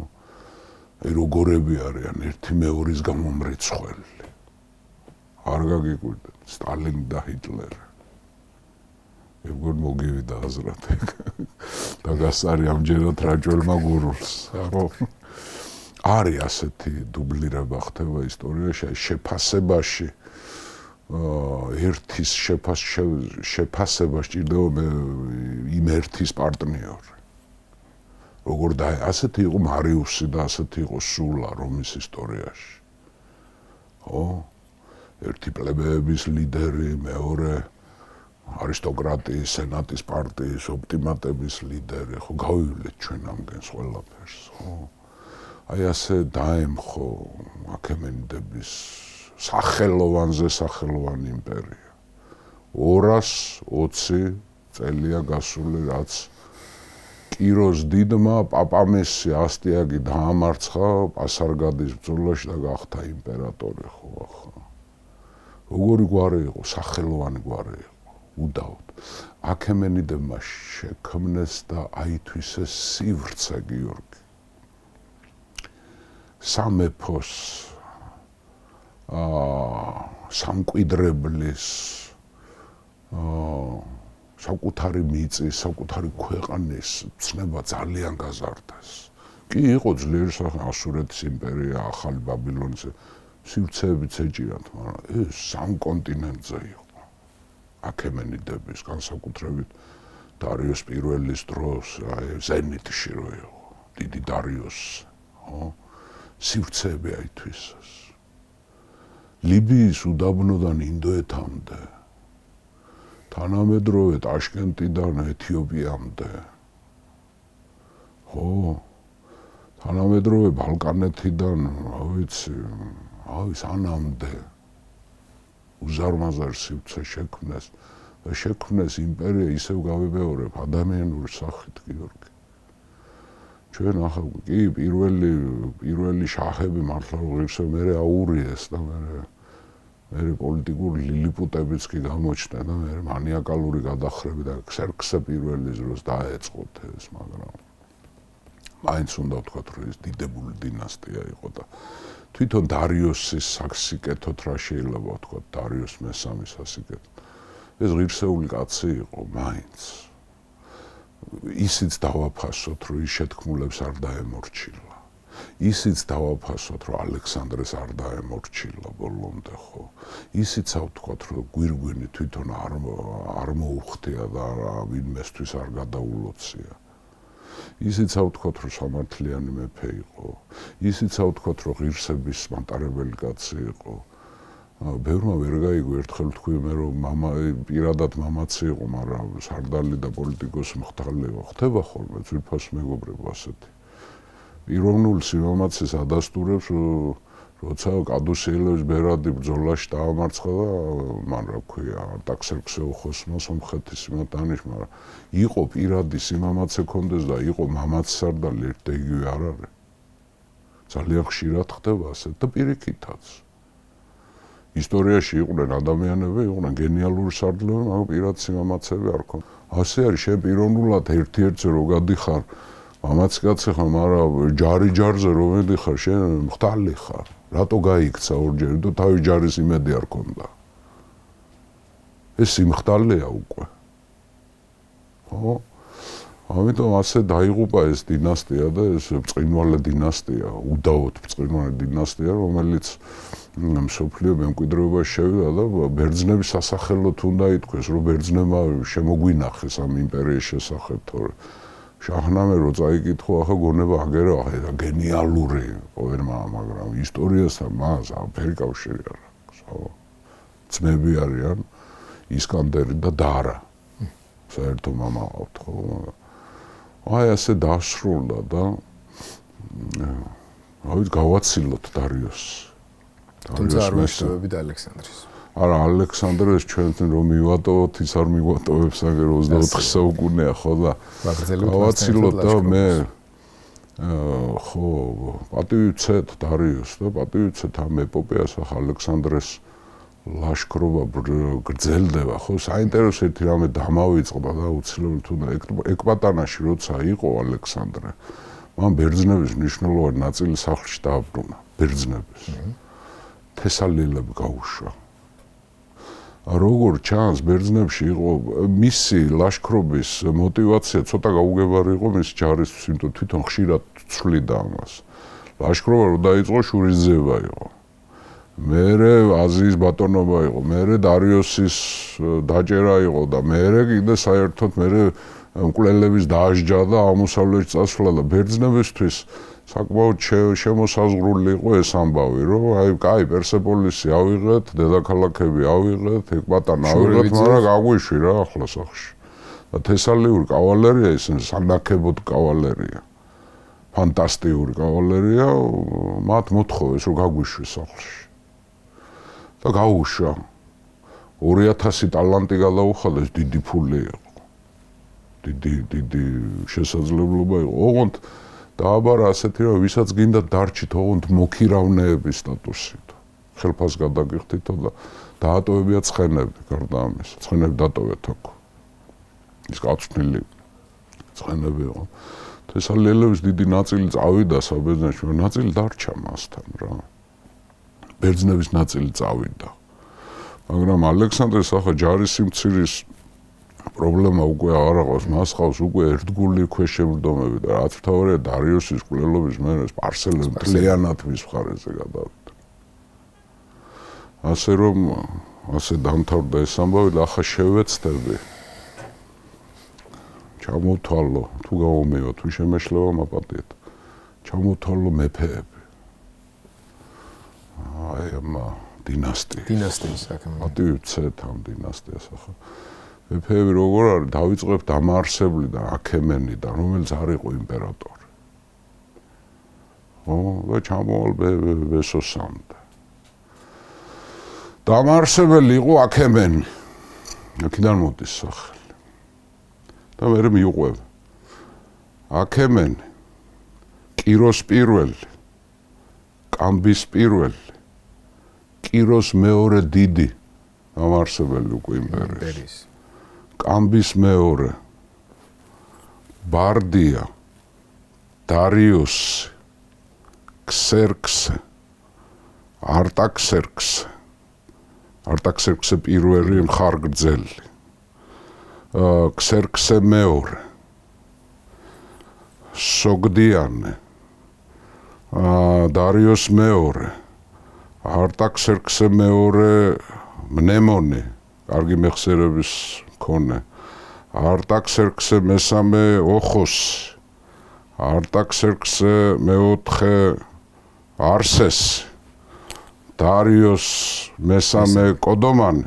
აი როგორები არიან ერთი მეორის გამომრიცხველი. არ გაგიკვირდა სტალინი და ჰიტლერი. ეგ მოგივიდა აზრად ეგ. და გასარი ამჯერად რაჭველმა გურულს, ხო? არის ასეთი დუბლირება ხდება ისტორიაში, შეფასებაში ერთის შეფასება სჭირდება იმ ერთის პარტნიორი. როგორ და ასეთი იყო მარიუსი და ასეთი იყო სულა რომის ისტორიაში. ხო? ერთი პლებეების ლიდერი, მეორე არისტოკრატიის, სენატის პარტიის, ოპტიმატების ლიდერი, ხო, გავივლეთ ჩვენ ამგენს ყველაფერს, ხო? აი ასე დაემხო აქემენიდების სახელოვანზე სახელოვანი იმპერია. 220 წელია გასული, რაც კიროს დიდმა პაპამისი ასტიაგი დაამარცხა პასარგადის ბრძოლაში და გახდა იმპერატორი, ხო, ახლა. როგორი გვარი იყო, სახელოვანი გვარი იყო, უდაოდ. აქემენიდებმა შექმნეს და აითვისეს სივრცე, გიორგი. სამეფოს სამკვიდრებლის საკუთარი მიწის, საკუთარი ქვეყნის ცნება ძალიან გაზარდეს. კი იყო ძლიერი ასურეთის იმპერია, ახალი ბაბილონის სივრცეებიც ეჭირათ, მაგრამ ეს სამ კონტინენტზე იყო. აქემენიდების განსაკუთრებით დარიოს პირველის დროს, აი ზენიტში რო იყო, დიდი დარიოსი, ხო? სივრცეები აითვისეს. ლიბიის უდაბნოდან ინდოეთამდე, თანამედროვე ტაშკენტიდან ეთიოპიამდე, ხო? თანამედროვე ბალკანეთიდან, რა ვიცი, სანამდე უზარმაზარ სივრცე შექმნეს და შექმნეს იმპერია ისევ გავიმეორებ ადამიანური სახით, გიორგი. ჩვენ ახლა კი პირველი შაჰები მართლა ღირსე მერე აურიეს და მერე პოლიტიკური ლილიპუტებიც კი გამოჩნდა და მერე მანიაკალური გადახრები და ქსერქსე პირველის დროს დაეწყოთ ეს, მაგრამ მაინც უნდა ვთქვათ, რომ ეს დიდებული დინასტია იყო და თვითონ დარიოსის სასიკეთოთ რა შეიძლება ვთქვათ, დარიოს მესამის სასიკეთოთ. ეს ღირსეული კაცი იყო, მაინც. ისიც დავაფასოთ, რომ ის შეთქმულებს არ დაემორჩილა. ისიც დავაფასოთ, რომ ალექსანდრეს არ დაემორჩილა ბოლომდე, ხო? ისიც ავთქვათ, რომ გვირგვინი თვითონ არ მოუხდია და ვინმესთვის არ გადაულოცია. ისიც ავთქვათ, რომ სამართლიანი მეფე იყო. ისიც ავთქვათ, რომ ღირსების მატარებელი კაცი იყო. ბევრმა ვერ გაიგო, ერთხელ თქვი მე, რომ პირადად მამაცი იყო, მაგრამ სარდალი და პოლიტიკოსი მხტალი იყო. ხდება ხოლმე ძვირფას მეგობრებო ასეთი. პიროვნულ სიმამაცეს ადასტურებს, როცა კადუსიელების ბერადი ბრძოლაში დაამარცხა და მან რა ქვია, არტაქსერქსე უხოსმა სომხეთის სიმათანიშ, მაგრამ იყო პირადი სიმამაცე ქონდეს და იყო მამაც სარდალი ერთ და იგივე არ არის. ძალიან ხშირად ხდება ასეთ და პირიქითაც. ისტორიაში იყვნენ ადამიანები, იყვნენ გენიალური სარდლები, მაგრამ პირად სიმამაცები არ ქონდა. ასე არის, შენ პიროვნულად ერთ-ერთზე რო გადიხარ, მამაც კაცი ხარ, მაგრამ ჯარი-ჯარზე რო მედიხარ, შენ მხტალი ხარ. რატო გაიქცა ორჯერ და თავის ჯარის იმედი არ ქონდა? ეს სიმხტალეა უკვე. ხო? ამიტომ ასე დაიღუპა ეს დინასტია და ეს ბრწყინვალე დინასტია, უდაოდ ბრწყინვალე დინასტია, რომელიც მსოფლიო მემკვიდრეობაში შევიდა და ბერძნების სასახელოდ უნდა ითქვეს, რომ ბერძნებმა შემოგვინახეს ამ იმპერიის შესახებ, თორე შაჰნამე რო წაიკითხო, ახლა გონება აგერა, ახლა გენიალური პოემა, მაგრამ ისტორიასთან მას არაფერი კავშირი არ აქვს. ძმები არიან ისკანდერი და დარა. საერთო მამა ყავთ, ხო? აი ასე დასრულდა და გავაცილოთ დარიოსს. თუმცა არ ვისწრებებით ალექსანდრის. არა, ალექსანდრეს ჩვენთან რომ მივატოვოთ, ის არ მივატოვებს, აგერ 24 საუკუნეა, ხო და გავაცილოთ და მე ხო, პატივი ვცეთ დარიოსს და პატივი ვცეთ ამ ეპოპეას, ახლა ალექსანდრეს ლაშქრობა გრძელდება, ხო, საინტერესო ერთი რამე დამავიწყდა და უცილებლად თუნდა ეკბატანაში როცა იყო ალექსანდრე, მან ბერძნების მნიშვნელოვანი ნაწილი სახლში დააბრუნა, ბერძნების. თესალიელები გაუშვა. როგორ ჩანს ბერძნებში იყო მისი ლაშქრობის мотиваცია ცოტა გაუგებარი იყო მის ჯარისთვის, იმიტომ თვითონ ხშირად ცვლიდა ამას. ლაშქრობა რო დაიწყო შურისძიება იყო. მერე აზიის ბატონობა იყო, მერე დარიოსის დაჭერა იყო და მერე კიდე საერთოდ მერე მკვლელების დაასჯა და აღმოსავლეთში წასვლა და ბერძნებისთვის საკმაოდ შემოსაზღვრული იყო ეს ამბავი, რომ აი, კაი, პერსეპოლისი ავიღეთ, დედაქალაქები ავიღეთ, ეკბატანა ავიღეთ, მაგრამ გაგვიშვი რა ახლა სახში. და თესალიური კავალერია ის სანაკებოდ კავალერია. ფანტასტიკური კავალერია, მათ მოთხოვეს რომ გაგვიშვეს სახლში. და გაუშვა. 2000 ტალანტი გადაუხადეს, დიდი ფული იყო. დიდი შესაძლებლობა იყო. ოღონდ დააბარა ასეთი რომ ვისაც გინდა დარჩით, ოღონდ მოქირავნეების სტატუსით. ხელფას გადაგიხდითო და დაატოვებია ცხენები, გარდა ამისა. ცხენები დატოვეთ აქ. ის გაწვნილი ცხენები იყო. თესალიელების დიდი ნაწილი წავიდა საბერძნეთში, ნაწილი დარჩა მასთან რა. ბერძნების ნაწილი წავიდა. მაგრამ ალექსანდრეს ახლა ჯარის სიმცირის პრობლემა უკვე აღარ აქვს, მას ხავს უკვე ერთგული ქვეშემრდომები და რაც მთავარია დარიოსის მკვლელობის მერე სპარსელები მთლიანად მის მხარეზე გადავიდა. ასე რომ ასე დამთავრდა ეს ამბავი და ახლა შევეცდები ჩამოვთვალო, თუ გავუმევა, თუ შემეშლება მაპატიეთ, ჩამოვთვალო მეფეები. აი ამ დინასტიის საქმე. პატივი ვცეთ ამ დინასტიას ახლა. მეფეები როგორ არის, დავიწყებთ ამაარსებლიდან, აქემენიდან, რომელიც არ იყო იმპერატორი. ხო, და ჩამოვალ ბესოსამდე. დამაარსებელი იყო აქემენი. აქედან მოდის სახელი. და მე მიუყვებ. აქემენი, კიროს პირველი, კამბის პირველი, კიროს მეორე დიდი დამაარსებელი უკვე იმპერიის. კამბის მეორე, ბარდია, დარიოსი, ქსერქსე, არტაქსერქსე პირველი მხარგრძელი, ქსერქსე მეორე, სოგდიანე, დარიოს მეორე, არტაქსერქსე მეორე მნემონი, კარგი მეხსიერების მქონე, არტაქსერქსე მესამე ოხოსი, არტაქსერქსე მეოთხე არსესი, დარიოს მესამე კოდომანი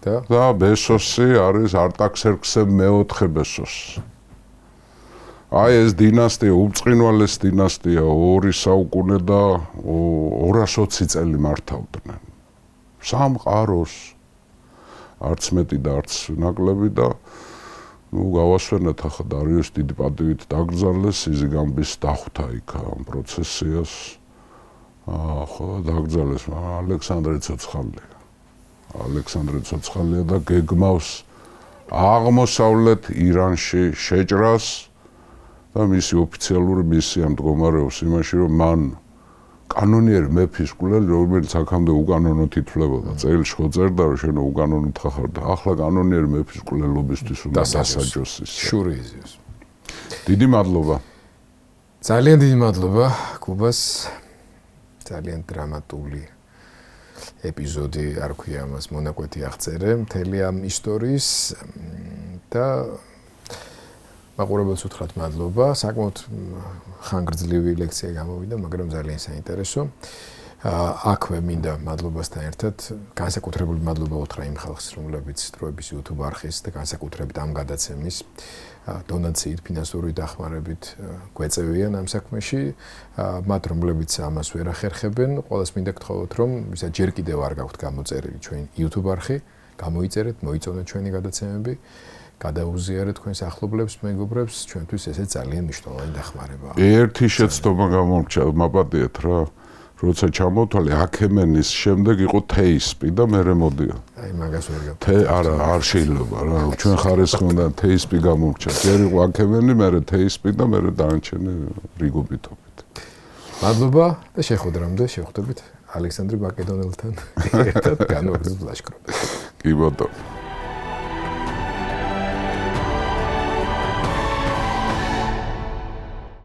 და ბესოსი არის არტაქსერქსე მეოთხე ბესოსი. აი ეს დინასტია, უბრწყინვალეს დინასტია, 2 საუკუნე და 220 წელი მართავდნენ. სამყაროს არც მეტი და არც ნაკლები და გავასვენეთ ახლა დარიოს დიდი პატივით დაკრძალეს, იზიგამბის დახვდა იქ ამ პროცესიას. ხო დაკრძალეს, ალექსანდრე ცოცხალია და გეგმავს აღმოსავლეთ ირანში შეჭრას და მისი ოფიციალური მისია მდგომარეობს იმაში, რომ მან კანონიერი მეფის მკვლელი, რომელიც აქამდე უკანონოდ ითვლებოდა, წერილში ხო წერდა, რომ შენ უკანონოდ ხარ და ახლა კანონიერი მეფის მკვლელობისთვის უნდა დასაჯოს ის. შურიზიოს. დიდი მადლობა. ძალიან დიდი მადლობა კუბას. ძალიან დრამატული ეპიზოდი, არ ქვია ამას, მონაკვეთი აღწერე მთელი ამ ისტორიის და მაყურებელს უთხრათ მადლობა. საკმაოდ ხანგრძლივი ლექცია გამოვიდა, მაგრამ ძალიან საინტერესო. აქვე მინდა მადლობასთან ერთად განსაკუთრებული მადლობა უთხრა იმ ხალხს, რომლებიც დროების YouTube არხის და განსაკუთრებით ამ გადაცემის დონაციით, ფინანსური დახმარებით გვეწევიან ამ საქმეში. მათ რომლებიც ამას ვერ ახერხებენ, ყველას მინდა გთხოვოთ, რომ ვისაც ჯერ კიდევ არ გაქვთ გამოწერილი ჩვენ YouTube არხი, გამოიწერეთ, მოიწონეთ ჩვენი გადაცემები. გადაუზიარეთ თქვენს ახლობლებს, მეგობრებს, ჩვენთვის ესე ძალიან მნიშვნელოვანი დახმარებაა. ერთი შეცდომა გამომრჩა, მაპატიეთ რა. როცა ჩამოვთვალე აქემენის შემდეგ იყო თეისპი და მერე მოდია. აი მაგას ვერ გავ. არა, არ შეიძლება რა. ჩვენ ხარისხი უნდა თეისპი გამომრჩა. ჯერ იყო აქემენი, მერე თეისპი და მერე დაანჩენი რიგობითობით. მადლობა და შეხვდრამდე შევხვდებით ალექსანდრე მაკედონელთან ერთად განვაგრძობ ლაშქრობებს. კი ბატონო.